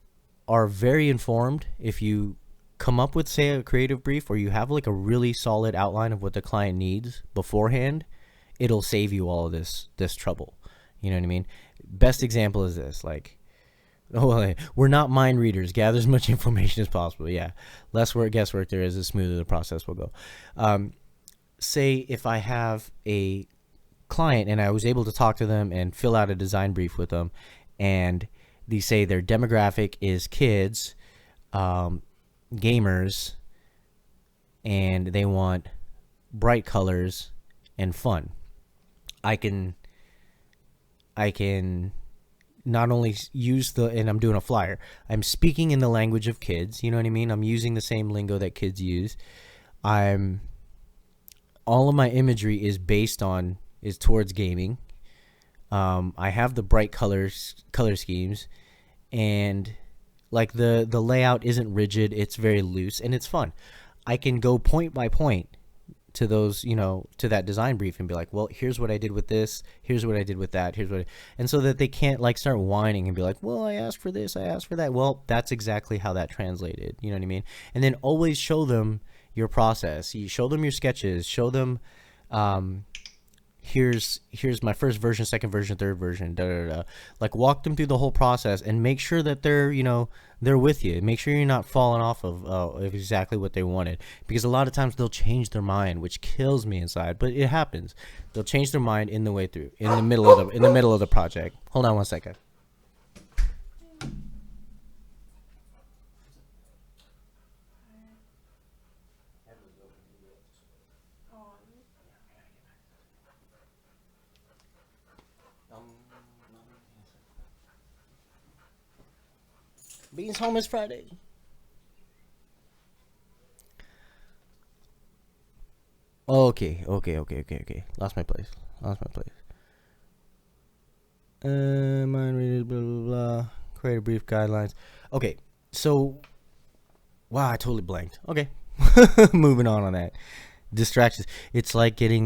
are very informed, if you come up with, say, a creative brief, or you have like a really solid outline of what the client needs beforehand, it'll save you all of this trouble. You know what I mean? Best example is this, like, we're not mind readers. Gather as much information as possible. Yeah. Less guesswork there is, the smoother the process will go. Say if I have a client and I was able to talk to them and fill out a design brief with them, and they say their demographic is kids, gamers, and they want bright colors and fun. I can not only use and I'm doing a flyer, I'm speaking in the language of kids, you know what I mean? I'm using the same lingo that kids use. All of my imagery is towards gaming. I have the bright color schemes, and like the layout isn't rigid, it's very loose and it's fun. I can go point by point to those, to that design brief and be like, well, here's what I did with this, here's what I did with that, and so that they can't like start whining and be like, well, I asked for this, I asked for that. Well, that's exactly how that translated. You know what I mean? And then always show them your process. You show them your sketches, show them, here's my first version, second version, third version, like walk them through the whole process and make sure that they're with you. Make sure you're not falling off of exactly what they wanted, because a lot of times they'll change their mind, which kills me inside, but it happens. They'll change their mind in the way through, in the middle of the project. Hold on one second. Beans home is Friday. Okay. Lost my place. Mind readers, blah, blah, blah. Create a brief guidelines. Okay, so, wow, I totally blanked. Okay, moving on that. Distractions. It's like getting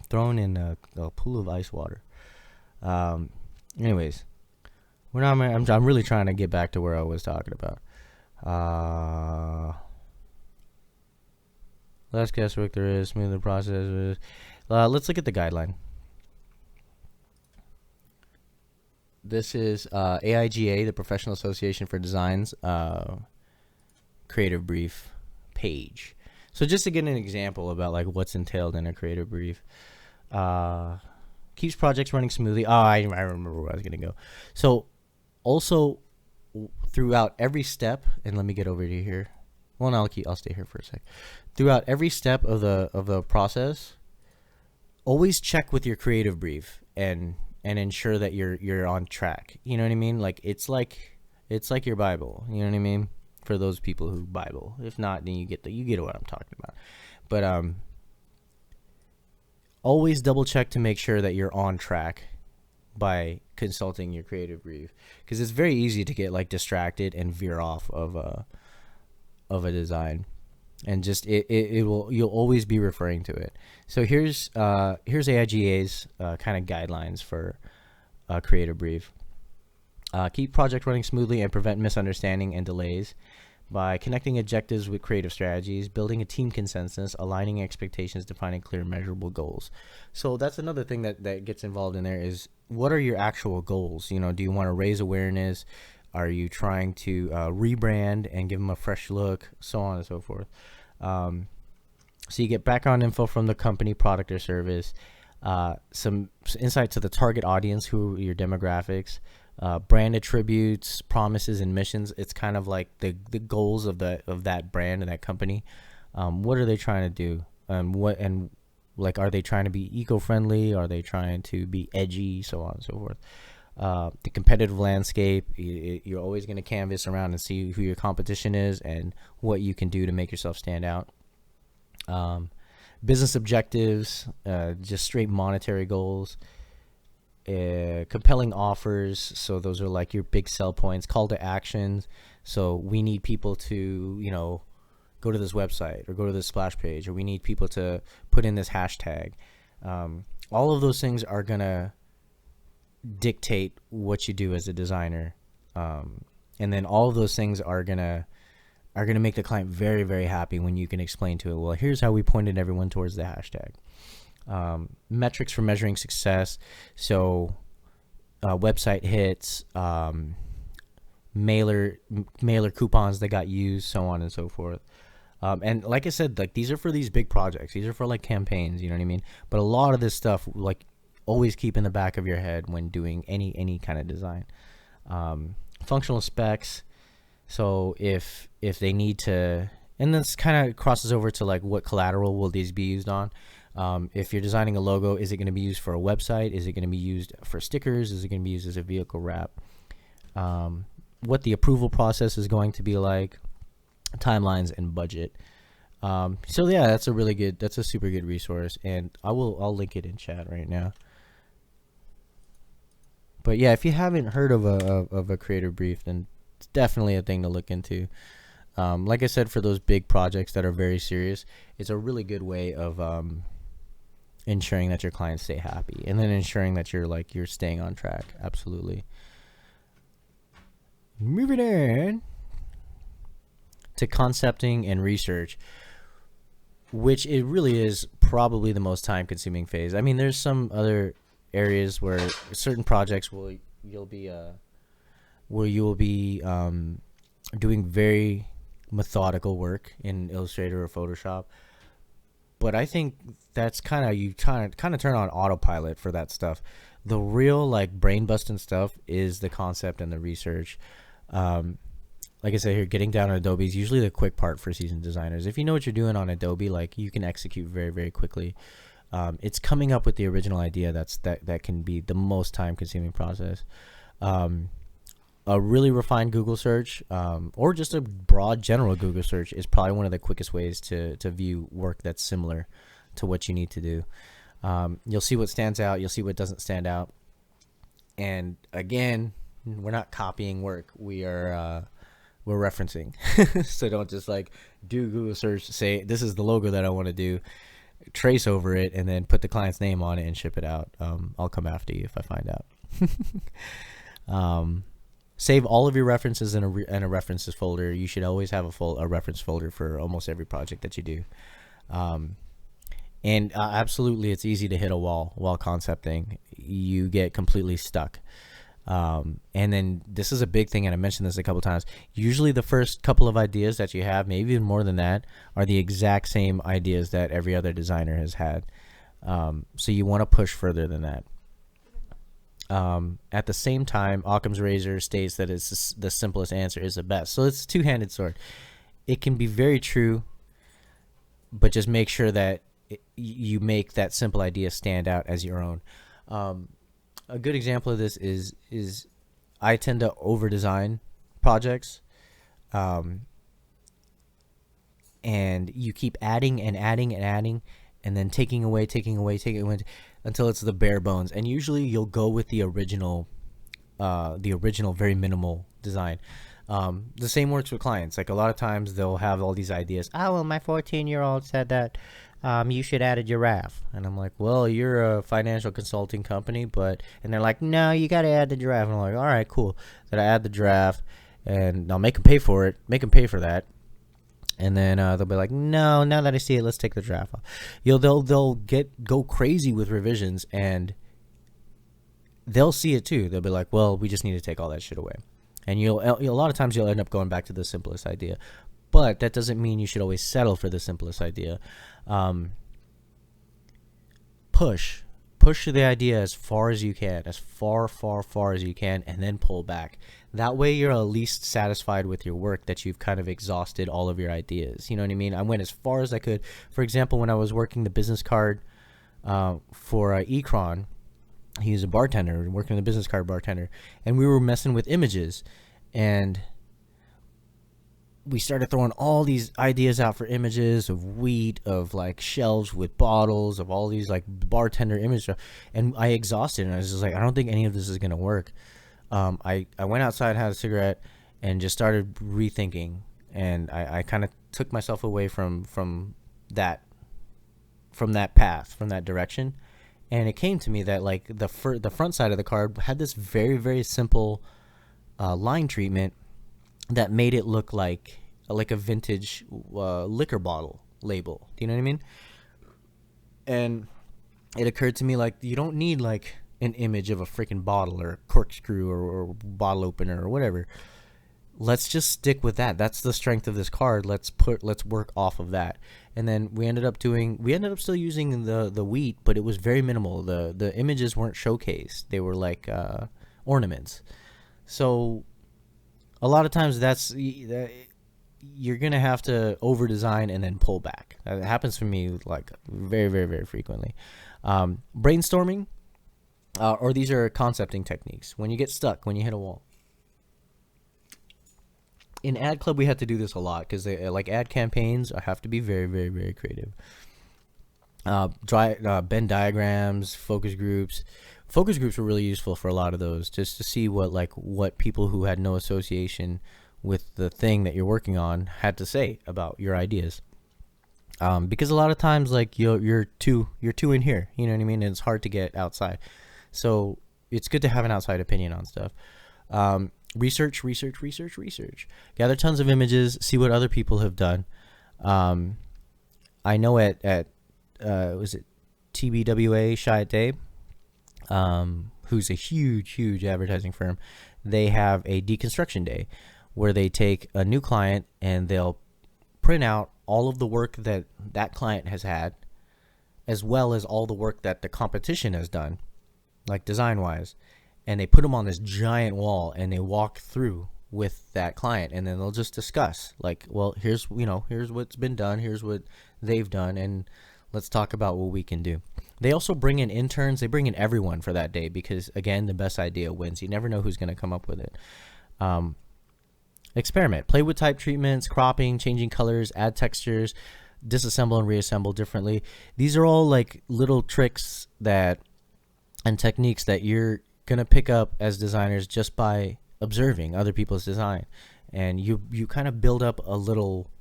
thrown in a pool of ice water. Anyways. I'm really trying to get back to where I was talking about. Less guesswork there is, smoother process. Let's look at the guideline. This is AIGA, the Professional Association for Design's creative brief page. So just to get an example about like what's entailed in a creative brief. Keeps projects running smoothly. Oh, I remember where I was going to go. So also throughout every step, and let me get over to here. Well, no, I'll stay here for a sec. Throughout every step of the process, always check with your creative brief and ensure that you're on track. You know what I mean? Like it's like your Bible. You know what I mean? For those people who Bible. If not, then you get what I'm talking about. But always double check to make sure that you're on track by consulting your creative brief, because it's very easy to get like distracted and veer off of a design, and just you'll always be referring to it. So here's AIGA's kind of guidelines for a creative brief. Keep project running smoothly and prevent misunderstanding and delays by connecting objectives with creative strategies, building a team consensus, aligning expectations, defining clear measurable goals. So that's another thing that gets involved in there is, what are your actual goals? Do you want to raise awareness? Are you trying to rebrand and give them a fresh look? So on and so forth. So you get background info from the company, product, or service, some insight to the target audience, who are your demographics, brand attributes, promises, and missions. It's kind of like the goals of that brand and that company. What are they trying to do? Are they trying to be eco-friendly? Are they trying to be edgy? So on and so forth. The competitive landscape. You're always going to canvas around and see who your competition is and what you can do to make yourself stand out. Business objectives, just straight monetary goals. Compelling offers, so those are like your big sell points. Call to actions, so we need people to go to this website or go to this splash page, or we need people to put in this hashtag. All of those things are gonna dictate what you do as a designer, and then all of those things are gonna make the client very, very happy when you can explain to it, well, here's how we pointed everyone towards the hashtag. Metrics for measuring success, so website hits, mailer coupons that got used, so on and so forth. And like I said, like these are for these big projects. These are for like campaigns, you know what I mean? But a lot of this stuff, like, always keep in the back of your head when doing any kind of design. Functional specs. So if they need to, and this kind of crosses over to like what collateral will these be used on. If you're designing a logo, is it going to be used for a website? Is it going to be used for stickers? Is it going to be used as a vehicle wrap? What the approval process is going to be like, timelines, and budget. So yeah, that's a super good resource, and I'll link it in chat right now. But yeah, if you haven't heard of a creative brief, then it's definitely a thing to look into. Like I said, for those big projects that are very serious, it's a really good way of ensuring that your clients stay happy, and then ensuring that you're staying on track. Absolutely. Moving on to concepting and research, which it really is probably the most time-consuming phase. I mean, there's some other areas where certain projects you'll be doing very methodical work in Illustrator or Photoshop, but I think that's kind of turn on autopilot for that stuff. The real like brain busting stuff is the concept and the research. Like I said here, getting down on Adobe is usually the quick part for seasoned designers. If you know what you're doing on Adobe, like you can execute very, very quickly. It's coming up with the original idea that can be the most time-consuming process. A really refined Google search, or just a broad general Google search, is probably one of the quickest ways to view work that's similar to what you need to do. You'll see what stands out. You'll see what doesn't stand out. And again, we're not copying work. We're referencing. So don't just like do Google search, say this is the logo that I want to do, trace over it, and then put the client's name on it and ship it out. I'll come after you if I find out. Save all of your references in a references folder. You should always have a reference folder for almost every project that you do. And absolutely, it's easy to hit a wall while concepting. You get completely stuck. And then this is a big thing, and I mentioned this a couple times. Usually the first couple of ideas that you have, maybe even more than that, are the exact same ideas that every other designer has had. So you want to push further than that. At the same time, Occam's razor states that it's the simplest answer is the best. So it's a two-handed sword. It can be very true, but just make sure that you make that simple idea stand out as your own. A good example of this is I tend to over-design projects, and you keep adding and adding and adding, and then taking away until it's the bare bones. And usually you'll go with the original very minimal design. The same works with clients. Like a lot of times they'll have all these ideas. Oh, well, my 14-year-old said that you should add a giraffe. And I'm like, well, you're a financial consulting company, and they're like, no, you got to add the giraffe. And I'm like, all right, cool. Then I add the giraffe, and I'll make them pay for it, make them pay for that. And then they'll be like, no, now that I see it, let's take the giraffe off. They'll go crazy with revisions, and they'll see it too. They'll be like, well, we just need to take all that shit away. And a lot of times you'll end up going back to the simplest idea. But that doesn't mean you should always settle for the simplest idea. Push the idea as far as you can, as far as you can, and then pull back. That way you're at least satisfied with your work, that you've kind of exhausted all of your ideas. You know what I mean? I went as far as I could. For example, when I was working the business card for Ekron, he's a bartender, working the business card bartender, and we were messing with images, and we started throwing all these ideas out for images of wheat, of like shelves with bottles, of all these like bartender images, and I exhausted, and I was just like, I don't think any of this is gonna work. I went outside, had a cigarette, and just started rethinking, and I kind of took myself away from that path, from that direction. And it came to me that like the front side of the card had this very, very simple line treatment that made it look like a vintage liquor bottle label. Do you know what I mean? And it occurred to me, like, you don't need like an image of a freaking bottle or corkscrew or bottle opener or whatever. Let's just stick with that. That's the strength of this card. Let's work off of that. And then we ended up still using the wheat, but it was very minimal. The images weren't showcased. They were like ornaments. So a lot of times you're going to have to over design and then pull back. That happens for me like very, very, very frequently. Brainstorming, or these are concepting techniques. When you get stuck, when you hit a wall. In Ad Club, we had to do this a lot because like ad campaigns have to be very, very, very creative. Venn diagrams, focus groups. Focus groups were really useful for a lot of those, just to see what people who had no association with the thing that you're working on had to say about your ideas. Because a lot of times, like, you're too in here, you know what I mean, and it's hard to get outside. So it's good to have an outside opinion on stuff. Research. Gather tons of images. See what other people have done. I know at was it TBWA Chiat Day, who's a huge advertising firm. They have a deconstruction day where they take a new client and they'll print out all of the work that that client has had, as well as all the work that the competition has done, like design-wise, and they put them on this giant wall and they walk through with that client, and then they'll just discuss, like, well, here's what's been done, here's what they've done, and let's talk about what we can do. They also bring in interns. They bring in everyone for that day because, again, the best idea wins. You never know who's going to come up with it. Experiment. Play with type treatments, cropping, changing colors, add textures, disassemble and reassemble differently. These are all like little tricks and techniques that you're going to pick up as designers just by observing other people's design. And you kind of build up a little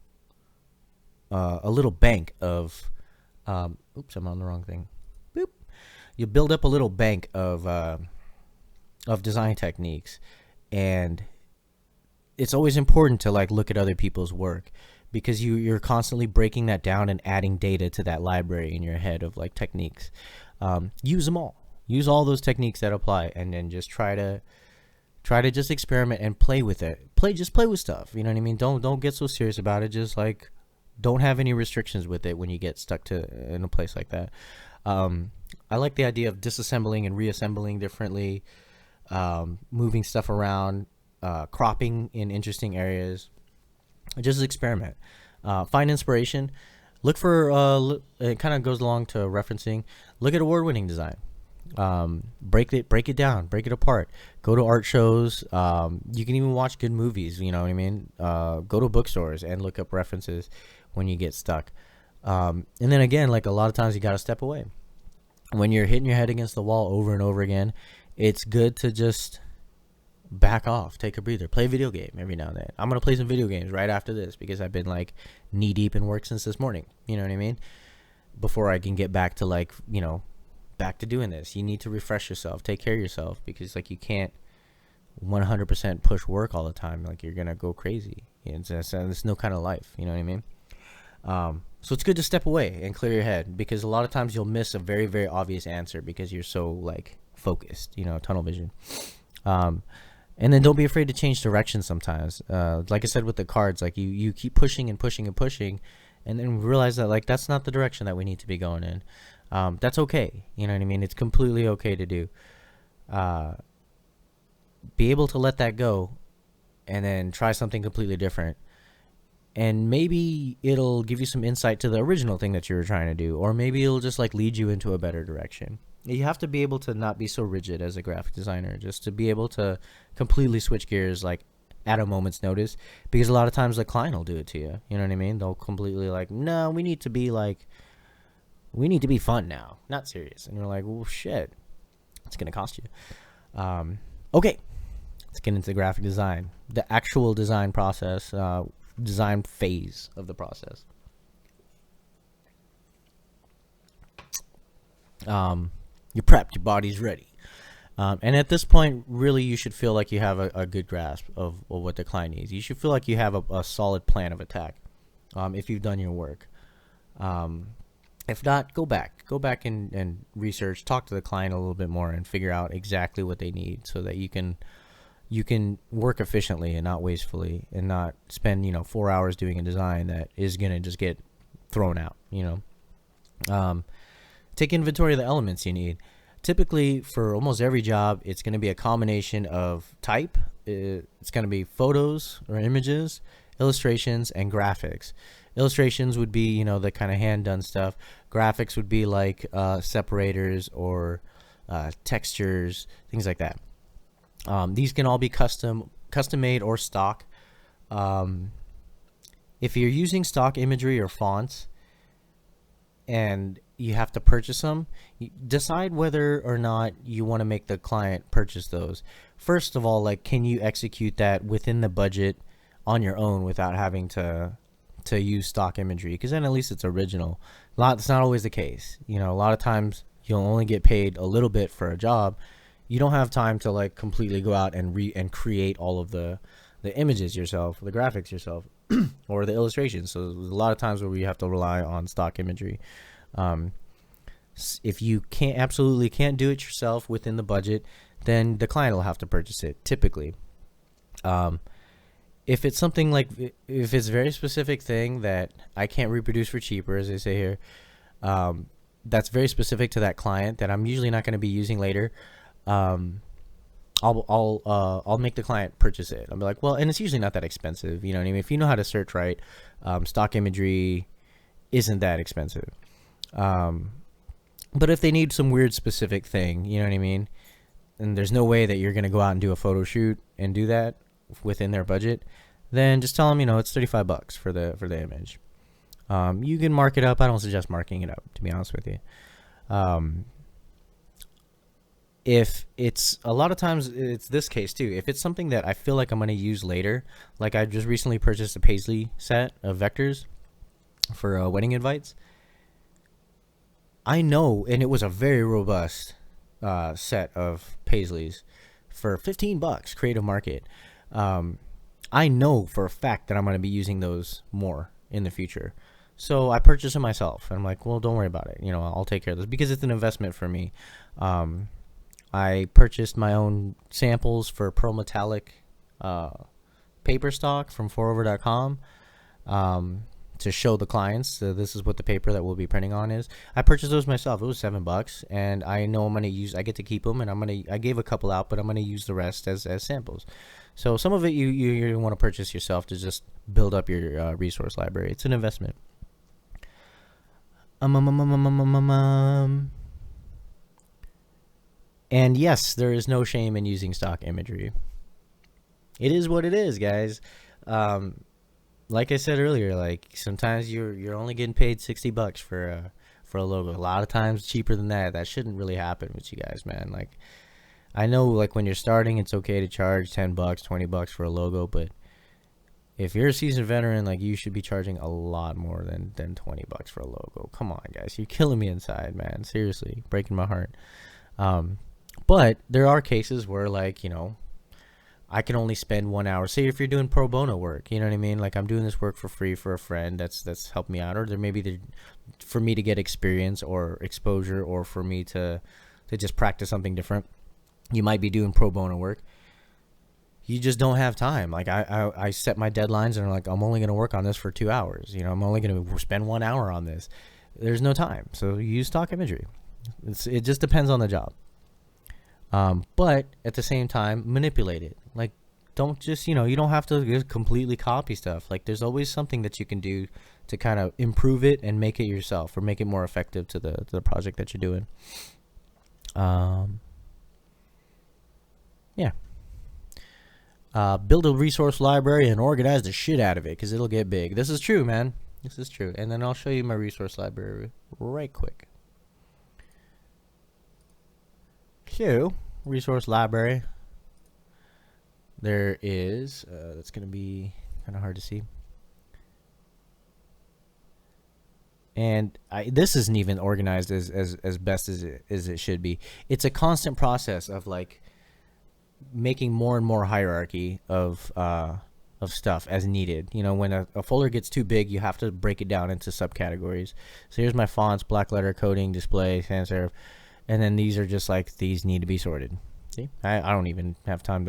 bank of oops, I'm on the wrong thing. Boop. You build up a little bank of design techniques, and it's always important to like look at other people's work because you're constantly breaking that down and adding data to that library in your head of like techniques. Use them all. Use all those techniques that apply, and then just try to just experiment and play with it. Just play with stuff. You know what I mean? Don't get so serious about it. Just like don't have any restrictions with it when you get stuck in a place like that. I like the idea of disassembling and reassembling differently, moving stuff around, cropping in interesting areas. Just experiment. Find inspiration. Look for it kind of goes along to referencing. Look at award-winning design. Break it down, break it apart. Go to art shows. You can even watch good movies. You know what I mean? Go to bookstores and look up references when you get stuck. And then again, like a lot of times you got to step away. When you're hitting your head against the wall over and over again, it's good to just back off, take a breather, play a video game every now and then. I'm going to play some video games right after this because I've been like knee deep in work since this morning. You know what I mean? Before I can get back to like, back to doing this. You need to refresh yourself, take care of yourself, because like you can't 100% push work all the time. Like you're going to go crazy. It's no kind of life. You know what I mean? So it's good to step away and clear your head, because a lot of times you'll miss a very, very obvious answer because you're so like focused, tunnel vision. And then don't be afraid to change direction sometimes. Like I said with the cards, like you keep pushing and pushing and pushing, and then realize that like that's not the direction that we need to be going in. That's okay. You know what I mean? It's completely okay to do. Be able to let that go and then try something completely different. And maybe it'll give you some insight to the original thing that you were trying to do, or maybe it'll just like lead you into a better direction. You have to be able to not be so rigid as a graphic designer, just to be able to completely switch gears like at a moment's notice, because a lot of times the client will do it to you. You know what I mean? They'll completely like, no, we need to be fun now, not serious. And you're like, well, shit, it's going to cost you. Okay, let's get into graphic design, the actual design process, design phase of the process. You're prepped, your body's ready. And at this point, really, you should feel like you have a good grasp of what the client needs. You should feel like you have a solid plan of attack if you've done your work. If not, go back and research, talk to the client a little bit more, and figure out exactly what they need so that you can work efficiently and not wastefully, and not spend 4 hours doing a design that is gonna just get thrown out. Take inventory of the elements you need. Typically, for almost every job, it's going to be a combination of type. It's going to be photos or images, illustrations, and graphics. Illustrations would be, the kind of hand-done stuff. Graphics would be like separators or textures, things like that. These can all be custom-made or stock. If you're using stock imagery or fonts and you have to purchase them, decide whether or not you want to make the client purchase those. First of all, like, can you execute that within the budget on your own without having to use stock imagery, because then at least it's original. It's not always the case. You know, a lot of times you'll only get paid a little bit for a job. You don't have time to like completely go out and create all of the images yourself, the graphics yourself, or the illustrations. So there's a lot of times where we have to rely on stock imagery. If you absolutely can't do it yourself within the budget, then the client will have to purchase it typically. If it's something like, if it's a very specific thing that I can't reproduce for cheaper, as they say here, that's very specific to that client that I'm usually not going to be using later, I'll make the client purchase it. I'll be like, well, and it's usually not that expensive. You know what I mean? If you know how to search right, stock imagery isn't that expensive. But if they need some weird specific thing, you know what I mean? And there's no way that you're going to go out and do a photo shoot and do that within their budget, then just tell them, you know, it's $35 for the image. You can mark it up. I don't suggest marking it up, to be honest with you. If it's, a lot of times it's this case too, if it's something that I feel like I'm going to use later, like I just recently purchased a Paisley set of vectors for wedding invites. I know, and it was a very robust set of Paisleys for $15, Creative Market. I know for a fact that I'm going to be using those more in the future. So I purchased them myself. And I'm like, well, don't worry about it. You know, I'll take care of this because it's an investment for me. I purchased my own samples for Pearl Metallic paper stock from 4over.com to show the clients. So this is what the paper that we'll be printing on is. I purchased those myself. It was $7, and I know I'm going to use. I get to keep them, and I gave a couple out, but I'm going to use the rest as samples. So some of it you want to purchase yourself to just build up your resource library. It's an investment. And yes, there is no shame in using stock imagery. It is what it is, guys. Like I said earlier, like sometimes you're only getting paid $60 for a logo. A lot of times cheaper than that. That shouldn't really happen with you guys, man. Like, I know, like when you're starting, it's okay to charge $10, $20 for a logo, but if you're a seasoned veteran, like you should be charging a lot more than $20 for a logo. Come on, guys, you're killing me inside, man. Seriously, breaking my heart. But there are cases where, like, you know, I can only spend 1 hour. Say if you're doing pro bono work, you know what I mean? Like I'm doing this work for free for a friend that's helped me out, or there maybe for me to get experience or exposure, or for me to just practice something different. You might be doing pro bono work. You just don't have time. Like I set my deadlines and I'm like, I'm only going to work on this for 2 hours. You know, I'm only going to spend 1 hour on this. There's no time. So you use stock imagery. It just depends on the job. But at the same time, manipulate it. Like, don't just, you know, you don't have to just completely copy stuff. Like, there's always something that you can do to kind of improve it and make it yourself, or make it more effective to the project that you're doing. Yeah. Build a resource library and organize the shit out of it, because it'll get big. This is true, man. This is true. And then I'll show you my resource library right quick. So, resource library. There is, that's going to be kind of hard to see. And this isn't even organized as best as it should be. It's a constant process of like making more and more hierarchy of stuff as needed. You know, when a folder gets too big, you have to break it down into subcategories. So here's my fonts: black letter, coding, display, sans serif. And then these are just like, these need to be sorted. See, I don't even have time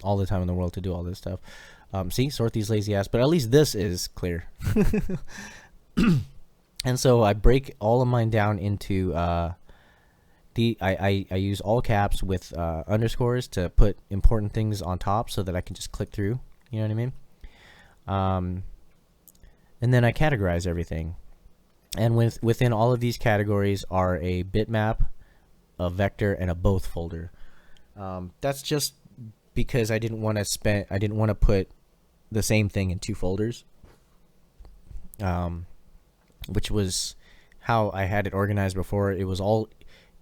all the time in the world to do all this stuff. See, sort these lazy ass, but at least this is clear. And so I break all of mine down into I use all caps with underscores to put important things on top so that I can just click through. You know what I mean? And then I categorize everything. And within all of these categories are a bitmap, a vector, and a both folder. That's just because I didn't want to put the same thing in two folders, which was how I had it organized before. It was all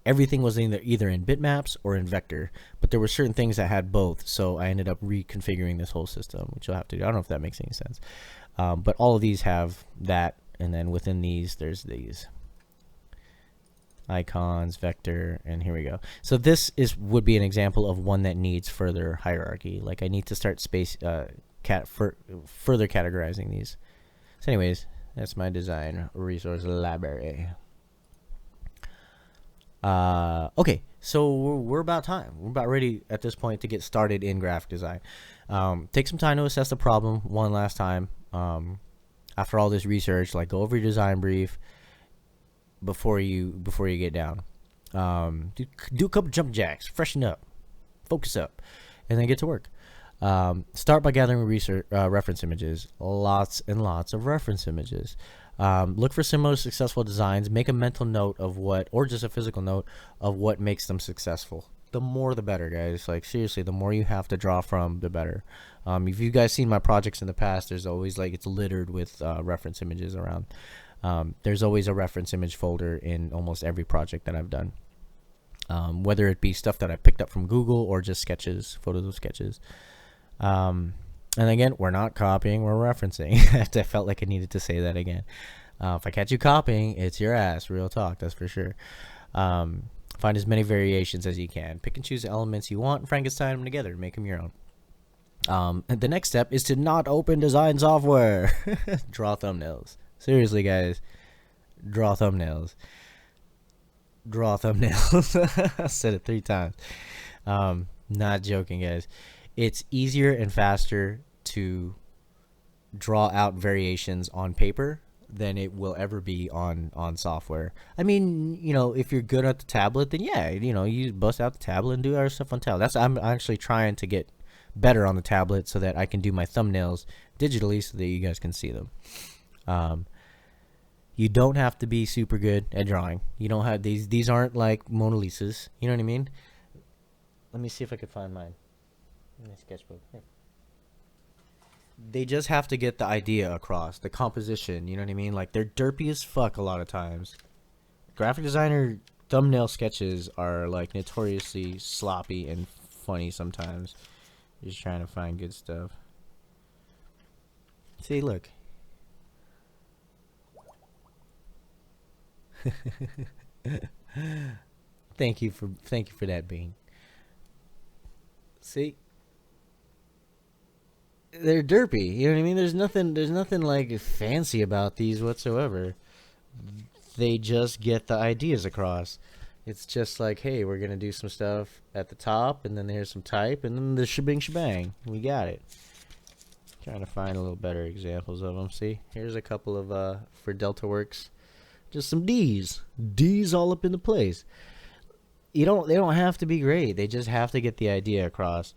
everything was either in bitmaps or in vector, but there were certain things that had both, so I ended up reconfiguring this whole system, which you'll have to do. I don't know if that makes any sense, but all of these have that, and then within these there's these icons, vector, and here we go. So this would be an example of one that needs further hierarchy. Like I need to start further categorizing these. So anyways, that's my design resource library. Okay, so we're about time. We're about ready at this point to get started in graphic design. Take some time to assess the problem one last time. After all this research, like go over your design brief before you get down. Do a couple jump jacks, freshen up, focus up, and then get to work. Start by gathering reference images, lots and lots of reference images. Look for similar successful designs. Make a mental note of what, or just a physical note of what makes them successful. The more the better, guys. Like seriously, the more you have to draw from, the better. If you guys seen my projects in the past, there's always like it's littered with reference images around. There's always a reference image folder in almost every project that I've done. Whether it be stuff that I picked up from Google or just sketches, photos of sketches. And again, we're not copying, we're referencing. I felt like I needed to say that again. If I catch you copying, it's your ass. Real talk, that's for sure. Find as many variations as you can. Pick and choose the elements you want and Frankenstein them together to make them your own. And the next step is to not open design software. Draw thumbnails. Seriously, guys. Draw thumbnails. Draw thumbnails. I said it 3 times. Not joking, guys. It's easier and faster to draw out variations on paper than it will ever be on software. I mean, you know, if you're good at the tablet, then yeah, you know, you bust out the tablet and do our stuff on tablet. I'm actually trying to get better on the tablet so that I can do my thumbnails digitally so that you guys can see them. You don't have to be super good at drawing. You don't have these aren't like Mona Lisas. You know what I mean? Let me see if I can find mine. My sketchbook. Here. They just have to get the idea across, the composition, you know what I mean? Like they're derpy as fuck a lot of times. Graphic designer thumbnail sketches are like notoriously sloppy and funny sometimes. Just trying to find good stuff. See, look. Thank you for that, Bean. See? They're derpy, you know what I mean? There's nothing like fancy about these whatsoever. They just get the ideas across. It's just like, hey, we're gonna do some stuff at the top, and then there's some type, and then the shebang. We got it. Trying to find a little better examples of them. See, here's a couple of for DeltaWorks, just some D's all up in the place. They don't have to be great. They just have to get the idea across.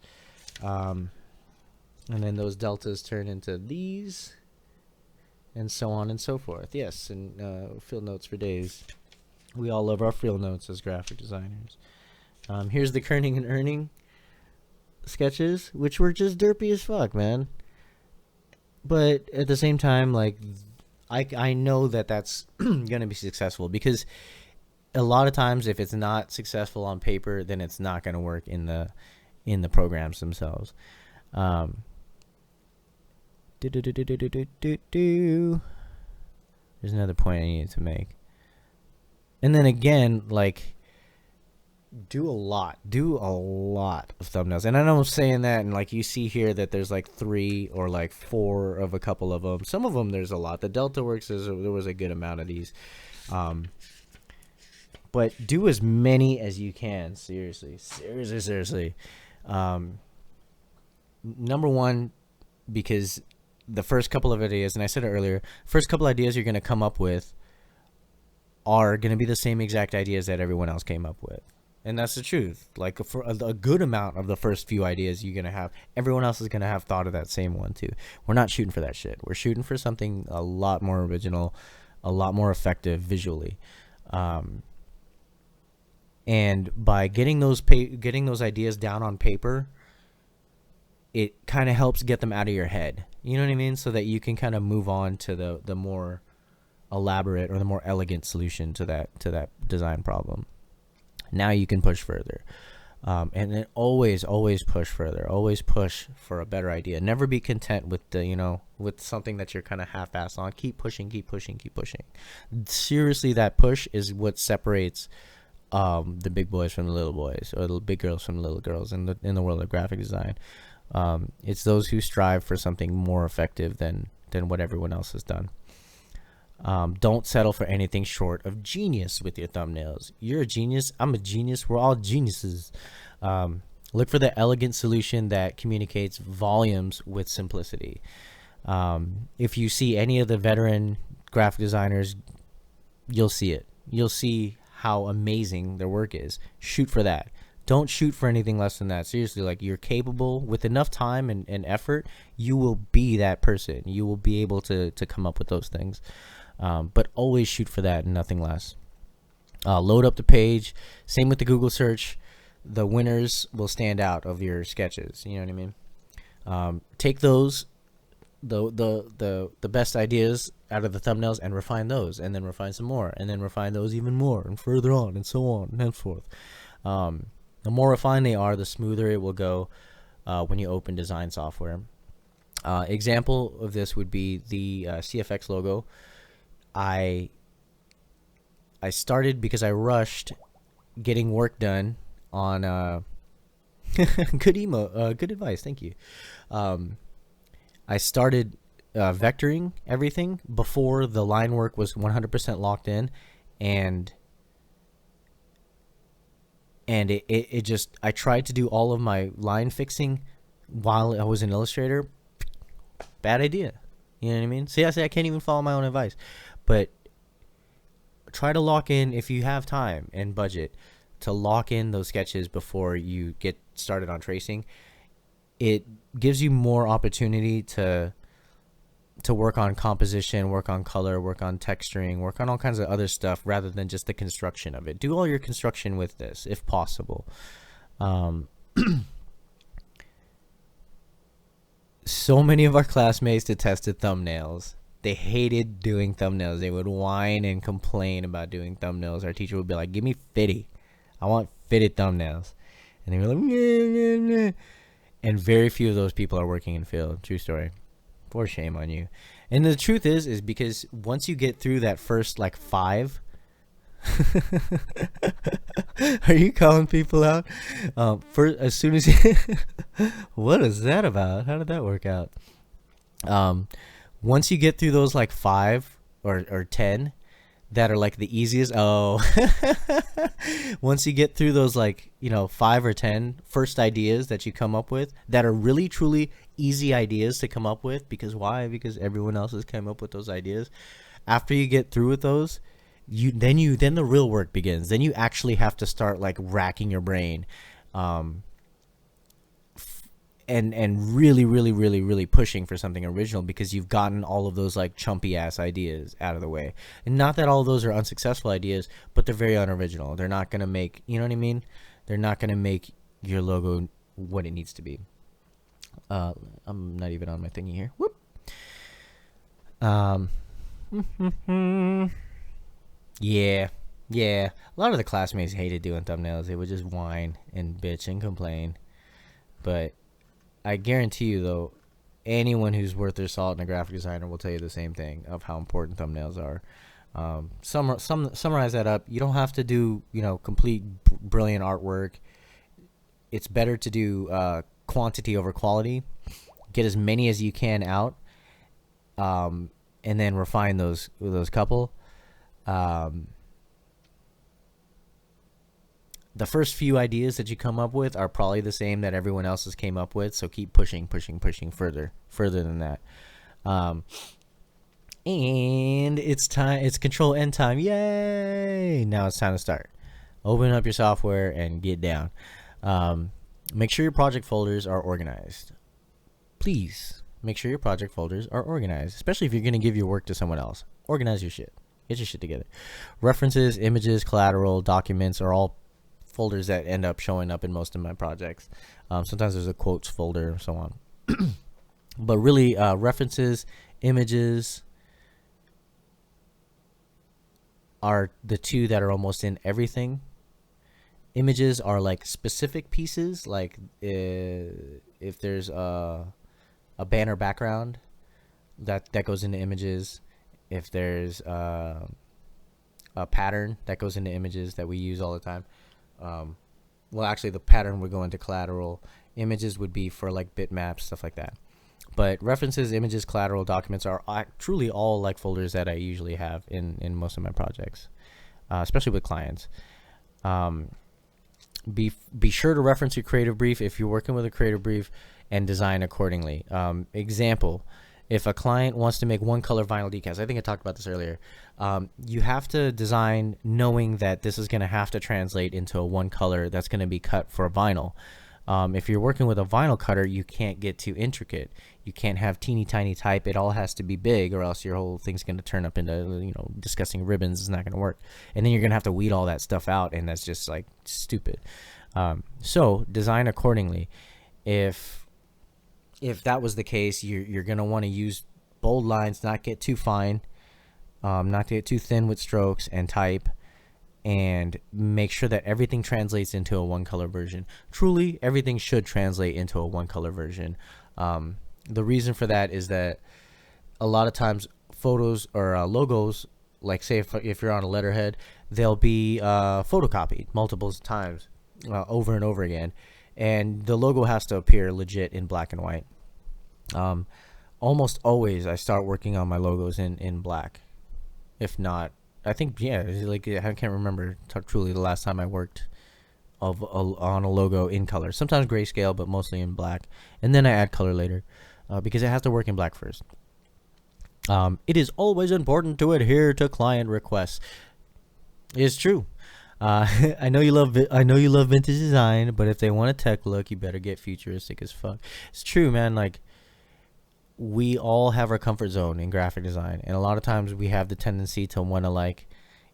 And then those deltas turn into these, and so on and so forth. Yes, and field notes for days. We all love our field notes as graphic designers. Here's the kerning and earning sketches, which were just derpy as fuck, man. But at the same time, like, I know that that's gonna be successful, because a lot of times if it's not successful on paper, then it's not gonna work in the programs themselves. There's another point I needed to make. And then again, like, do a lot of thumbnails. And I know I'm saying that, and like you see here that there's like 3 or like 4 of a couple of them. Some of them there's a lot. The DeltaWorks, there was a good amount of these. But do as many as you can. Seriously. Number one, because the first couple of ideas, and I said it earlier, first couple ideas you're going to come up with are going to be the same exact ideas that everyone else came up with. And that's the truth. Like, for a good amount of the first few ideas you're going to have, everyone else is going to have thought of that same one too. We're not shooting for that shit. We're shooting for something a lot more original, a lot more effective visually. And by getting those ideas down on paper, it kind of helps get them out of your head. You know what I mean? So that you can kind of move on to the more elaborate or the more elegant solution to that design problem. Now you can push further. And then always push further. Always push for a better idea. Never be content with with something that you're kind of half-assed on. Keep pushing. Seriously, that push is what separates the big boys from the little boys, or the big girls from the little girls in the world of graphic design. It's those who strive for something more effective than what everyone else has done. Don't settle for anything short of genius with your thumbnails. You're a genius. I'm a genius. We're all geniuses. Look for the elegant solution that communicates volumes with simplicity. If you see any of the veteran graphic designers, you'll see it. You'll see how amazing their work is. Shoot for that. Don't shoot for anything less than that. Seriously, like, you're capable with enough time and effort. You will be that person. You will be able to come up with those things. But always shoot for that and nothing less. Load up the page. Same with the Google search. The winners will stand out of your sketches. You know what I mean? Take those, the best ideas out of the thumbnails, and refine those, and then refine some more, and then refine those even more, and further on, and so on and henceforth. The more refined they are, the smoother it will go when you open design software. Example of this would be the CFX logo. I started because I rushed getting work done on good advice, thank you. I started vectoring everything before the line work was 100% locked in, and it just, I tried to do all of my line fixing while I was in Illustrator. Bad idea. You know what I mean? See, I can't even follow my own advice. But try to lock in, if you have time and budget, to lock in those sketches before you get started on tracing. It gives you more opportunity to work on composition, work on color, work on texturing, work on all kinds of other stuff rather than just the construction of it. Do all your construction with this, if possible. So many of our classmates detested thumbnails. They hated doing thumbnails. They would whine and complain about doing thumbnails. Our teacher would be like, give me fitty. I want fitted thumbnails. And they were like, meh, meh, meh. And very few of those people are working in field. True story. For shame on you. And the truth is because once you get through that first, like, 5... Are you calling people out? As soon as you... What is that about? How did that work out? Once you get through those, like, 5 or 10 that are, like, the easiest, once you get through those, like, 5 or 10 first ideas that you come up with that are really truly easy ideas to come up with, because why? Because everyone else has come up with those ideas. After you get through with those, then the real work begins. Then you actually have to start, like, racking your brain, and really pushing for something original, because you've gotten all of those, like, chumpy ass ideas out of the way. And not that all of those are unsuccessful ideas, but they're very unoriginal. They're not gonna make, you know what I mean? They're not gonna make your logo what it needs to be. I'm not even on my thingy here. Whoop. Yeah. A lot of the classmates hated doing thumbnails. They would just whine and bitch and complain. But I guarantee you, though, anyone who's worth their salt and a graphic designer will tell you the same thing of how important thumbnails are. Summarize that up. You don't have to do, complete brilliant artwork. It's better to do quantity over quality. Get as many as you can out, and then refine those couple. The first few ideas that you come up with are probably the same that everyone else has came up with, so keep pushing further than that. And it's time. It's control end time. Yay! Now it's time to start. Open up your software and get down. Make sure your project folders are organized. Please make sure your project folders are organized, especially if you're going to give your work to someone else. Organize your shit. Get your shit together. References, images, collateral, documents are all folders that end up showing up in most of my projects. Sometimes there's a quotes folder and so on. But really, references, images are the two that are almost in everything. Images are like specific pieces, like if there's a banner background, that goes into images. If there's a pattern, that goes into images that we use all the time. Well, actually, the pattern would go into collateral. Images would be for like bitmaps, stuff like that. But references, images, collateral, documents are truly all like folders that I usually have in most of my projects, especially with clients. Be sure to reference your creative brief if you're working with a creative brief, and design accordingly. Example, if a client wants to make one color vinyl decals, I think I talked about this earlier, you have to design knowing that this is going to have to translate into a one color that's going to be cut for vinyl. If you're working with a vinyl cutter, you can't get too intricate. You can't have teeny tiny type. It all has to be big, or else your whole thing's going to turn up into, disgusting ribbons. It's not going to work. And then you're going to have to weed all that stuff out, and that's just like stupid. So design accordingly. If that was the case, you're going to want to use bold lines, not get too fine, not get too thin with strokes, and type, and make sure that everything translates into a one color version. Truly, everything should translate into a one color version. The reason for that is that a lot of times photos or logos, like say if you're on a letterhead, they'll be photocopied multiple times over and over again, and the logo has to appear legit in black and white. Almost always I start working on my logos in black. If not, I think, like I can't remember truly the last time I worked on a logo in color. Sometimes grayscale, but mostly in black, and then I add color later, because it has to work in black first. It is always important to adhere to client requests. It's true. I know you love vintage design, but if they want a tech look, you better get futuristic as fuck. It's true, man. Like, we all have our comfort zone in graphic design, and a lot of times we have the tendency to want to like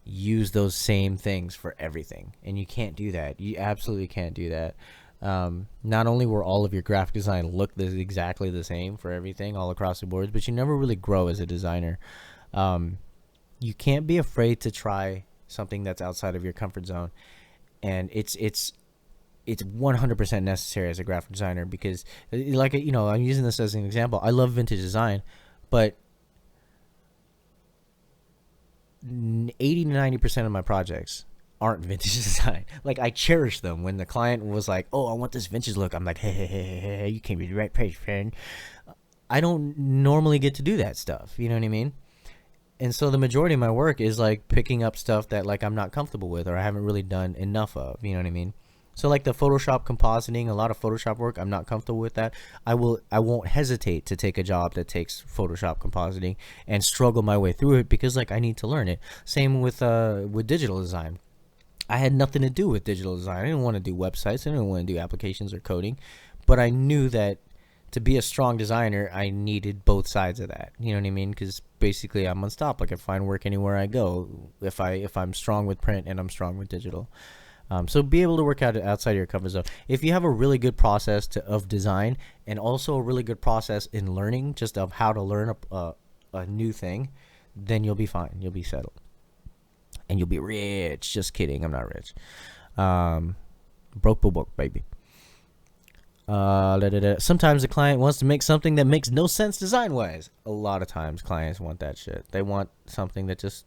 use those same things for everything, and you can't do that. You absolutely can't do that. Not only will all of your graphic design look exactly the same for everything all across the boards, but you never really grow as a designer. You can't be afraid to try something that's outside of your comfort zone, and it's 100% necessary as a graphic designer, because like, I'm using this as an example. I love vintage design, but 80 to 90% of my projects aren't vintage design. Like, I cherish them. When the client was like, oh, I want this vintage look, I'm like, hey, you came to the right place, friend. I don't normally get to do that stuff, you know what I mean? And so the majority of my work is like picking up stuff that like I'm not comfortable with, or I haven't really done enough of, you know what I mean? So like the Photoshop compositing, a lot of Photoshop work, I'm not comfortable with that. I won't hesitate to take a job that takes Photoshop compositing and struggle my way through it, because like I need to learn it. Same with digital design. I had nothing to do with digital design. I didn't want to do websites. I didn't want to do applications or coding, but I knew that to be a strong designer, I needed both sides of that. You know what I mean? Because basically, I'm unstoppable. I can find work anywhere I go if I'm strong with print and I'm strong with digital. So be able to work out outside your comfort zone. If you have a really good process of design, and also a really good process in learning, just of how to learn a new thing, then you'll be fine. You'll be settled, and you'll be rich. Just kidding. I'm not rich. Broke baby. Sometimes the client wants to make something that makes no sense design-wise. A lot of times clients want that shit. They want something that just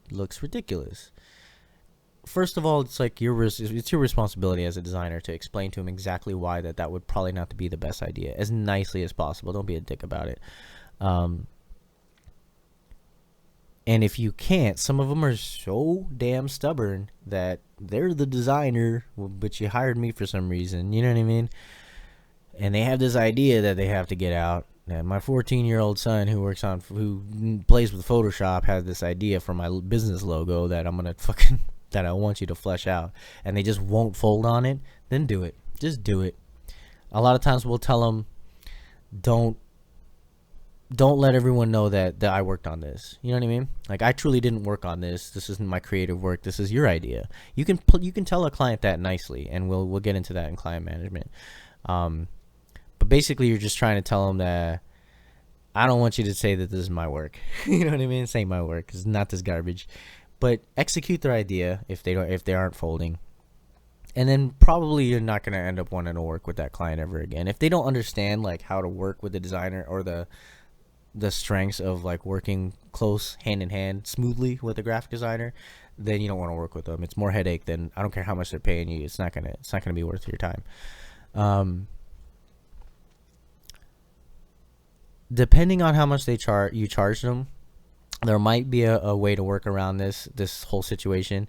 looks ridiculous. First of all, it's like it's your responsibility as a designer to explain to them exactly why that would probably not be the best idea, as nicely as possible. Don't be a dick about it. And if you can't, some of them are so damn stubborn that they're the designer, but you hired me for some reason. You know what I mean? And they have this idea that they have to get out. And my 14-year-old son who plays with Photoshop has this idea for my business logo that that I want you to flesh out, and they just won't fold on it. Then do it. Just do it. A lot of times we'll tell them, don't let everyone know that I worked on this. You know what I mean? Like, I truly didn't work on this. This isn't my creative work. This is your idea. You can tell a client that nicely, and we'll get into that in client management. But basically, you're just trying to tell them that I don't want you to say that this is my work. You know what I mean? This ain't my work. It's not this garbage. But execute their idea if they aren't folding. and then probably you're not going to end up wanting to work with that client ever again if they don't understand like how to work with the designer, or the strengths of like working close hand in hand smoothly with a graphic designer. Then you don't want to work with them. It's more headache than, I don't care how much they're paying you, it's not gonna be worth your time. Depending on how much you charge them, there might be a way to work around this whole situation.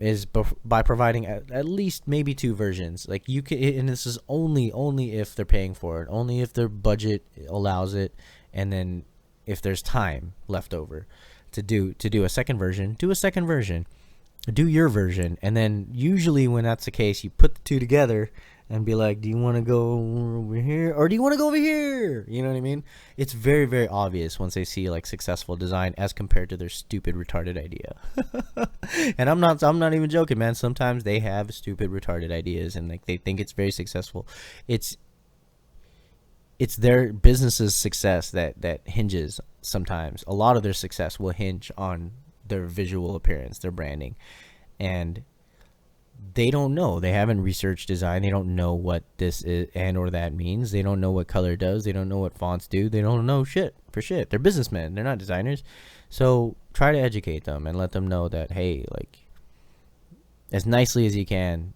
Is by providing at least maybe 2 versions. Like you can, and this is only if they're paying for it, only if their budget allows it, and then if there's time left over to do a second version, do your version. And then usually when that's the case, you put the 2 together and be like, do you want to go over here or do you want to go over here? You know what I mean? It's very, very obvious once they see like successful design as compared to their stupid retarded idea. And I'm not even joking, man. Sometimes they have stupid retarded ideas and like they think it's very successful. It's their business's success that hinges sometimes. A lot of their success will hinge on their visual appearance, their branding. And they don't know. They haven't researched design. They don't know what this is and or that means. They don't know what color does. They don't know what fonts do. They don't know shit for shit. They're businessmen. They're not designers. So try to educate them and let them know that, hey, like, as nicely as you can,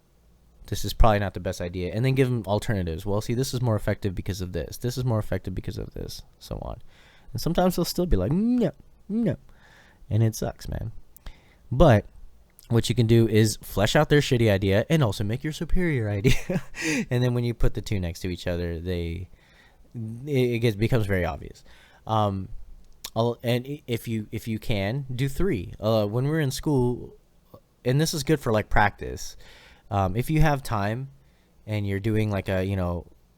this is probably not the best idea. And then give them alternatives. Well, see, this is more effective because of this. This is more effective because of this, so on. And sometimes they'll still be like, no. And it sucks, man. But what you can do is flesh out their shitty idea and also make your superior idea. And then when you put the 2 next to each other, it becomes very obvious. And if you can, do 3. When we're in school, and this is good for like practice. If you have time and you're doing like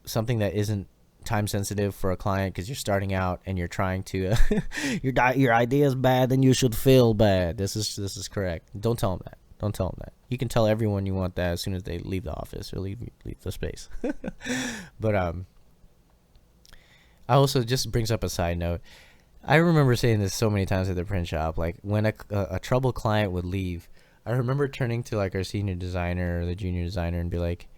something that isn't time sensitive for a client because you're starting out and you're trying to your idea is bad, then you should feel bad. This is correct. Don't tell them that. You can tell everyone you want that as soon as they leave the office or leave the space. But I also, just brings up a side note, I remember saying this so many times at the print shop, like when a troubled client would leave, I remember turning to like our senior designer or the junior designer and be like,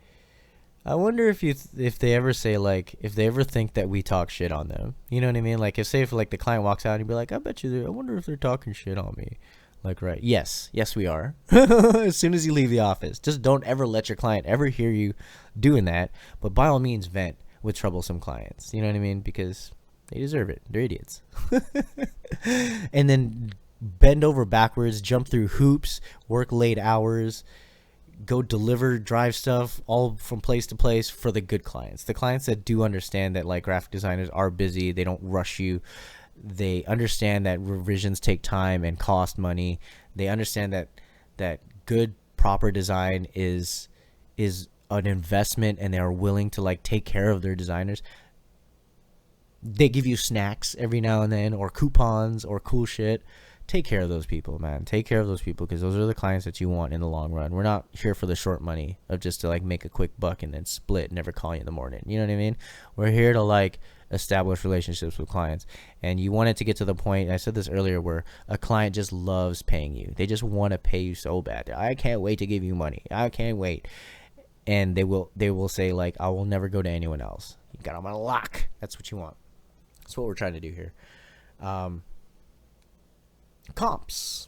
I wonder if they ever say, like, if they ever think that we talk shit on them. You know what I mean? Like, if like the client walks out and be like, I wonder if they're talking shit on me. Like, right. Yes, we are. As soon as you leave the office, just don't ever let your client ever hear you doing that. But by all means, vent with troublesome clients. You know what I mean? Because they deserve it. They're idiots. And then bend over backwards, jump through hoops, work late hours, go drive stuff all from place to place for the good clients. The clients that do understand that like graphic designers are busy, they don't rush you. They understand that revisions take time and cost money. They understand that good proper design is an investment, and they are willing to like take care of their designers. They give you snacks every now and then, or coupons or cool shit. Take care of those people, man. Take care of those people, because those are the clients that you want in the long run. We're not here for the short money of just to like make a quick buck and then split, never call you in the morning. You know what I mean? We're here to like establish relationships with clients. And you want it to get to the point, I said this earlier, where a client just loves paying you. They just want to pay you so bad. I can't wait to give you money. I can't wait. And they will say like, I will never go to anyone else. You got them on lock. That's what you want. That's what we're trying to do here. Comps.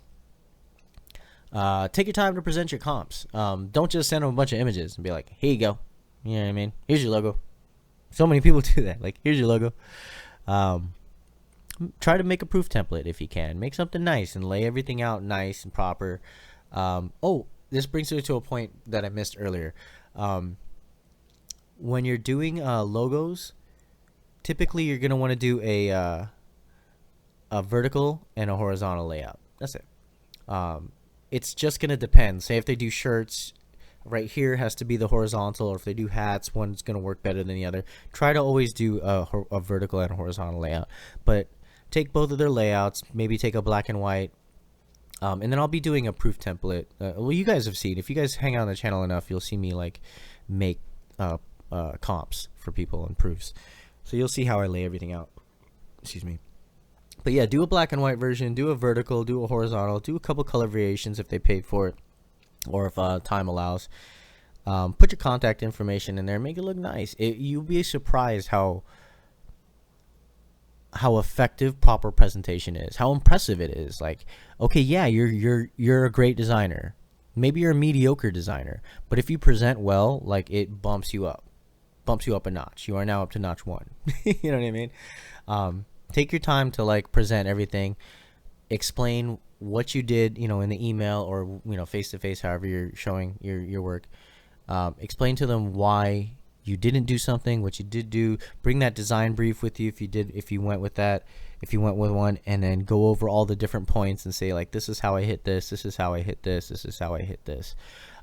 Take your time to present your comps. Don't just send them a bunch of images and be like, here you go. You know what I mean? Here's your logo. So many people do that. Like, here's your logo. Try to make a proof template if you can. Make something nice and lay everything out nice and proper. This brings me to a point that I missed earlier. When you're doing logos, typically you're going to want to do a vertical and a horizontal layout. That's it. It's just going to depend. Say if they do shirts, right here has to be the horizontal, or if they do hats, one's going to work better than the other. Try to always do a vertical and a horizontal layout. But take both of their layouts, maybe take a black and white, and then I'll be doing a proof template. Well, you guys have seen, if you guys hang out on the channel enough, you'll see me like make comps for people and proofs. So you'll see how I lay everything out. Excuse me. But yeah, do a black and white version, do a vertical, do a horizontal, do a couple color variations if they paid for it. or if time allows. Put your contact information in there, make it look nice. You'll be surprised how effective proper presentation is, how impressive it is. Like, okay, yeah, you're a great designer. Maybe you're a mediocre designer, but if you present well, like, it bumps you up a notch. You are now up to notch 1. You know what I mean? Take your time to like present everything, explain what you did, in the email or face to face, however you're showing your work. Explain to them why you didn't do something, what you did do. Bring that design brief with you if you went with one, and then go over all the different points and say, like, this is how I hit this, this is how I hit this, this is how I hit this.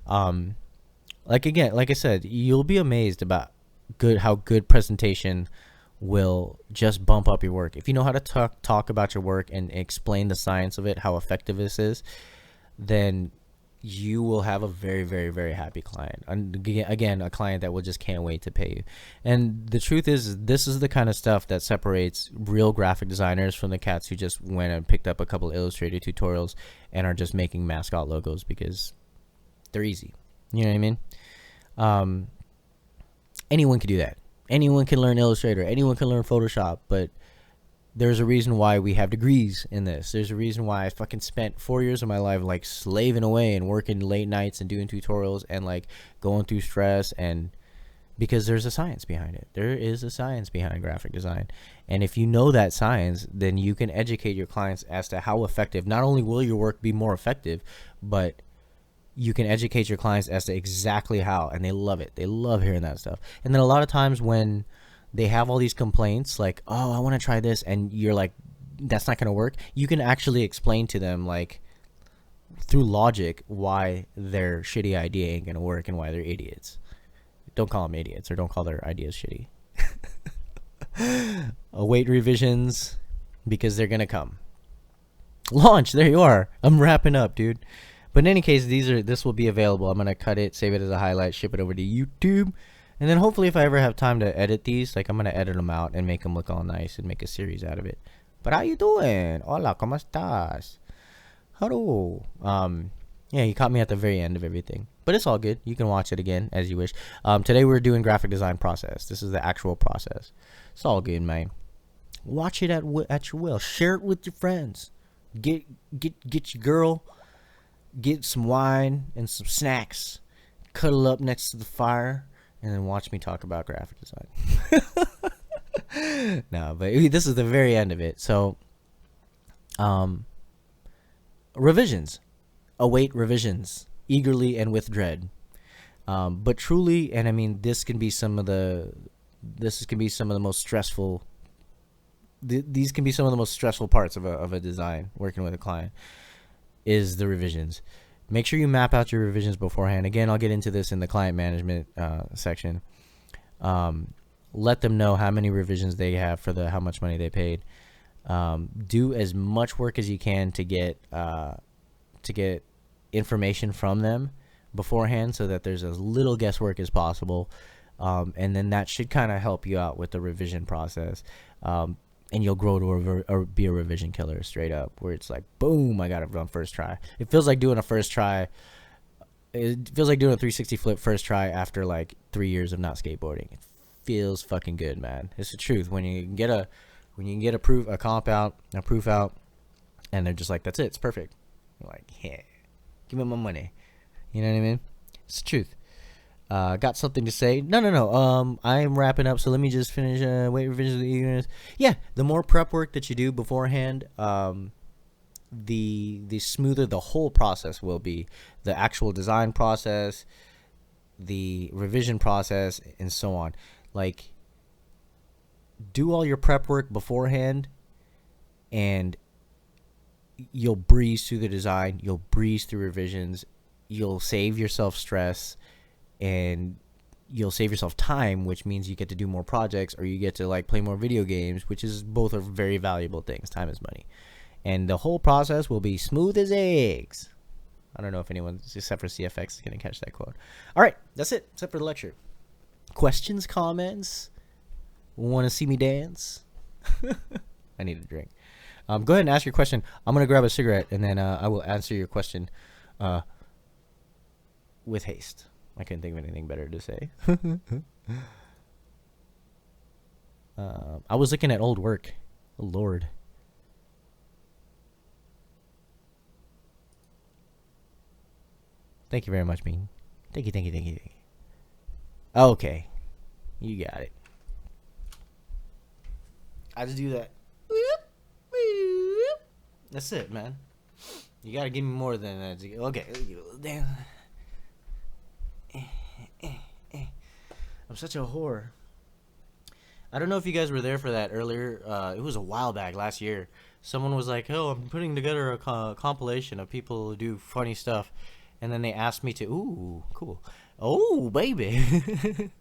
Like I said, you'll be amazed about how good presentation will just bump up your work. If you know how to talk about your work and explain the science of it, how effective this is, then you will have a very, very, very happy client. And again, a client that will just can't wait to pay you. And the truth is, this is the kind of stuff that separates real graphic designers from the cats who just went and picked up a couple Illustrator tutorials and are just making mascot logos because they're easy. You know what I mean? Anyone can do that. Anyone can learn Illustrator. Anyone can learn Photoshop. But there's a reason why we have degrees in this. There's a reason why I fucking spent 4 years of my life like slaving away and working late nights and doing tutorials and like going through stress, and because there's a science behind it. There is a science behind graphic design. And if you know that science, then you can educate your clients as to how effective. Not only will your work be more effective, but you can educate your clients as to exactly how, and they love it. They love hearing that stuff. And then a lot of times when they have all these complaints like, oh, I want to try this, and you're like, that's not going to work, you can actually explain to them, like, through logic, why their shitty idea ain't going to work and why they're idiots. Don't call them idiots, or don't call their ideas shitty. Await revisions, because they're going to come. Launch, there you are. I'm wrapping up, dude. But in any case, this will be available. I'm going to cut it, save it as a highlight, ship it over to YouTube. And then hopefully if I ever have time to edit these, like, I'm going to edit them out and make them look all nice and make a series out of it. But how you doing? Hola, ¿cómo estás? Hello. Yeah, you caught me at the very end of everything. But it's all good. You can watch it again as you wish. Today we're doing graphic design process. This is the actual process. It's all good, man. Watch it at your will. Share it with your friends. Get your girl. Get some wine and some snacks. Cuddle up next to the fire. And then watch me talk about graphic design. No, but this is the very end of it. So, revisions. Await revisions eagerly and with dread. But truly, and I mean, this can be some of the most stressful. These can be some of the most stressful parts of a design, working with a client, is the revisions. Make sure you map out your revisions beforehand. Again, I'll get into this in the client management section. Let them know how many revisions they have for how much money they paid. Do as much work as you can to get information from them beforehand, so that there's as little guesswork as possible. And then that should kind of help you out with the revision process. And you'll grow to be a revision killer straight up, where it's like, boom, I got it done first try. It feels like doing a first try. It feels like doing a 360 flip first try after like 3 years of not skateboarding. It feels fucking good, man. It's the truth. When you can get a proof out, and they're just like, that's it, it's perfect. You're like, yeah, give me my money. You know what I mean? It's the truth. Got something to say? No. I'm wrapping up, so let me just finish. Wait, revisions. Yeah, the more prep work that you do beforehand, the smoother the whole process will be. The actual design process, the revision process, and so on. Like, do all your prep work beforehand, and you'll breeze through the design. You'll breeze through revisions. You'll save yourself stress. And you'll save yourself time, which means you get to do more projects, or you get to like play more video games, which is both are very valuable things. Time is money. And the whole process will be smooth as eggs. I don't know if anyone except for CFX is going to catch that quote. All right, that's it, except for the lecture. Questions, comments? Want to see me dance? I need a drink. Go ahead and ask your question. I'm going to grab a cigarette, and then I will answer your question with haste. I couldn't think of anything better to say. I was looking at old work. Oh, Lord. Thank you very much, Bean. Thank you, thank you, thank you. Okay. You got it. I just do that. That's it, man. You gotta give me more than that. Okay. Damn. I'm such a whore. I don't know if you guys were there for that earlier. It was a while back, last year. Someone was like, "Oh, I'm putting together a compilation of people who do funny stuff," and then they asked me to. Ooh, cool. Oh, baby.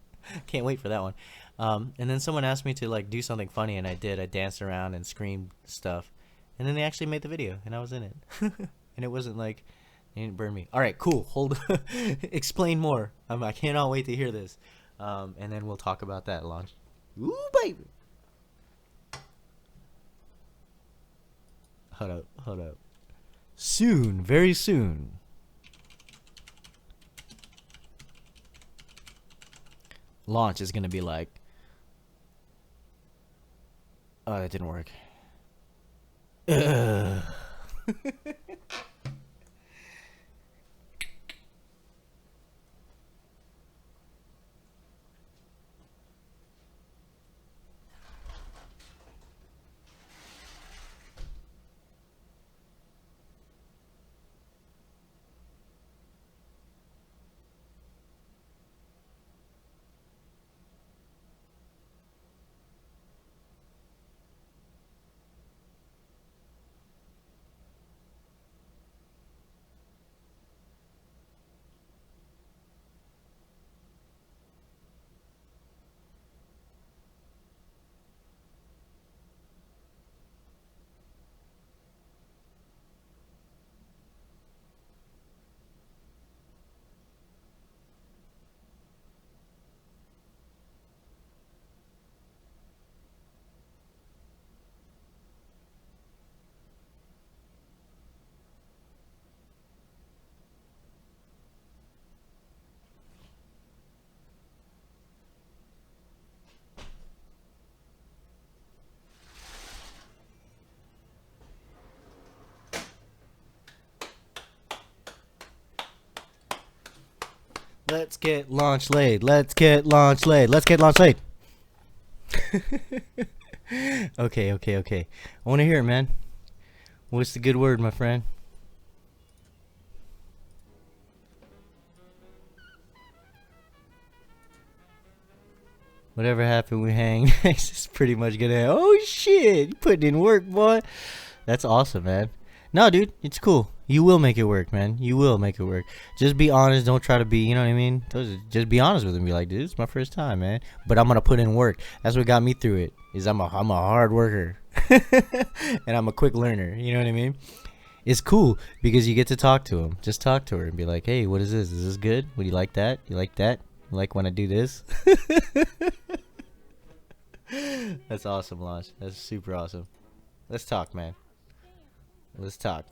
Can't wait for that one. And then someone asked me to like do something funny, and I did. I danced around and screamed stuff, and then they actually made the video, and I was in it. And it wasn't like they didn't burn me. All right, cool. Hold. Explain more. I cannot wait to hear this. And then we'll talk about that launch. Ooh, baby. Hold up. Soon, very soon. Launch is gonna be like, oh, that didn't work. Ugh. Let's get launch laid. Let's get launch laid. Let's get launch laid. Okay. I want to hear it, man. What's the good word, my friend? Whatever happened with Hang Next is pretty much gonna. Oh shit! You putting in work, boy. That's awesome, man. No, dude, it's cool. You will make it work, man. You will make it work. Just be honest. Don't try to be, you know what I mean? Just be honest with him. Be like, dude, it's my first time, man. But I'm gonna put in work. That's what got me through it. Is I'm a hard worker, and I'm a quick learner. You know what I mean? It's cool because you get to talk to him. Just talk to her and be like, hey, what is this? Is this good? Would you like that? You like that? You like when I do this? That's awesome, Launch. That's super awesome. Let's talk, man. Let's talk.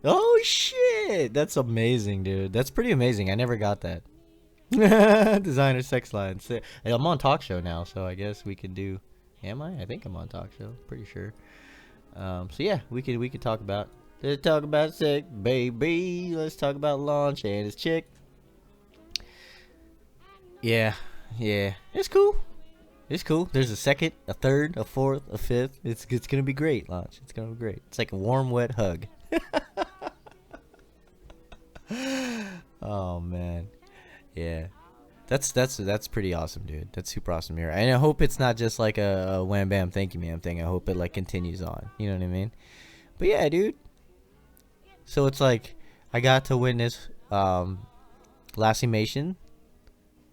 Oh shit, that's amazing, dude. That's pretty amazing. I never got that. Designer sex lines. Hey, I'm on talk show now, so I guess we can do. Am I? I think I'm on talk show. Pretty sure. So yeah, we could talk about. Let's talk about sex, baby. Let's talk about Launch and his chick. Yeah. It's cool. It's cool. There's a second, a third, a fourth, a fifth. It's gonna be great, Launch. It's gonna be great. It's like a warm, wet hug. Oh man, yeah. That's pretty awesome, dude. That's super awesome here. And I hope it's not just like a wham bam thank you ma'am thing. I hope it like continues on. You know what I mean? But yeah, dude. So it's like I got to witness Lassimation,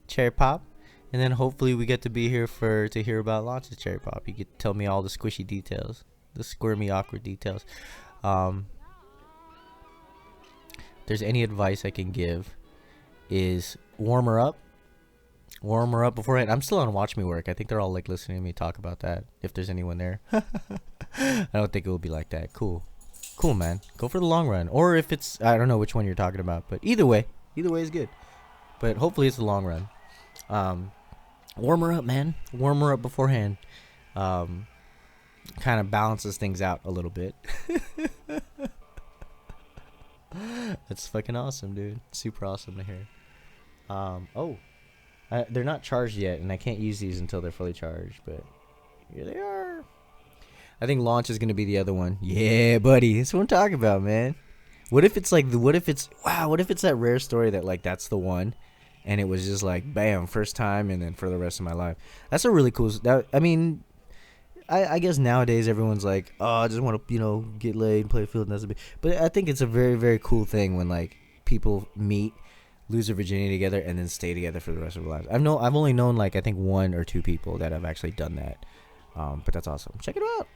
Cherry Pop. And then hopefully we get to be here to hear about Launch's Cherry Pop. You get to tell me all the squishy details, the squirmy, awkward details. If there's any advice I can give, is warm her up beforehand. I'm still on Watch Me Work. I think they're all like listening to me talk about that. If there's anyone there, I don't think it will be like that. Cool. cool, man. Go for the long run. Or if it's, I don't know which one you're talking about, but either way is good. But hopefully it's the long run. Warm her up, man. Warm her up beforehand. Kind of balances things out a little bit. That's fucking awesome, dude. Super awesome to hear. They're not charged yet, and I can't use these until they're fully charged, but here they are. I think launch is going to be the other one. Yeah, buddy. That's what I'm talking about, man. What if it's what if it's that rare story that, like, that's the one, and it was just like, bam, first time, and then for the rest of my life. That's a really cool, I mean, I guess nowadays everyone's like, oh, I just want to, get laid and play field, and that's a bit. But I think it's a very, very cool thing when, like, people meet, lose their virginity together, and then stay together for the rest of their lives. I've only known, like, I think 1 or 2 people that have actually done that. But that's awesome. Check it out.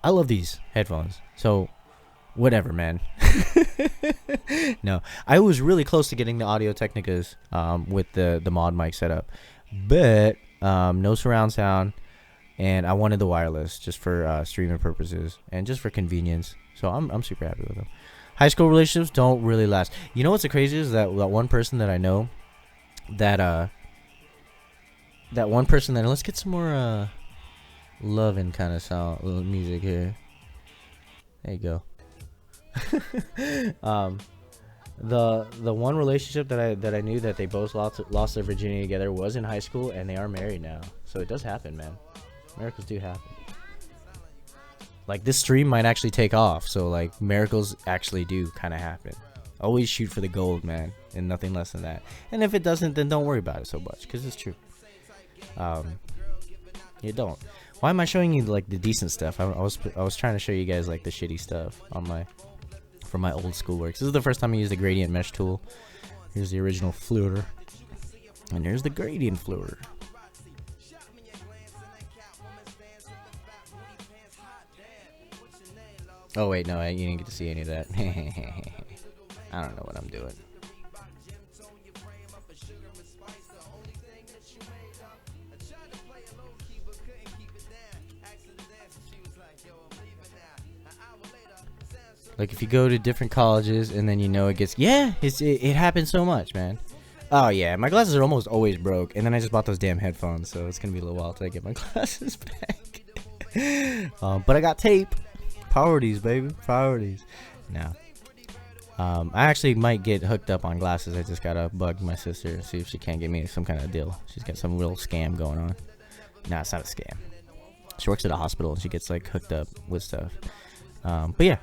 I love these headphones. So, whatever, man. No, I was really close to getting the Audio Technicas with the mod mic setup, but no surround sound, and I wanted the wireless just for streaming purposes and just for convenience. So I'm super happy with them. High school relationships don't really last. You know what's the craziest is that one person that I know that let's get some more loving kind of sound music here. There you go. The one relationship that I knew that they both lost their virginity together was in high school, and they are married now. So it does happen, man. Miracles do happen. Like, this stream might actually take off, so, like, miracles actually do kind of happen. Always shoot for the gold, man, and nothing less than that. And if it doesn't, then don't worry about it so much, because it's true. You don't. Why am I showing you, like, the decent stuff? I was trying to show you guys, like, the shitty stuff from my old school work. This is the first time I used the gradient mesh tool. Here's the original fluter, and here's the gradient fluter. Oh wait, no, you didn't get to see any of that. I don't know what I'm doing. Like, if you go to different colleges and then it gets, it happens so much, man. Oh yeah, my glasses are almost always broke, and then I just bought those damn headphones, so it's gonna be a little while till I get my glasses back. But I got tape. Priorities, baby. Priorities. No. I actually might get hooked up on glasses. I just gotta bug my sister and see if she can't get me some kind of deal. She's got some real scam going on. Nah, it's not a scam. She works at a hospital and she gets, like, hooked up with stuff. But yeah.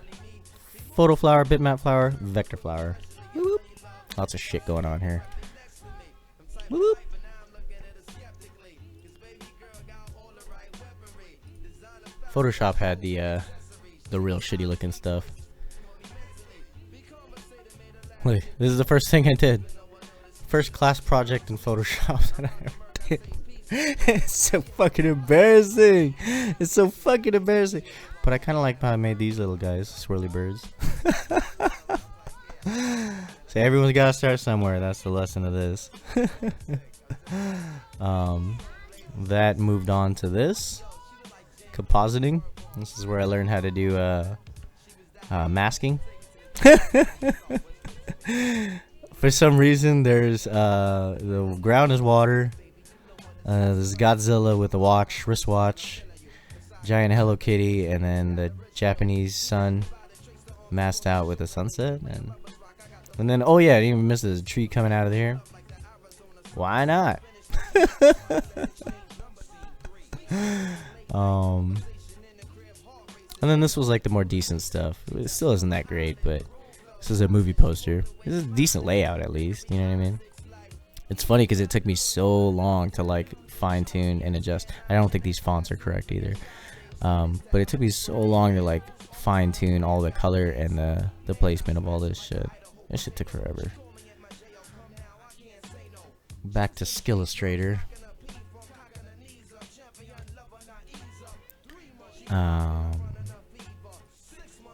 Photo flower, bitmap flower, vector flower. Whoop. Lots of shit going on here. Whoop. Photoshop had the real shitty looking stuff. Look, this is the first thing I did. First class project in Photoshop that I ever did. It's so fucking embarrassing. It's so fucking embarrassing. But I kind of like how I made these little guys, swirly birds. So everyone's got to start somewhere. That's the lesson of this. That moved on to this. Compositing. This is where I learned how to do masking. For some reason, there's the ground is water. There's Godzilla with a wristwatch, giant Hello Kitty, and then the Japanese sun masked out with a sunset, and then oh yeah, I didn't even miss the tree coming out of here. Why not? And then this was like the more decent stuff. It still isn't that great, but this is a movie poster. This is a decent layout, at least. You know what I mean? It's funny because it took me so long to, like, fine tune and adjust. I don't think these fonts are correct either. But it took me so long to, like, fine tune all the color and the placement of all this shit. This shit took forever. Back to Skillustrator.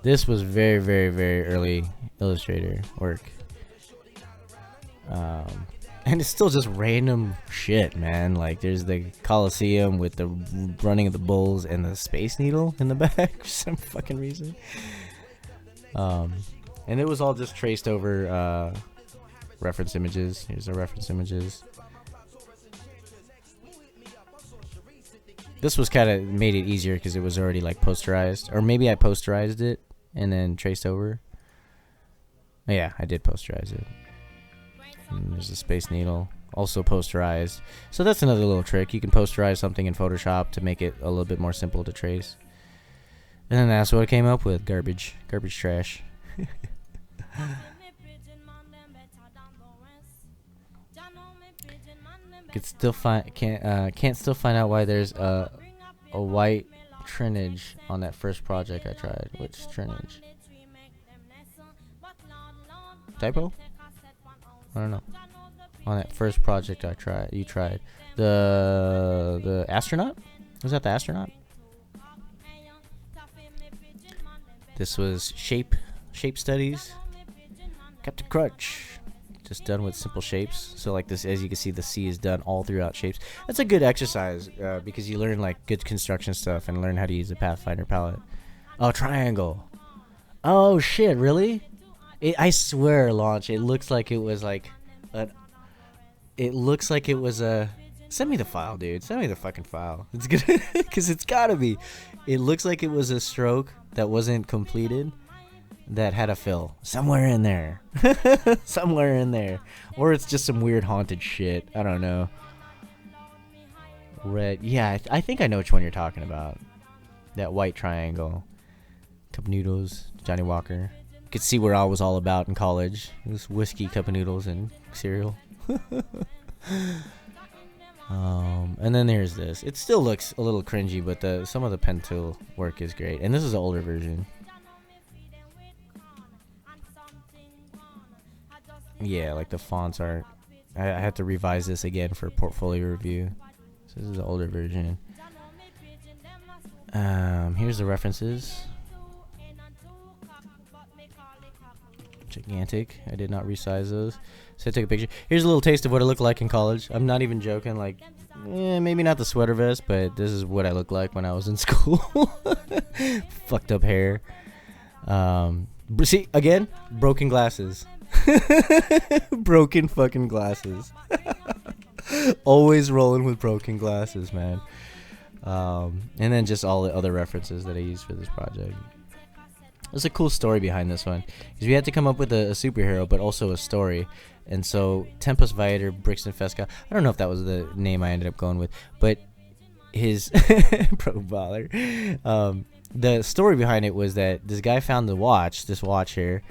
This was very, very, very early Illustrator work. And it's still just random shit, man. Like there's the Coliseum with the running of the bulls and the Space Needle in the back for some fucking reason. And it was all just traced over reference images. Here's the reference images. This was kind of made it easier because it was already like posterized, or maybe I posterized it and then traced over. Yeah, I did posterize it. And there's the Space Needle, also posterized. So that's another little trick. You can posterize something in Photoshop to make it a little bit more simple to trace. And then that's what I came up with. Garbage trash. Can't still find out why there's a white trinage on that first project I tried. Which trinage? Typo? I don't know. On that first project you tried. The astronaut? Was that the astronaut? This was shape studies. Captain Crunch. Just done with simple shapes. So like this, as you can see, the C is done all throughout shapes. That's a good exercise because you learn like good construction stuff and learn how to use the Pathfinder palette. Oh, triangle. Oh shit, really? I swear, Launch, it looks like it was like it looks like it was a... Send me the file, dude. Send me the fucking file. It's good because it's gotta be. It looks like it was a stroke that wasn't completed that had a fill somewhere in there. Somewhere in there. Or it's just some weird haunted shit. I don't know. Red. Yeah, I think I know which one you're talking about. That white triangle. Cup of noodles. Johnny Walker. You could see where I was all about in college. It was whiskey, cup of noodles, and cereal. And then there's this. It still looks a little cringy, but some of the pen tool work is great. And this is the older version. Yeah, like the fonts aren't... I had to revise this again for portfolio review. So this is the older version. Here's the references. Gigantic. I did not resize those. So I took a picture. Here's a little taste of what I looked like in college. I'm not even joking. Like, maybe not the sweater vest, but this is what I looked like when I was in school. Fucked up hair. See, again, broken glasses. Broken fucking glasses. Always rolling with broken glasses, man. And then just all the other references that I used for this project. There's a cool story behind this one, because we had to come up with a superhero, but also a story. And so Tempest Viator, Brixton Fesca, I don't know if that was the name I ended up going with, but his pro baller. The story behind it was that this guy found this watch here,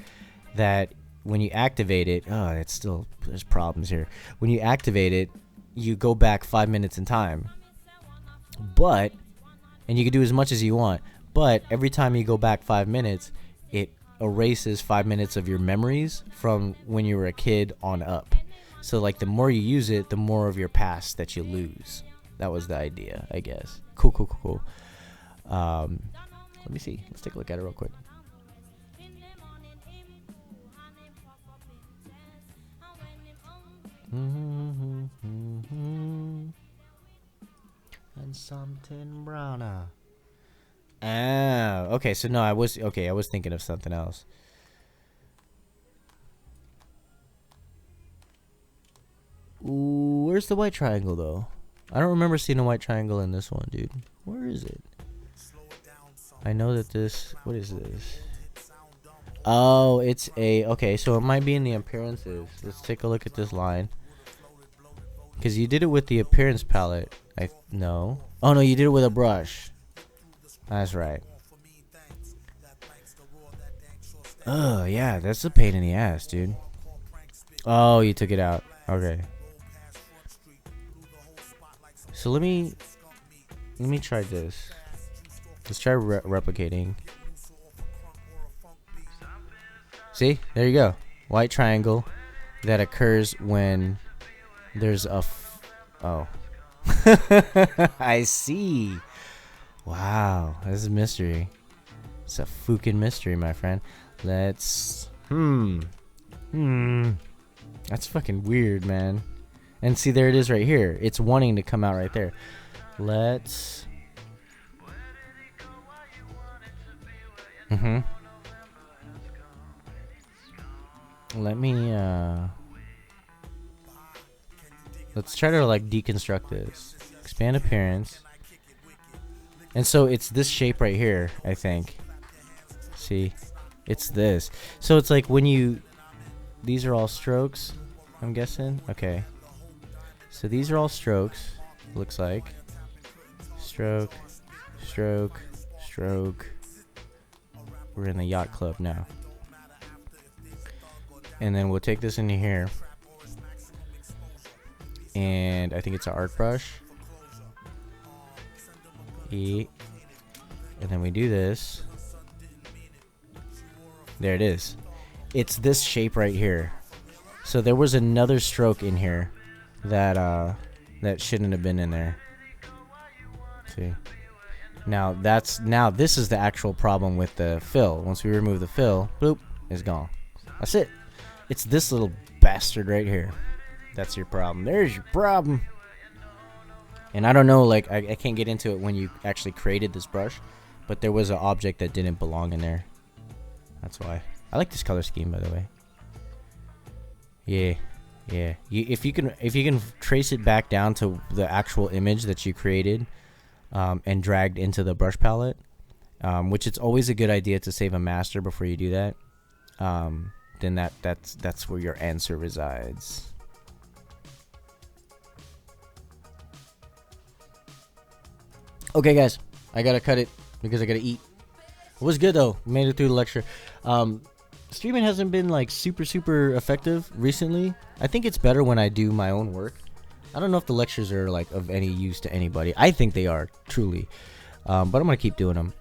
that when you activate it, there's problems here. When you activate it, you go back 5 minutes in time. And you can do as much as you want. But every time you go back 5 minutes, it erases 5 minutes of your memories from when you were a kid on up. So like the more you use it, the more of your past that you lose. That was the idea, I guess. Cool. Let me see. Let's take a look at it real quick. And something browner. Ah, okay. So no, I was thinking of something else. Ooh, where's the white triangle though? I don't remember seeing a white triangle in this one, dude. Where is it? I know that this... What is this? Oh, it's a... Okay, so it might be in the appearances. Let's take a look at this line. Because you did it with the appearance palette. No. Oh, no, you did it with a brush. That's right. Oh, yeah, that's a pain in the ass, dude. Oh, you took it out. Okay. So let me try this. Let's try replicating. See? There you go. White triangle that occurs when there's a... Oh. I see. Wow. This is a mystery. It's a fucking mystery, my friend. Let's... That's fucking weird, man. And see, there it is right here. It's wanting to come out right there. Let's... Let me, let's try to, like, deconstruct this. Expand appearance. And so it's this shape right here, I think. See? It's this. So it's like when you... These are all strokes, I'm guessing. Okay. So these are all strokes, looks like. Stroke, stroke, stroke. We're in the yacht club now. And then we'll take this into here. And I think it's an art brush. E. And then we do this. There it is. It's this shape right here. So there was another stroke in here that that shouldn't have been in there. See? Now this is the actual problem with the fill. Once we remove the fill, boop, it's gone. That's it. It's this little bastard right here. That's your problem. There's your problem. And I don't know, like, I can't get into it when you actually created this brush, but there was an object that didn't belong in there. That's why. I like this color scheme, by the way. Yeah, yeah. If you can trace it back down to the actual image that you created, and dragged into the brush palette, which it's always a good idea to save a master before you do that. Then that's where your answer resides. Okay, guys, I gotta cut it because I gotta eat. It was good though. Made it through the lecture. Streaming hasn't been like super effective recently. I think it's better when I do my own work. I don't know if the lectures are like of any use to anybody. I think they are, truly. But I'm gonna keep doing them.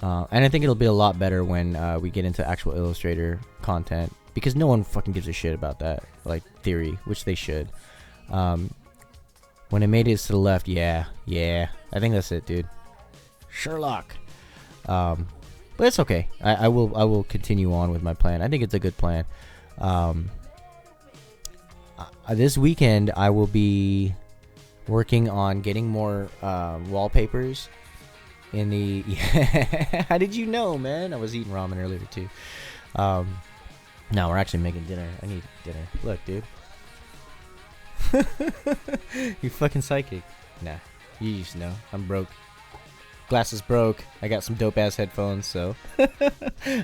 And I think it'll be a lot better when we get into actual Illustrator content, because no one fucking gives a shit about that, like theory, which they should. When it made it to the left, yeah, I think that's it, dude. Sherlock. But it's okay. I will continue on with my plan. I think it's a good plan. This weekend I will be working on getting more wallpapers in the... How did you know, man? I was eating ramen earlier too. No, we're actually making dinner. I need dinner. Look, dude. You fucking psychic. Nah, you used to know. I'm broke. Glasses broke. I got some dope ass headphones, so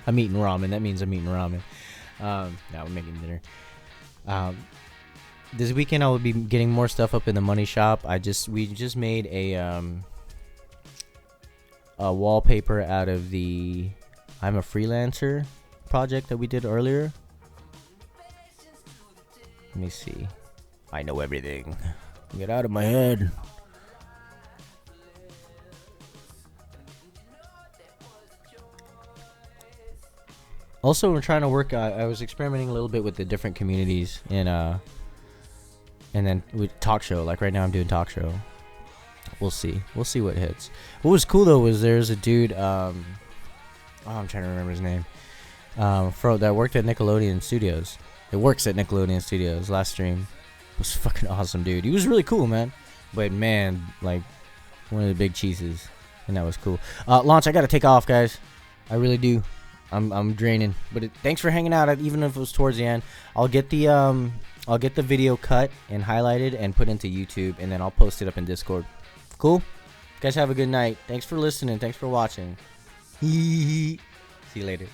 I'm eating ramen. That means I'm eating ramen. Now we're making dinner. This weekend I will be getting more stuff up in the money shop. We just made a wallpaper out of the I'm a Freelancer project that we did earlier. Let me see. I know everything. Get out of my head. Also, we're trying to work. I was experimenting a little bit with the different communities and then with talk show. Like right now, I'm doing talk show. We'll see. We'll see what hits. What was cool though was there's a dude. I'm trying to remember his name. That worked at Nickelodeon Studios. It works at Nickelodeon Studios. Last stream was fucking awesome, dude. He was really cool, man. But man, like one of the big cheeses, and that was cool. Launch. I gotta take off, guys. I really do. I'm draining, but thanks for hanging out. Even if it was towards the end, I'll get the video cut and highlighted and put into YouTube, and then I'll post it up in Discord. Cool? Guys, have a good night. Thanks for listening. Thanks for watching. See you later.